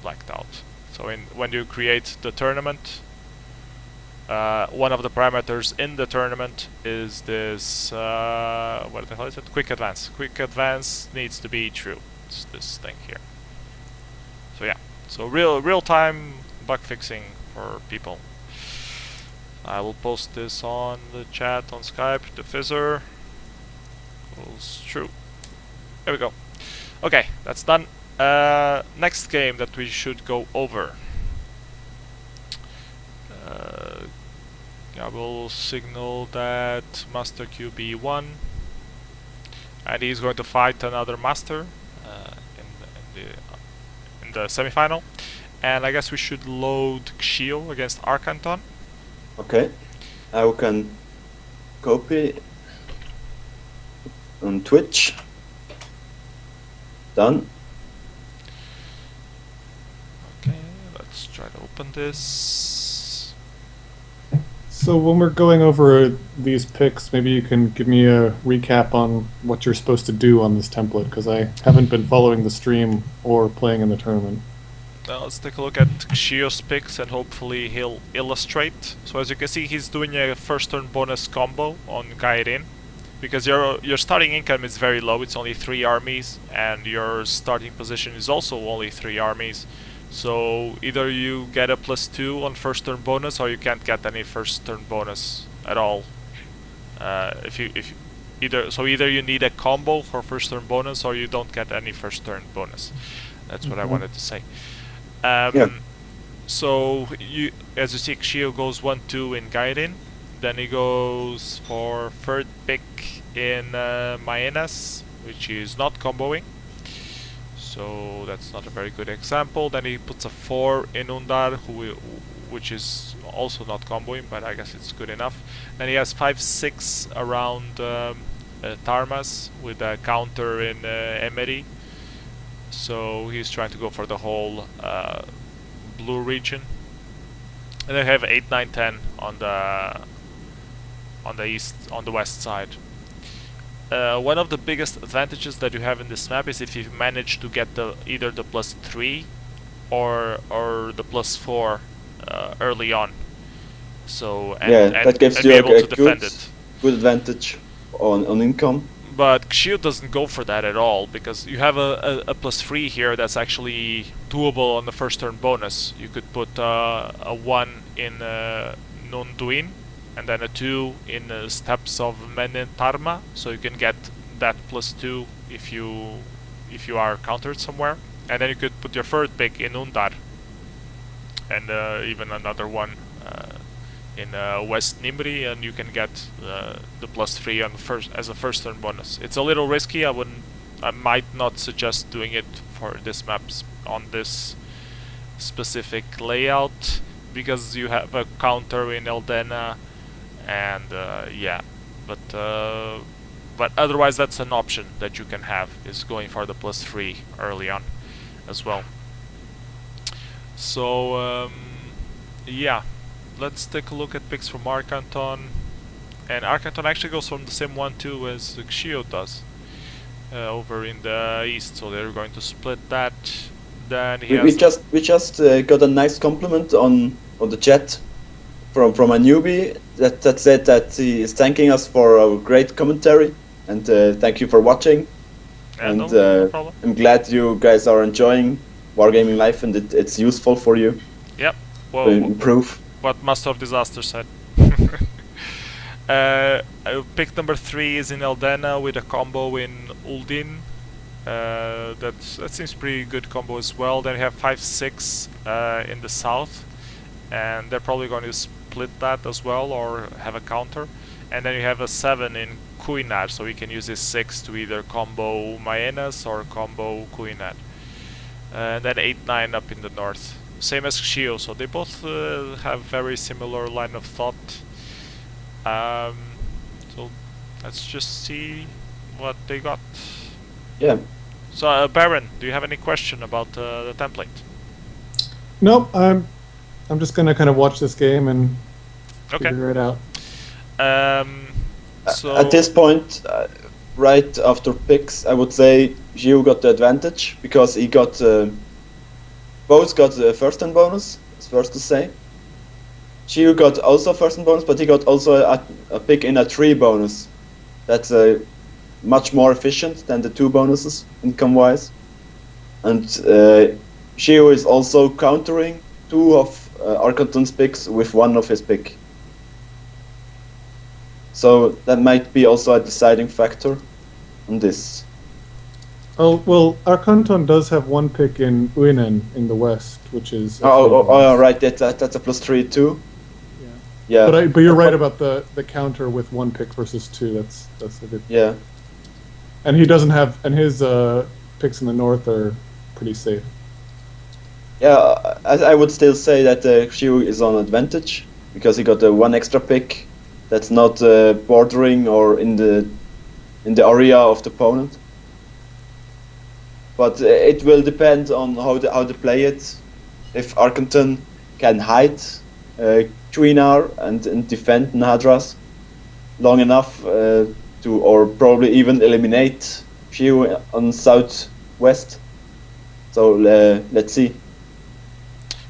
blacked out. So when you create the tournament, one of the parameters in the tournament is this, what the hell is it? Quick advance. Quick advance needs to be true. It's this thing here. So yeah, so real-time bug fixing for people. I will post this on the chat on Skype. The Fizzer was true. There we go. Okay, that's done. Next game that we should go over. I will signal that Master QB won, and he's going to fight another Master in the semi-final. And I guess we should load Xio against Arcanton. Okay, I can copy on Twitch. Done. Okay, let's try to open this. So when we're going over these picks, maybe you can give me a recap on what you're supposed to do on this template, because I haven't been following the stream or playing in the tournament. Now let's take a look at Xio's picks and hopefully he'll illustrate. So as you can see, he's doing a first turn bonus combo on Gairin, because your starting income is very low. It's only 3 armies, and your starting position is also only 3 armies. So either you get a +2 on first turn bonus, or you can't get any first turn bonus at all. Either you need a combo for first turn bonus, or you don't get any first turn bonus. That's what I wanted to say. Yeah. So as you see, Xio goes 1-2 in Gairin. Then he goes for third pick in Maenas, which is not comboing. So that's not a very good example. Then he puts a 4 in Undar, which is also not comboing, but I guess it's good enough. Then he has 5-6 around Tarmas with a counter in Emery. So he's trying to go for the whole blue region. And then have 8, 9, 10 on the west side. One of the biggest advantages that you have in this map is if you manage to get either the +3 or the +4 early on. So that gives and you be able to defend good, it. good advantage on income. But Xio doesn't go for that at all, because you have a +3 here that's actually doable on the first turn bonus. You could put a 1 in Nunduin, and then a 2 in Steppes of Menetarma, so you can get that +2 if you are countered somewhere. And then you could put your third pick in Undar, and even another one in West Nimri, and you can get the +3 on as a first turn bonus. It's a little risky. I might not suggest doing it for this map on this specific layout, because you have a counter in Eldena, and yeah, but otherwise that's an option that you can have, is going for the +3 early on. as well. So yeah, let's take a look at picks from Arkanton. And Arkanton actually goes from the same one too as Xio does over in the east, so they're going to split that. Then he We has just got a nice compliment on the chat from a newbie that said that he is thanking us for our great commentary, and thank you for watching. And no problem. I'm glad you guys are enjoying Wargaming Life, and it's useful for you Yep. to Well, improve. what Master of Disaster said. Pick number 3 is in Eldena with a combo in Uldin. That seems pretty good combo as well. Then you have 5-6 in the south, and they're probably going to split that as well or have a counter. And then you have a 7 in Kuinad, so we can use this 6 to either combo Maenas or combo Kuinad. And then 8-9 up in the north, same as Xio, so they both have very similar line of thought. So let's just see what they got. Yeah. So Baron, do you have any question about the template? Nope, I'm just gonna kind of watch this game and Okay. figure it out. So At this point, right after picks, I would say Gio got the advantage because he got both got the first turn bonus. It's first to say. Gio got also first turn bonus, but he got also a pick in a 3 bonus. That's much more efficient than the 2 bonuses income wise. And Gio is also countering 2 of Arkanton's picks with 1 of his pick. So that might be also a deciding factor on this. Oh well, Arkanton does have 1 pick in Uinen in the west, which is. Right. That's a +3 too. Yeah. Yeah. But you're right about the counter with 1 pick versus 2. That's a good. Yeah. And he doesn't have, and his picks in the north are pretty safe. Yeah. I would still say that Xiu is on advantage because he got the 1 extra pick that's not bordering or in the area of the opponent. But it will depend on how they play it. If Arkanton can hide Chuinar and defend Nahadras long enough or probably even eliminate Xiu on southwest. So let's see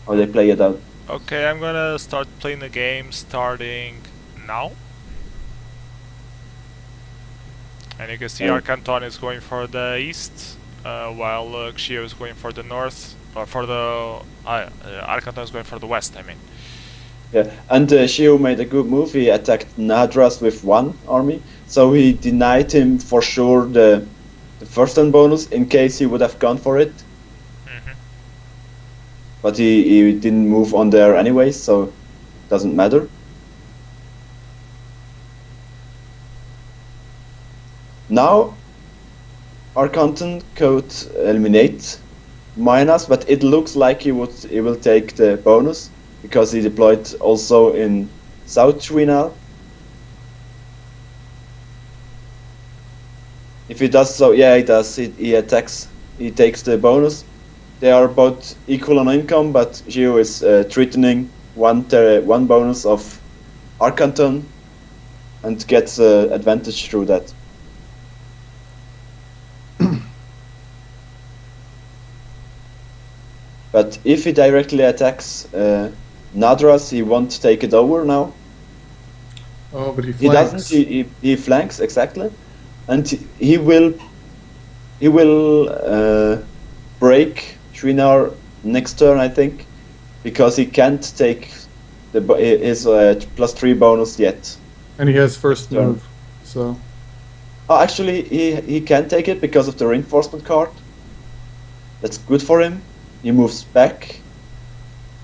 how they play it out. okay, I'm gonna start playing the game starting now. And you can see Arkanton is going for the east, while Xio is going for the north, or for the Arkanton is going for the west, I mean. Yeah, and Xiu made a good move. He attacked Nahadras with 1 army, so he denied him for sure the first turn bonus in case he would have gone for it. But he didn't move on there anyway, so it doesn't matter. Now, Arkanton could eliminate Minas, but it looks like he will take the bonus because he deployed also in South Trinal. If he does so, yeah, he does. He attacks. He takes the bonus. They are both equal on income, but Gio is threatening one bonus of Arkanton and gets advantage through that. But if he directly attacks Nadras, he won't take it over now. Oh, but he He flanks. doesn't. He flanks exactly, and he will break Shrinar next turn, I think, because he can't take his +3 bonus yet. And he has first Turn. move, so. Oh, actually, he can take it because of the reinforcement card. That's good for him. He moves back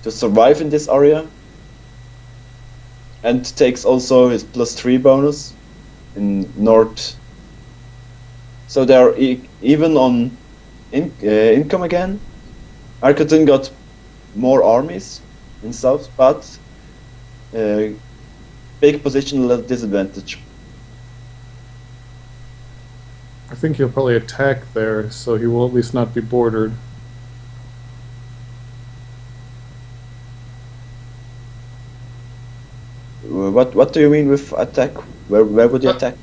to survive in this area, and takes also his +3 bonus in north. So they are even on income again. Arkanton got more armies in south, but big positional disadvantage. I think he'll probably attack there, so he will at least not be bordered. What do you mean with attack? Where would he attack?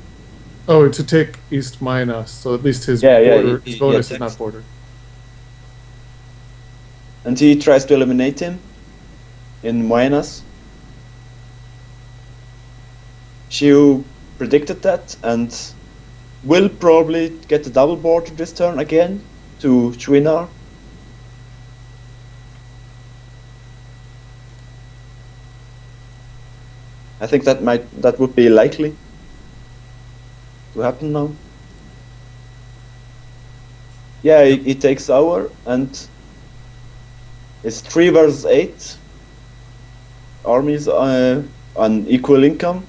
Oh, to take East minus, so at least his Yeah, yeah, border, he his bonus is attacks. not bordered. And he tries to eliminate him in minus. Shiu predicted that and will probably get the double border this turn again to Chouinard. I think that would be likely to happen now. Yeah, he takes over and it's 3 versus 8 armies on equal income,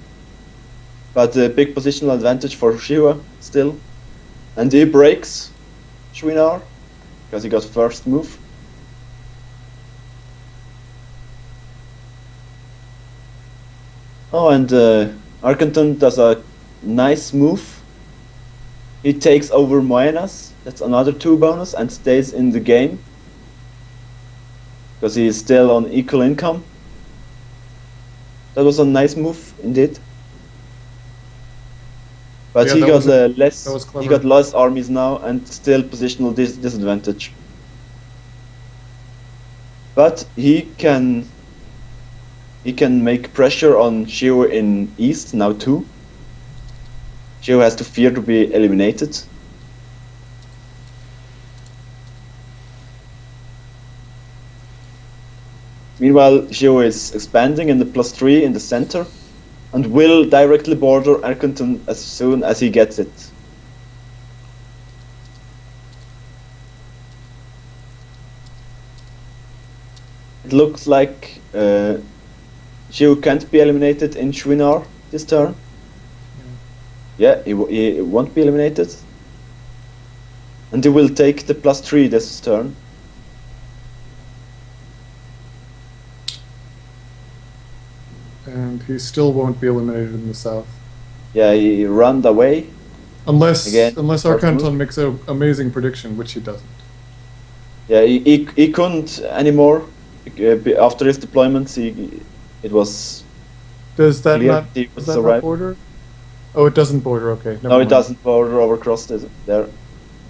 but a big positional advantage for Shiva still. And he breaks Chouinard because he got first move. Oh, and Arkenton does a nice move. He takes over minus, that's another 2 bonus, and stays in the game. Because he is still on equal income. That was a nice move, indeed. But Yeah, he that got was that less. was He clever. got less armies now, and still positional disadvantage. But he can make pressure on Shio in East now too. Shio has to fear to be eliminated. Meanwhile, Shio is expanding in the +3 in the center and will directly border Arkenton as soon as he gets it. It looks like Shio can't be eliminated in Chouinard this turn. Yeah, he won't be eliminated. And he will take the +3 this turn. And he still won't be eliminated in the south. Yeah, he ran away. Unless Again, unless first Arkanton move. makes an amazing prediction, which he doesn't. Yeah, he couldn't anymore. After his deployments, it was Does that clear not he does was that not arrived. border? Oh, it doesn't border. Okay. Never No, it mind. doesn't border over cross there,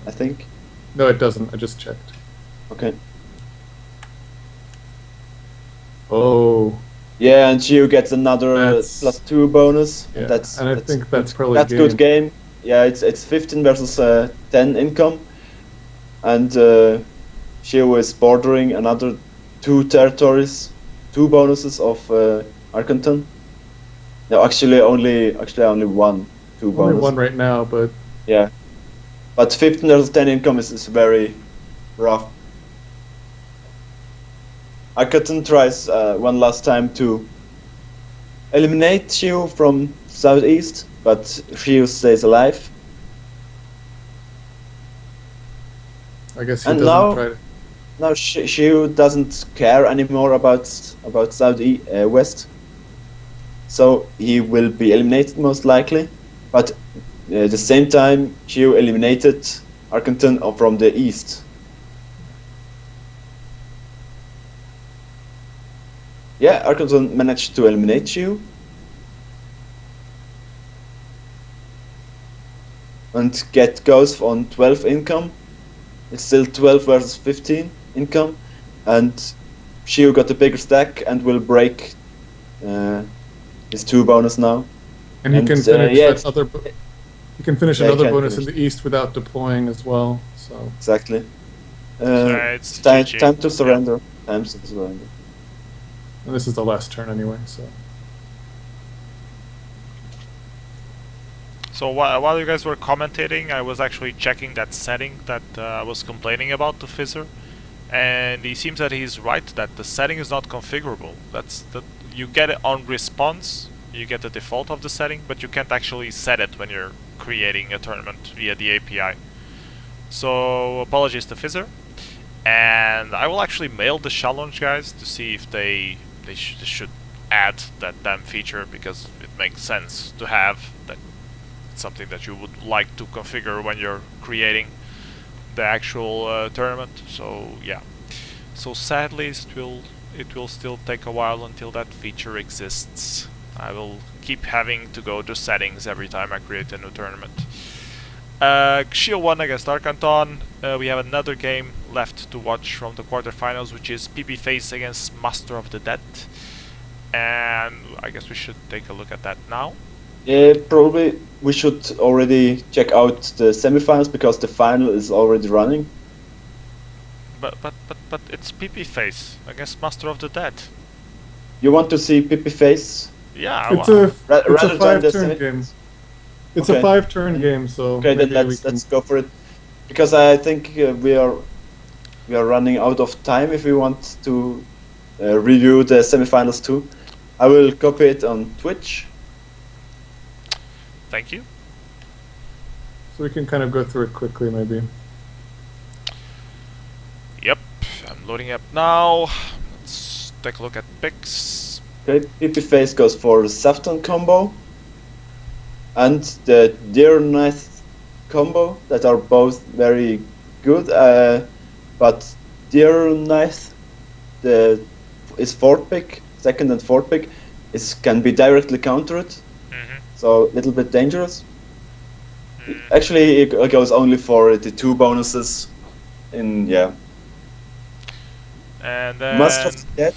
I think. No, it doesn't. I just checked. Okay. Oh, Yeah, and Gio gets another That's- +2 bonus. yeah. And that's I think that's probably that's good game. Yeah, it's 15 versus 10 income, and Gio is bordering another 2 territories, 2 bonuses of Arkenton. No, actually only one, 2 Only bonus. one right now, but Yeah, but 15 versus 10 income is very rough. Arkenton tries one last time to eliminate Shio from southeast, but Shio stays alive. I guess he And doesn't now- try to. Now Shio doesn't care anymore about west, so he will be eliminated most likely. But at the same time, Shio eliminated Arkenton from the east. Yeah, Arkenton managed to eliminate Shio. And goes on 12 income. It's still 12 versus 15 income, and Shio got a bigger stack and will break his 2 bonus now. And he And, can finish yeah, that other. He can finish Yeah, he another can bonus finish. in the east without deploying as well. So Exactly. It's Time GG. to surrender. Time to surrender. and this is the last turn anyway. So So while you guys were commentating, I was actually checking that setting that I was complaining about to Fizzer, and he seems that he's right that the setting is not configurable. That's that you get it on response, you get the default of the setting, but you can't actually set it when you're creating a tournament via the API. So apologies to Fizzer, and I will actually mail the challenge guys to see if they should add that damn feature, because it makes sense to have that. Something that you would like to configure when you're creating the actual tournament. So yeah, so sadly it will still take a while until that feature exists. I will keep having to go to settings every time I create a new tournament. Shield 1 against Arkanton. We have another game left to watch from the quarterfinals, which is PP Face against Master of the Dead. And I guess we should take a look at that now. Yeah, probably we should already check out the semifinals because the final is already running. But it's PP Face against Master of the Dead. You want to see Pippi Face? Yeah, It's a rather than the 5-turn semi- game. It's Okay. a 5-turn game, so Okay, then maybe we let's go for it. Because I think we are running out of time if we want to review the semifinals too. I will copy it on Twitch. thank you. so we can kind of go through it quickly, maybe. Yep, I'm loading up now. Let's take a look at picks. Okay, Pippi Face goes for the Safton combo and the Deer Knife combo that are both very good. But Deer Knife is fourth pick, second and fourth pick can be directly countered, so a little bit dangerous. Actually, it goes only for the 2 bonuses. And Master of the Dead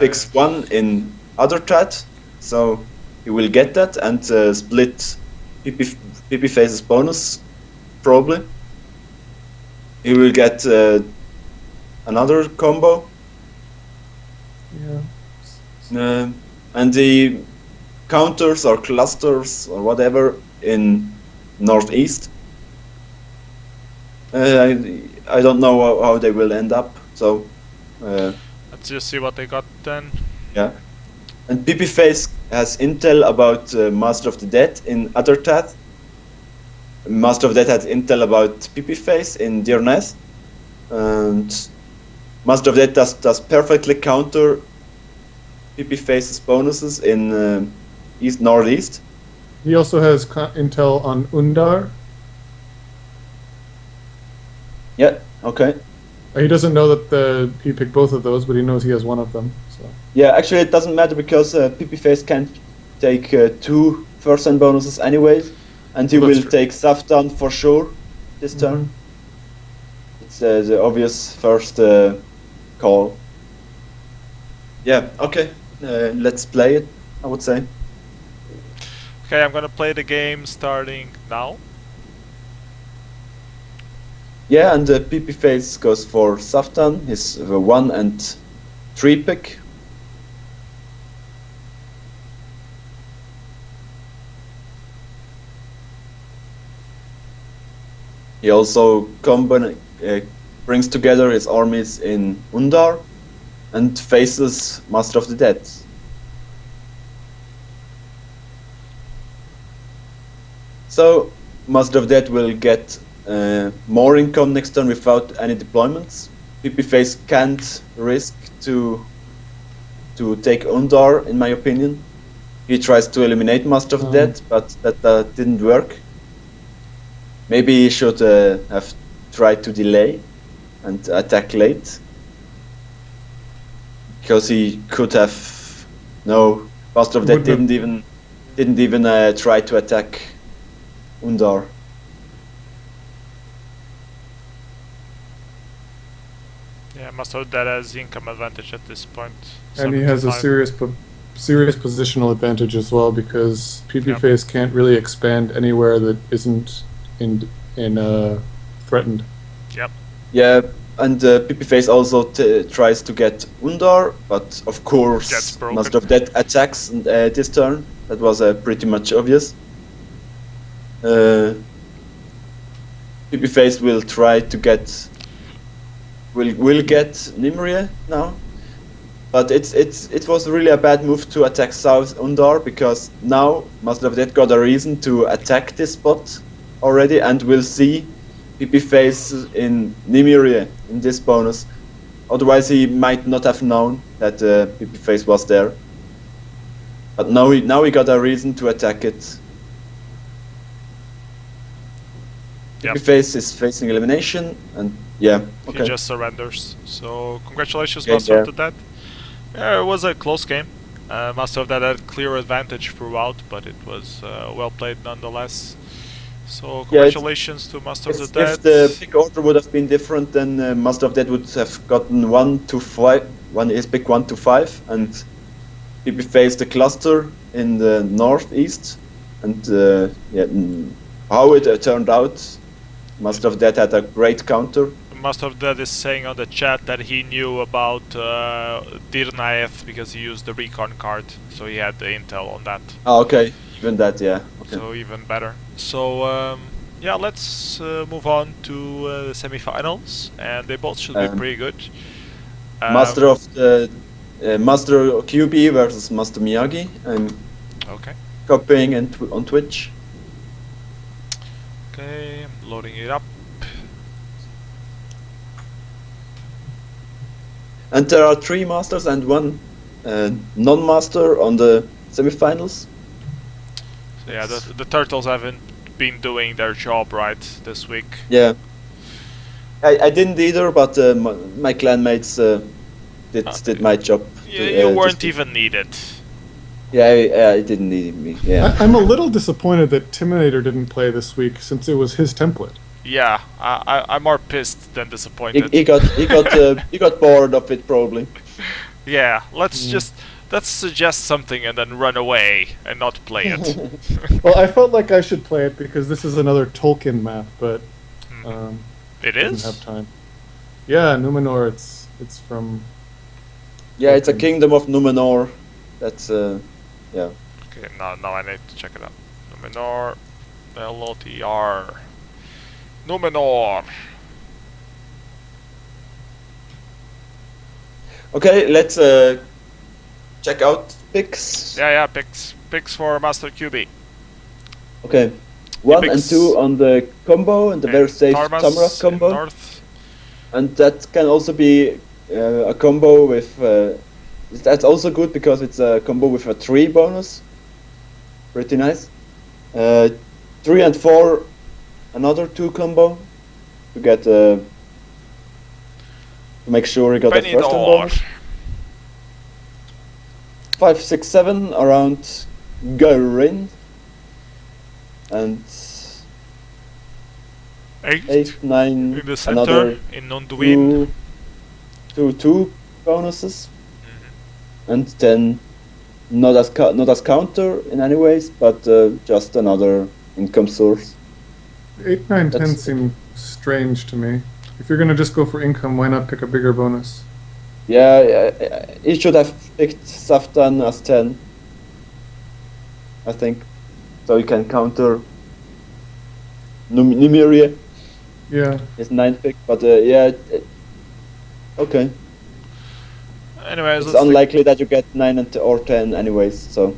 picks 1 in other chat, so he will get that and split PP Face's bonus, probably. He will get another combo, Yeah. and the counters or clusters or whatever in Northeast. I don't know how they will end up, so Let's just see what they got then. yeah. And PP Face has intel about Master of the Dead in other chat. Master of the Dead has intel about PP Face in Deer Nest. And Master of the Dead does perfectly counter PP Face's bonuses in East Northeast. He also has intel on Undar. Yeah, okay. He doesn't know that he picked both of those, but he knows he has one of them. So Yeah, actually it doesn't matter because PP Face can't take 2 first-hand bonuses anyways, and he Well, that's will true. take Saftan for sure this turn. It's the obvious first call. Yeah, okay. Let's play it, I would say. Okay, I'm gonna play the game starting now. Yeah, and PP Face goes for Saftan, his 1 and 3 pick. He also brings together his armies in Undar and faces Master of the Dead. So Master of the Dead will get more income next turn without any deployments. PP Face can't risk to take Undar, in my opinion. He tries to eliminate Master of the Dead, but that didn't work. Maybe he should have tried to delay and attack late, because he could have. No, Master of the Dead didn't even try to attack Undar. Yeah, Master of the Dead has income advantage at this point. and he has a 75. serious positional advantage as well, because PP Yep. Face can't really expand anywhere that isn't in threatened. Yep. Yeah, and PP Face also tries to get Undar, but of Gets course broken. Master of Death attacks this turn. That was pretty much obvious. PP Face will try to get will get Nimrie now, but it was really a bad move to attack South Undar, because now Master of Death got a reason to attack this spot already, and we'll see PP Face in Nimrie in this bonus. Otherwise he might not have known that PP Face was there. But now he got a reason to attack it. Yep. PP Face is facing elimination, and yeah, okay. He just surrenders. So congratulations, Okay, Master yeah. of the Dead. Yeah, it was a close game. Master of that had clear advantage throughout, but it was well played nonetheless. So Yeah, it's- congratulations to Master of the If Dead. the pick order would have been different, then Master of Dead would have gotten 1 to 5. One is pick 1 to 5, and he faced the cluster in the northeast. And how it turned out, Master of Dead had a great counter. Master of Dead is saying on the chat that he knew about Dirnaev because he used the recon card, so he had the intel on that. Ah, okay, even that, yeah. Okay. So even better. So yeah, let's move on to the semifinals, and they both should be pretty good. Master of the Master QB versus Master Miyagi. I'm Okay. copying on Twitch. Okay, I'm loading it up. And there are 3 masters and 1 non-master on the semifinals. So yeah, the turtles haven't been doing their job right this week. Yeah. I didn't either, but my clanmates did my job. You weren't even needed. Yeah, I didn't need me. Yeah. I'm a little disappointed that Timinator didn't play this week since it was his template. Yeah, I'm more pissed than disappointed. He got bored of it probably. Yeah, let's suggest something and then run away and not play it. Well, I felt like I should play it because this is another Tolkien map, but It didn't is? have time. Yeah, Numenor. It's from. Yeah, it's a kingdom of Numenor. That's yeah. Okay, now I need to check it out. Numenor, LOTR. Numenor. Okay, let's check out picks. Yeah, picks for Master QB. Okay, 1 and picks 2 on the combo and the very safe Tarmas Tamarath in combo, North. and that can also be a combo with. That's also good because it's a combo with a 3 bonus. Pretty nice. 3 and 4, another 2 combo to get to make sure you got the first one Benidorm. bonus. 5, 6, 7 around Gowrin, and 8, 9 in the center another in Nonduin. two bonuses, and then not as counter in any ways, but just another income source. 8, 9, 10 That's- seem strange to me. If you're gonna just go for income, why not pick a bigger bonus? Yeah, he should have picked Saftan as 10, I think, so you can counter Numeria, Yeah. his 9th pick, but yeah, okay. Anyways, It's let's unlikely that you get 9 or 10 anyways, so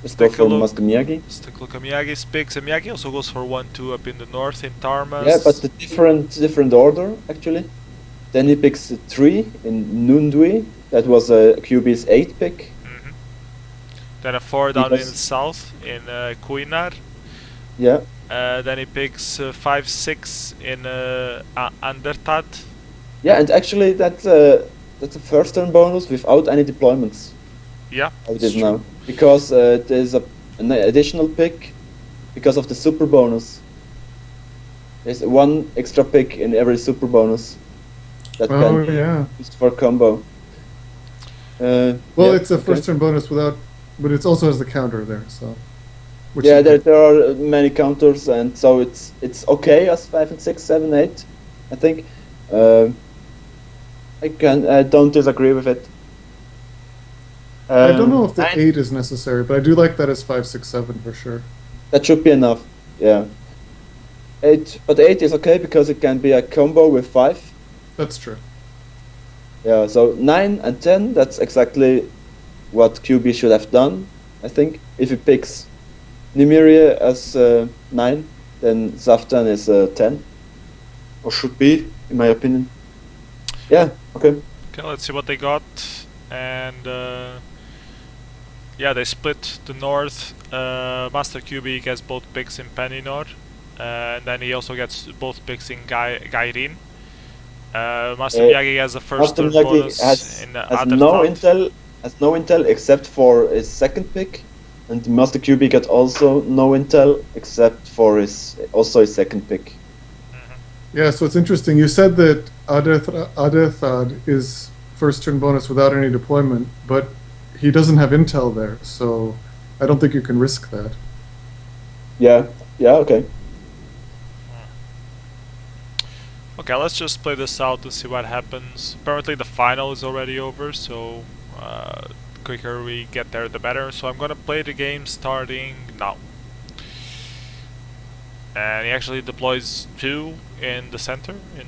let's go take a for look. Master Miyagi. take a look at Miyagi's picks, and Miyagi also goes for 1-2 up in the north in Tarmas. Yeah, but the different order actually. Then he picks 3 in Nundui. That was QB's 8th pick. Then a 4 down in the Because- south in Kuinar. Yeah, Then he picks 5-6 in Andertat. yeah, and actually that's a first turn bonus without any deployments. Yeah, How it it's is true. now, because there's an additional pick because of the super bonus. There's 1 extra pick in every super bonus that Oh can be yeah. used for combo. Well, Yeah, it's a okay. first turn bonus without, but it also has the counter there. So. Which Yeah, is- there are many counters, and so it's okay as 5 and 6, 7, 8. I think I don't disagree with it. I don't know if the 9 8 is necessary, but I do like that as 5, 6, 7 for sure. that should be enough. Yeah, 8, but 8 is okay because it can be a combo with 5. That's true. Yeah, so 9 and 10. That's exactly what QB should have done. I think if he picks Nymeria as 9, then Zaftan is 10, or should be, in my opinion. Yeah. Okay. Okay, let's see what they got. And yeah, they split the north. Master QB gets both picks in Peninor. And then he also gets both picks in Gairin. Master Miyagi has the first Master turn Miyagi bonus has in no Adertat. intel has no intel except for his second pick, and Master QB got also no intel except for his second pick. Yeah, so it's interesting. You said that Adethad is first turn bonus without any deployment, but he doesn't have intel there, so I don't think you can risk that. Yeah, okay. Okay, let's just play this out and see what happens. Apparently the final is already over, so the quicker we get there the better. So I'm gonna play the game starting now. And he actually deploys 2 in the center, in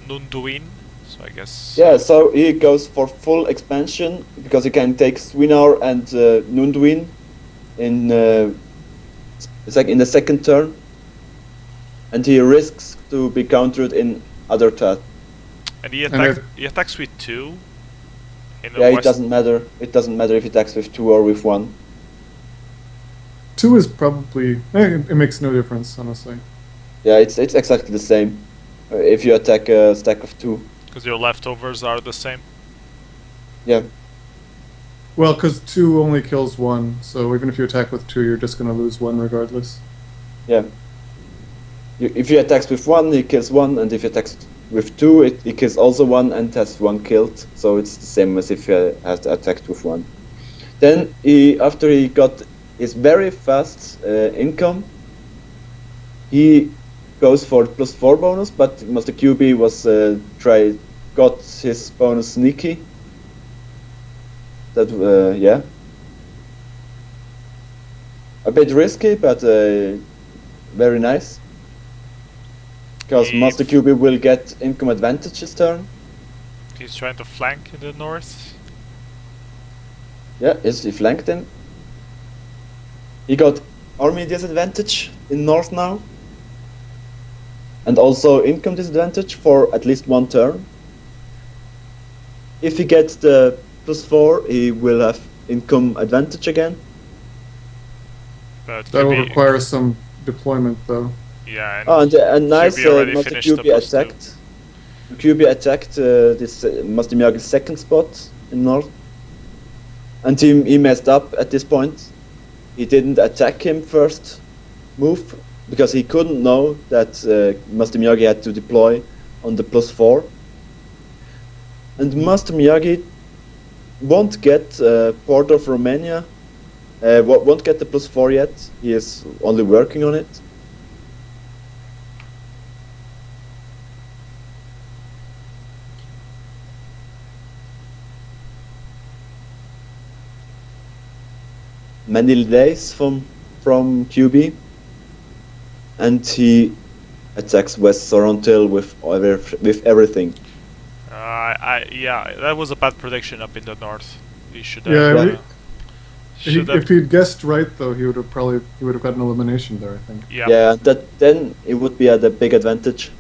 Nunduin. So I guess... Yeah, so he goes for full expansion because he can take Swinar and Nunduin in it's like in the second turn, and he risks to be countered in other turn. And he attacks with 2. In the Yeah, worst... it doesn't matter. It doesn't matter if he attacks with 2 or with 1. 2 is probably... it makes no difference, honestly. Yeah, it's exactly the same if you attack a stack of 2. Because your leftovers are the same. Yeah. Well, because 2 only kills 1, so even if you attack with 2, you're just going to lose 1 regardless. Yeah. If he attacks with 1, he kills 1, and if he attacks with 2, he kills also 1 and has 1 killed. So it's the same as if he has attacked with 1. Then after he got his very fast income, he goes for +4 bonus, but Master QB was got his bonus sneaky. That yeah, a bit risky, but very nice. Because Master QB will get income advantage this turn. He's trying to flank in the north. Yeah, he flanked him. He got army disadvantage in north now. And also income disadvantage for at least 1 turn. If he gets the +4, he will have income advantage again. But That will require some deployment, though. Yeah, And nice, QB already Master finished the QB +2. attacked. QB attacked this Master Miyagi's second spot in north. And he messed up at this point. He didn't attack him first move, because he couldn't know that Master Miyagi had to deploy on the +4. And Master Miyagi won't get Port of Romania, won't get the +4 yet. He is only working on it. Many days from QB. And he attacks West Sorontil with everything. Yeah, that was a bad prediction up in the north. He should Yeah, have... if he'd guessed right, though, he would have gotten elimination there, I think. Yeah, then it would be at a big advantage.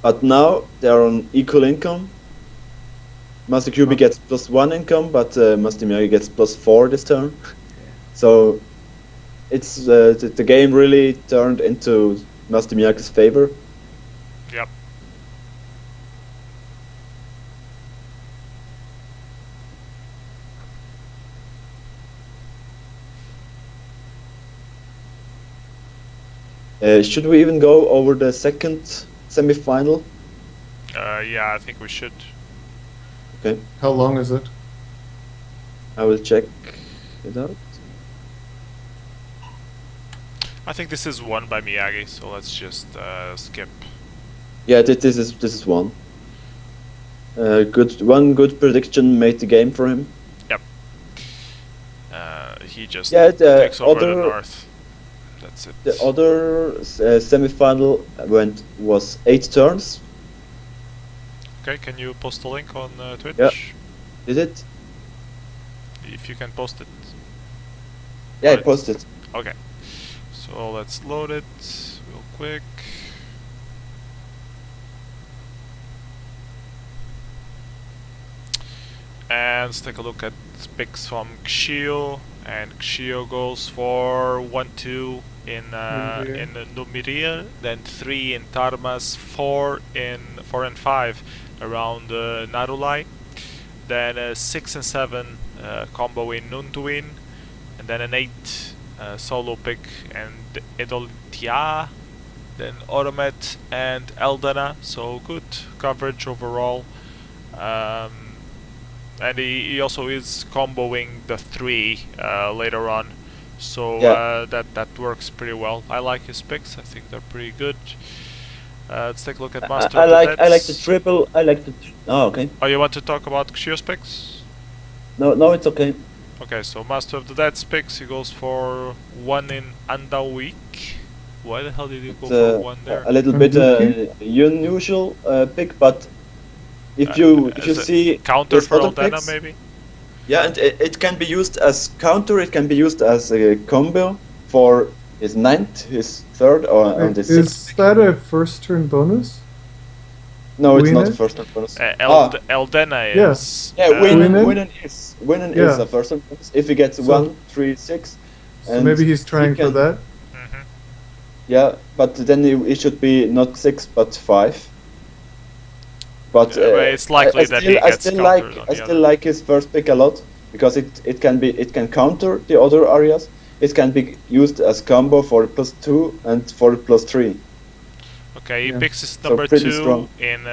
But now they're on equal income. Master QB gets +1 income, but Master Miyagi gets +4 this turn. So it's the game really turned into Master Miyagi's favor. Yep. Should we even go over the second semi-final? Yeah, I think we should. Okay, How long is it? I will check it out. I think this is won by Miyagi, so let's just skip. Yeah, this is one. One good prediction made the game for him. Yep. He just Yeah, the takes over the other- north. That's it. The other semi-final was 8 turns. Okay, can you post a link on Twitch? Yeah. Did it? If you can post it. Yeah, I Right. posted. Okay. So let's load it real quick. And let's take a look at picks from Xio. And Xio goes for 1-2 in Numiria, then 3 in Tarmas, 4 and 5 around Narulai, then 6 and 7 combo in Nunduin, and then an 8 solo pick and Edoltia, then Oromet and Eldana, so good coverage overall. And he also is comboing the 3 later on, so that works pretty well. I like his picks. I think they're pretty good. Let's take a look at Master I of the like Deads. the triple. I like the. Oh, okay. Oh, you want to talk about Xio's picks? No, it's okay. Okay, so Master of the Deads picks, he goes for 1 in Andawik. Why the hell did he go for 1 there? A little bit unusual pick, but if you see counter his for other Aldana, picks, maybe? yeah, and it can be used as counter. It can be used as a combo for his 9th, his 3rd, or on his 6th. Is that a first turn bonus? No, it's not Winen? a first turn bonus. Eldana Yeah. is. Yeah, Winen? Winen is Yeah. a first turn bonus if he gets So- 1, 3, 6. So And maybe he's trying he for can- that. Mhm. Yeah, but then it should be not 6 but 5. But But it's likely that he gets countered on the I still other. like his first pick a lot because it can counter the other areas. It can be used as combo for +2 and for +3. Okay, he Yeah. picks his So number pretty 2 strong. in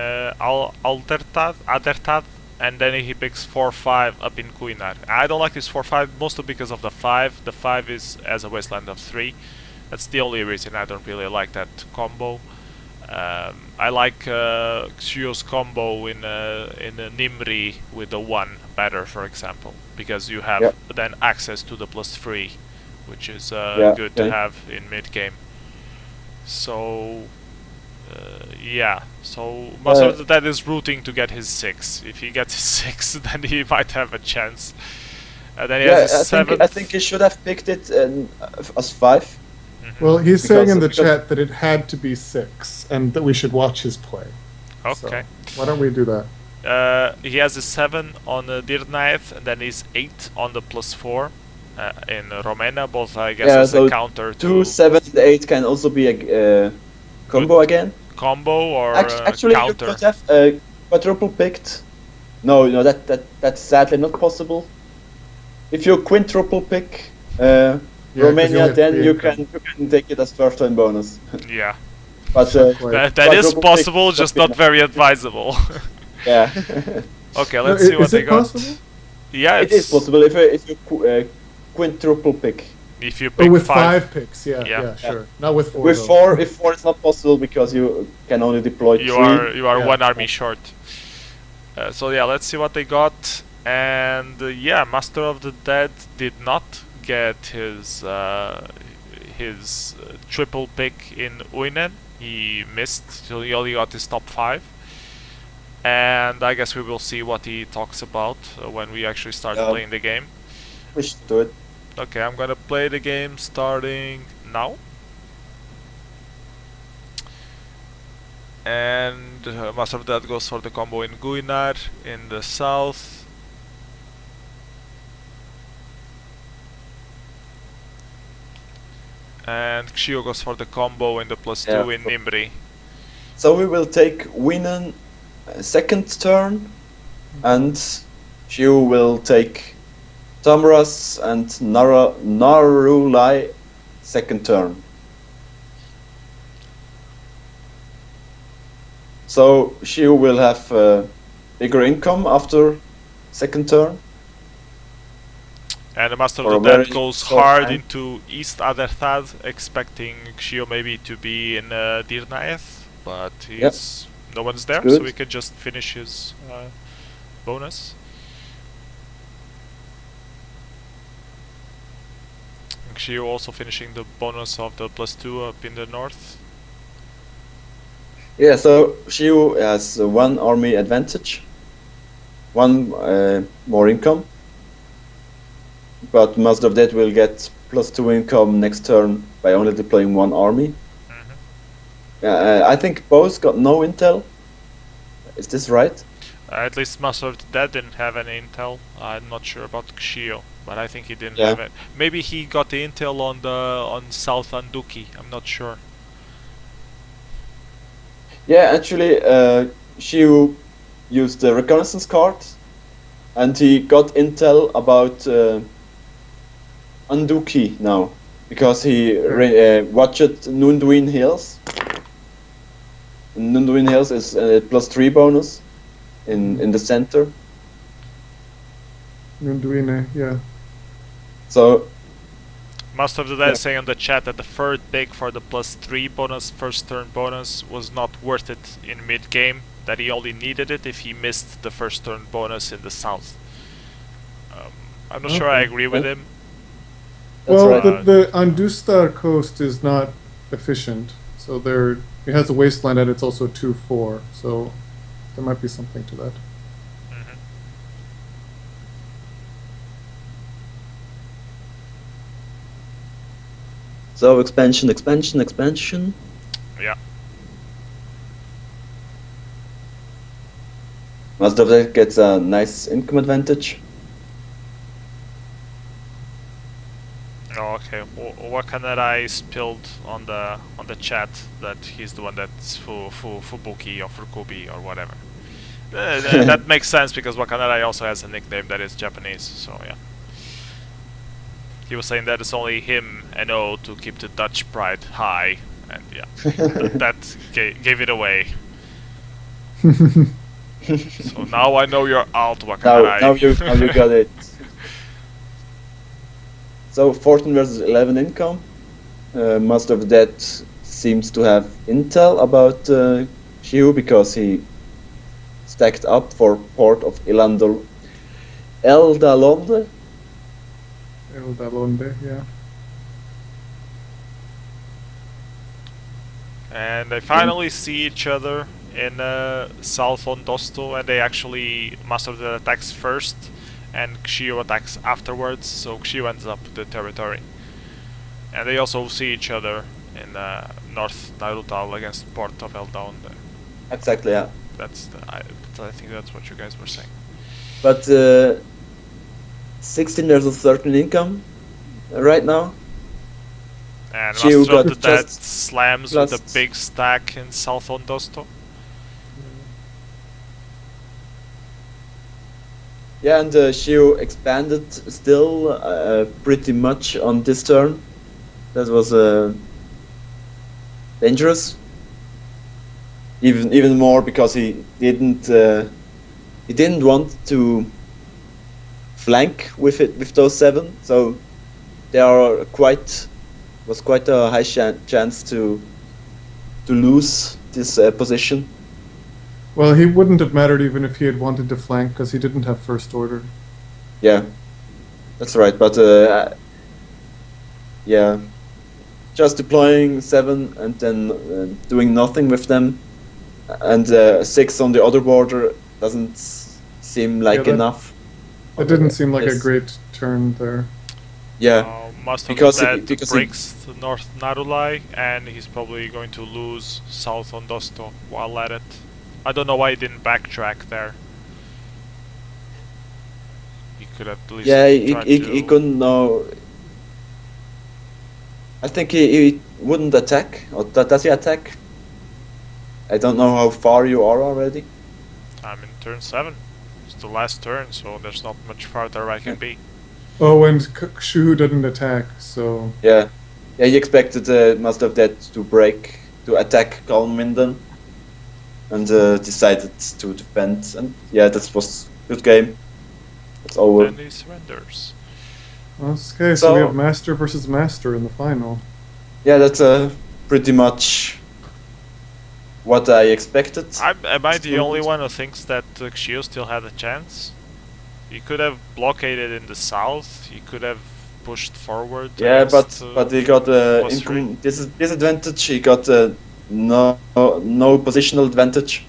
Adertad, and then he picks 4-5 up in Kuinar. I don't like this 4-5 mostly because of the 5. The 5 is as a wasteland of 3. That's the only reason I don't really like that combo. I like Xio's combo in Nimri with the 1 better, for example, because you have then access to the +3, which is good to have in mid game. So yeah, so most of that is rooting to get his 6. If he gets his 6, then he might have a chance. Then he has his 7. I think he should have picked it as 5. Well, he's saying in the because- chat that it had to be 6, and that we should watch his play. Okay. So, why don't we do that? He has a 7 on the Dirnaev, and then he's 8 on the +4 in Romena, both I guess as so a counter 2, to 7, and 8 can also be a combo again. combo or Actually, counter. you could have a quadruple picked. No, that's sadly not possible. If you quintuple pick Romania, have then three you income. can take it as first turn bonus. Yeah, But Right. that is quadruple possible, pick just would be not very advisable. yeah, Okay, No, let's see what is they it got. possible? Yeah, it is possible if you quintuple pick. If you Oh, pick with 5. 5 picks, yeah, Yeah. sure. Not with 4. With though. 4, if 4 is not possible because you can only deploy You 3. are Yeah. 1 army short. So yeah, let's see what they got. And yeah, Master of the Dead did not get his triple pick in Uinen. He missed, so he only got his top 5. And I guess we will see what he talks about when we actually start Yeah. playing the game. We should do it. Okay, I'm gonna play the game starting now. And Master of Death goes for the combo in Guinar in the south. And Xio goes for the combo in the +2 in Nimri. So we will take Winan second turn, and Xiu will take Tamras and Narulai second turn. So Xiu will have bigger income after second turn. And the Master For of a the Dead very goes short hard time. into East Aderthad, expecting Xio maybe to be in Dirnaeth, but no one's there, so good. we can just finish his bonus. Xio also finishing the bonus of the +2 up in the north. Yeah, so Xiu has 1 army advantage, 1 more income. But Master of Death will get +2 income next turn by only deploying 1 army. I think both got no intel. Is this right? At least Master of the Dead didn't have any intel. I'm not sure about Xio. but I think he didn't Yeah. have it. Maybe he got the intel on South Anduki. I'm not sure. Yeah, actually, Shiu used the reconnaissance card, and he got intel about Anduki now, because he watched Nunduin Hills. Nunduin Hills is +3 bonus in the center. Nunduine, yeah. So Most of the guys saying on the chat that the third pick for the +3 bonus, first turn bonus, was not worth it in mid game. That he only needed it if he missed the first turn bonus in the south. I'm not sure I Okay. agree with him. That's Well, right. the Andustar coast is not efficient, so there it has a wasteland and it's also 2/4, so there might be something to that. Mhm. So expansion. Yeah. Most of that gets a nice income advantage. Oh, okay. Wakanerai spilled on the chat that he's the one that's Fubuki or Fukubi or whatever. That makes sense because Wakanerai also has a nickname that is Japanese, so yeah. He was saying that it's only him and O to keep the Dutch pride high, and yeah, that gave it away. So now I know you're out, Wakanerai. Now you got it. So 14 versus 11 income. Most of that seems to have intel about Shiu because he stacked up for port of Eldalonde. El Dalonde, yeah. And they finally see each other in South Ondosto, and they actually Master the attacks first, and Xiu attacks afterwards, so Xiu ends up the territory. And they also see each other in North Narutal against Port of Eldaunde. Exactly, yeah. I think that's what you guys were saying. But 16 versus 13 income right now. And Xiu Master of got the Dead just slams with a plus- big stack in South Ondosto. Yeah, and Shiu expanded still pretty much on this turn. That was dangerous. Even more because he didn't want to flank with those 7. So there are quite a high chance to lose this position. Well, he wouldn't have mattered even if he had wanted to flank because he didn't have first order. Yeah, that's right. But yeah, just deploying 7 and then doing nothing with them, and 6 on the other border doesn't seem like that- enough. It didn't seem like a Yes. great turn there. Yeah, Master because of he- the Dead because he- breaks the North Narulai, and he's probably going to lose South Ondosto while at it. I don't know why he didn't backtrack there. He could at least yeah, try he to... couldn't know. I think he wouldn't attack. Or does he attack? I don't know how far you are already. I'm in turn 7. It's the last turn, so there's not much farther I can be. Oh, and Shu didn't attack, so Yeah, he expected Master of Death to attack Kalminden, and decided to defend. And yeah, that was good game. It's over. And he surrenders. okay. So So- we have Master versus Master in the final. Yeah, that's pretty much what I expected. Am I the only one who thinks that Xiu still had a chance? He could have blockaded in the south. He could have pushed forward. Yeah, against, but he got plus 3. disadvantage. He got no positional advantage.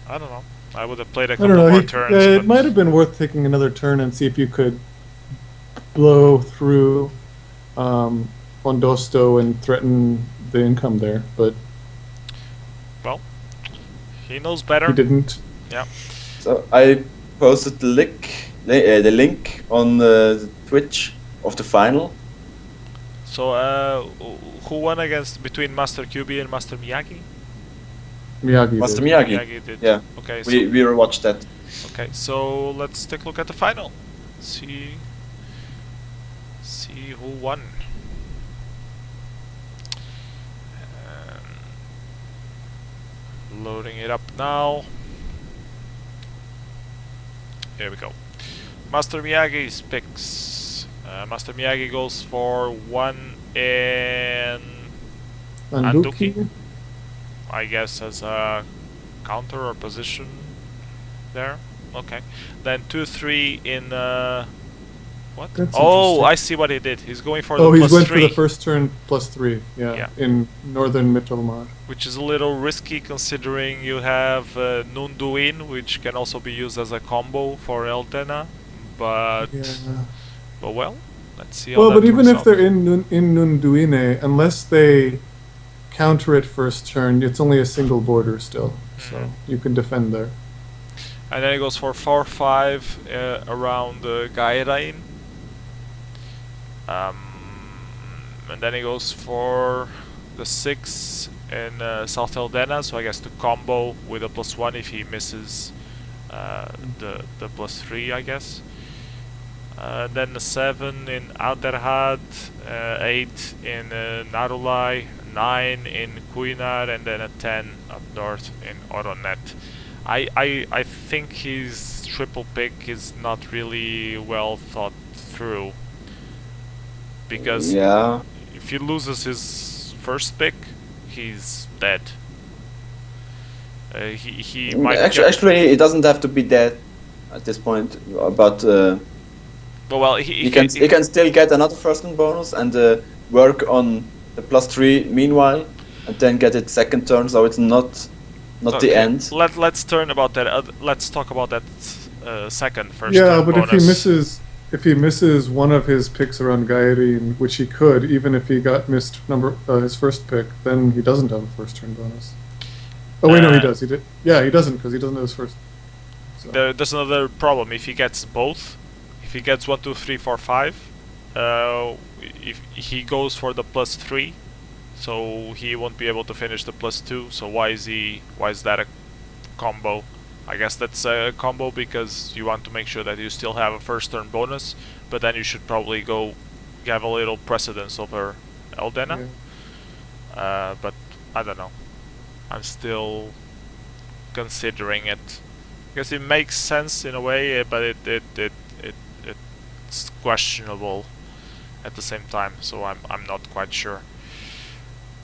I don't know. I would have played a I couple don't know. more turns. It but might have been worth taking another turn and see if you could blow through Bondosto and threaten the income there, but He knows better. he didn't. So I posted the link on the Twitch of the final. So, who won against between Master QB and Master Miyagi? Miyagi. Master did. Miyagi. Miyagi did. Yeah. Okay. We rewatched that. Okay, so let's take a look at the final. See who won. Loading it up now. Here we go. Master Miyagi's picks. Master Miyagi goes for 1 in Anduki. I guess as a counter or position there. Okay. Then 2-3 in what? That's Oh, interesting. I see what he did. He's going for Oh, the he's plus went 3, for the first turn +3. Yeah, Yeah. in northern Mittelmar. which is a little risky considering you have Nunduin, which can also be used as a combo for Eldena. But Yeah. well, let's see how Well, that but even works if out. they're in Nunduine, unless they counter it first turn, it's only a single border still, so you can defend there. And then he goes for 4-5 around Gairain. And then he goes for the 6 in South Eldena, so I guess the combo with a +1 if he misses the +3, I guess. Then the 7 in Alderhad, 8 in Narulai, 9 in Kuinar, and then a 10 up north in Oronet. I think his triple pick is not really well thought through, because Yeah. if he loses his first pick, he's dead. He might Actually, it doesn't have to be dead at this point, but well, he can still get another first turn bonus and work on the +3 meanwhile, and then get it second turn. So it's not the Okay, end. Let's turn about that. Let's talk about that second first Yeah, turn but bonus. if he misses one of his picks around Gairin, which he could, even if he got missed his first pick, then he doesn't have a first turn bonus. Oh wait, no, he does. He did. Yeah, he doesn't because he doesn't have his first. So. There's another problem. If he gets both, if he gets 1, 2, 3, 4, 5, if he goes for the +3, so he won't be able to finish the +2. So why is that a combo? I guess that's a combo because you want to make sure that you still have a first turn bonus, but then you should probably have a little precedence over Eldena. Yeah. But I don't know. I'm still considering it. I guess it makes sense in a way, but it's questionable at the same time. So I'm not quite sure.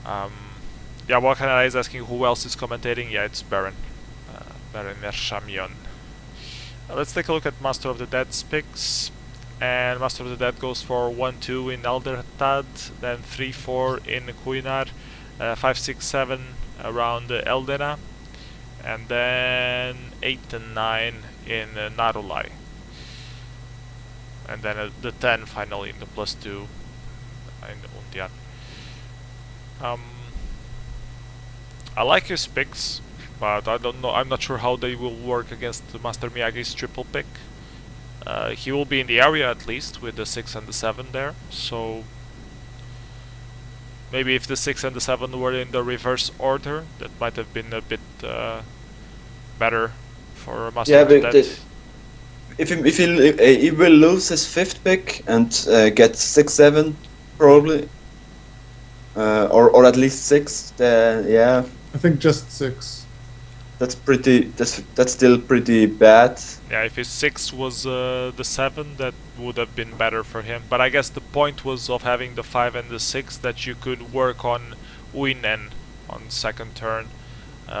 Yeah, Wakana is asking who else is commentating. Yeah, it's Baron. Baron Mershamion. Let's take a look at Master of the Dead's picks. And Master of the Dead goes for 1-2 in Aldertad, then 3-4 in Kuinar, 5-6-7 around Eldena, and then 8 and 9 in Narulai. And then the 10 finally in the +2 in Untian. I like his picks, but I don't know. I'm not sure how they will work against Master Miyagi's triple pick. He will be in the area at least with the 6 and the 7 there. So maybe if the 6 and the 7 were in the reverse order, that might have been a bit better for Master Yeah, of the but Dead. if he will lose his 5th pick and get 6-7 probably, or at least 6, then yeah, I think just 6. that's still pretty bad. Yeah, if his 6 was the 7, that would have been better for him. But I guess the point was of having the 5 and the 6 that you could work on Uinen on second turn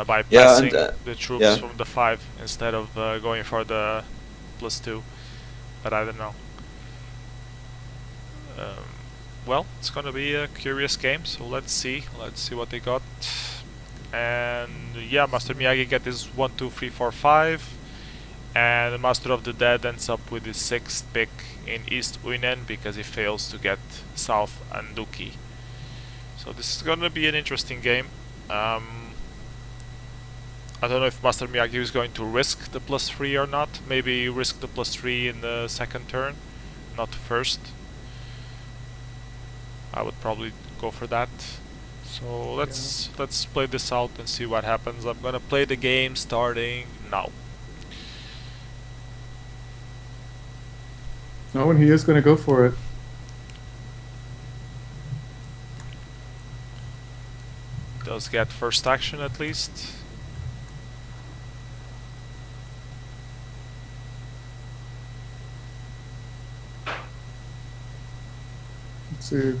by passing the troops from the 5 instead of going for the +2. But I don't know. Well, it's gonna be a curious game, so let's see what they got. And yeah, Master Miyagi get his 1, 2, 3, 4, 5, and the Master of the Dead ends up with his 6th pick in East Uinen because he fails to get South Anduki. So this is gonna be an interesting game. I don't know if Master Miyagi is going to risk the +3 or not. Maybe risk the +3 in the second turn, not first. I would probably go for that. So let's play this out and see what happens. I'm gonna play the game starting now. No, and he is going to go for it. Does get first action at least. Let's see.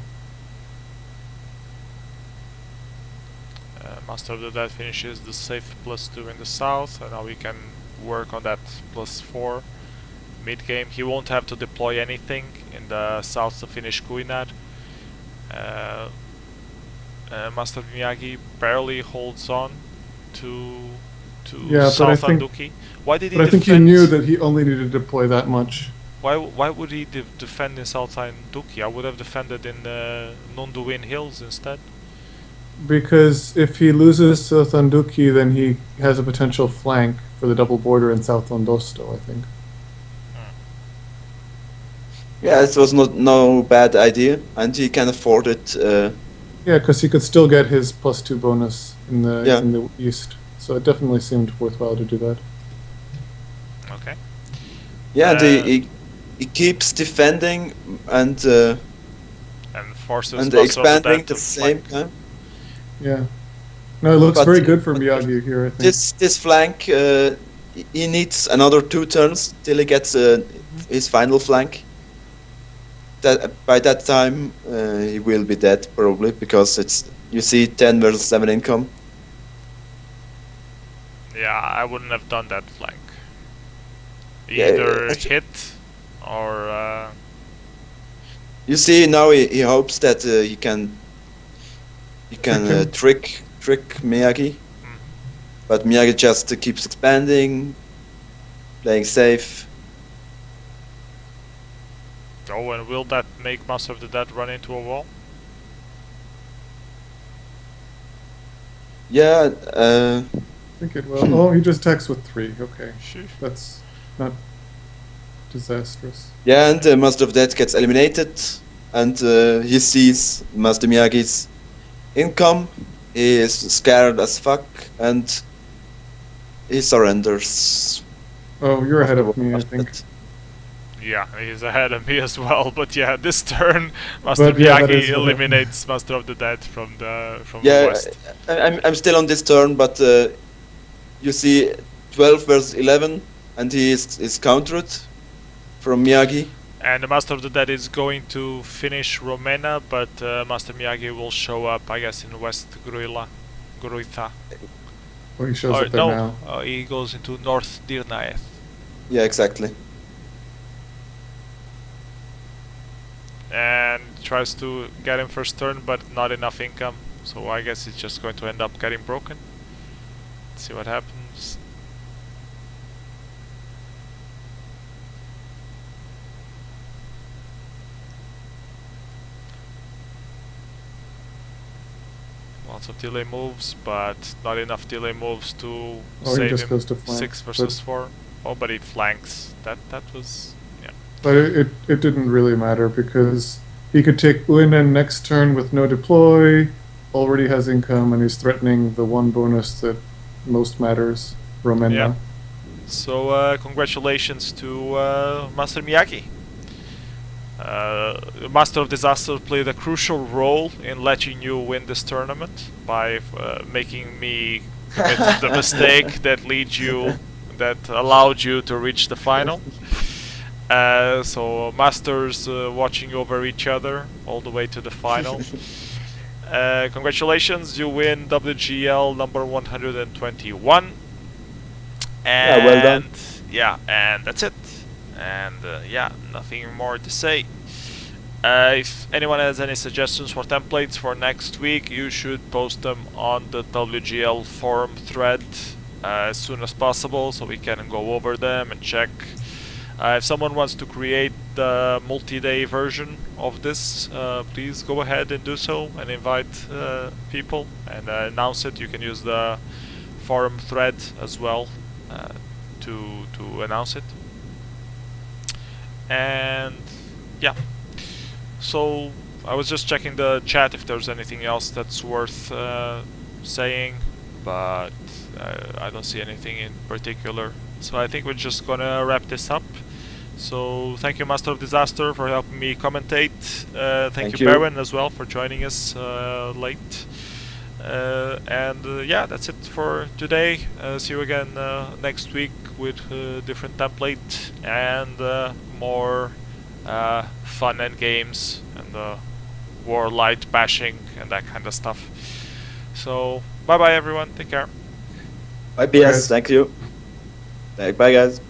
Master of the Dead finishes the safe +2 in the south, and now we can work on that +4 mid game. He won't have to deploy anything in the south to finish Kuinad. Master Miyagi barely holds on to South Anduki. Why did he But I think he defend? knew that he only needed to deploy that much. Why would he defend in South Anduki? I would have defended in the Nunduin Hills instead. Because if he loses South Anduki, then he has a potential flank for the double border in South Londosto, I think. Yeah, it was no bad idea, and he can afford it. Yeah, because he could still get his +2 bonus in the Yeah. in the east. So it definitely seemed worthwhile to do that. Okay. Yeah, and he keeps defending and Forces and Master of the expanding Dead at the to same flank. time. Yeah. No, it looks But- very good for but Miyagi here, I think. This flank, he needs another 2 turns till he gets his final flank. That by that time he will be dead probably, because it's, you see, 10 versus 7 income. Yeah, I wouldn't have done that flank. Yeah, Either actu- hit or You see, now he hopes that he can him. trick Miyagi, but Miyagi just keeps expanding, playing safe. oh, and will that make Master of the Dead run into a wall? Yeah, I think it will. Oh, he just attacks with 3. Okay. Sheesh. That's not disastrous. yeah, and Master of Death gets eliminated, and he sees Master Miyagi's income. He is scared as fuck, and he surrenders. Oh, you're ahead of me, I think. Yeah, he's ahead of me as well. But yeah, this turn, Master But yeah, that Miyagi is what eliminates Master of the Dead from the Yeah, west. I'm still on this turn, but you see 12 versus 11, and he is countered from Miyagi. And the Master of the Dead is going to finish Romena, but Master Miyagi will show up, I guess, in West Gruitha. Oh, he shows Or up there no, now. he goes into North Dirnaeth. Yeah, exactly. And tries to get him first turn, but not enough income. So I guess it's just going to end up getting broken. Let's see what happens. Lots of delay moves, but not enough delay moves to Oh, he save just him. goes to flank, 6 but- versus 4. Oh, but he flanks. That was, yeah. But it didn't really matter because he could take Uinen next turn with no deploy, already has income, and he's threatening the one bonus that most matters, Romena. Yeah. So congratulations to Master Miyagi. Master of Disaster played a crucial role in letting you win this tournament by making me commit the mistake that allowed you to reach the final. So Masters watching over each other all the way to the final. Congratulations, you win WGL number 121. And Yeah, well done. yeah, and that's it. And yeah, nothing more to say. If anyone has any suggestions for templates for next week, you should post them on the WGL forum thread as soon as possible, so we can go over them and check. If someone wants to create the multi-day version of this, please go ahead and do so and invite people and announce it. You can use the forum thread as well to announce it. And yeah, so I was just checking the chat if there's anything else that's worth saying, but I don't see anything in particular. So I think we're just gonna wrap this up. So thank you, Master of Disaster, for helping me commentate. Thank you, Baron, as well, for joining us late. And yeah, that's it for today. See you again next week with a different template and more fun and games and WarLight bashing and that kind of stuff. So bye bye everyone, take care. Bye PS, thank you. Bye guys.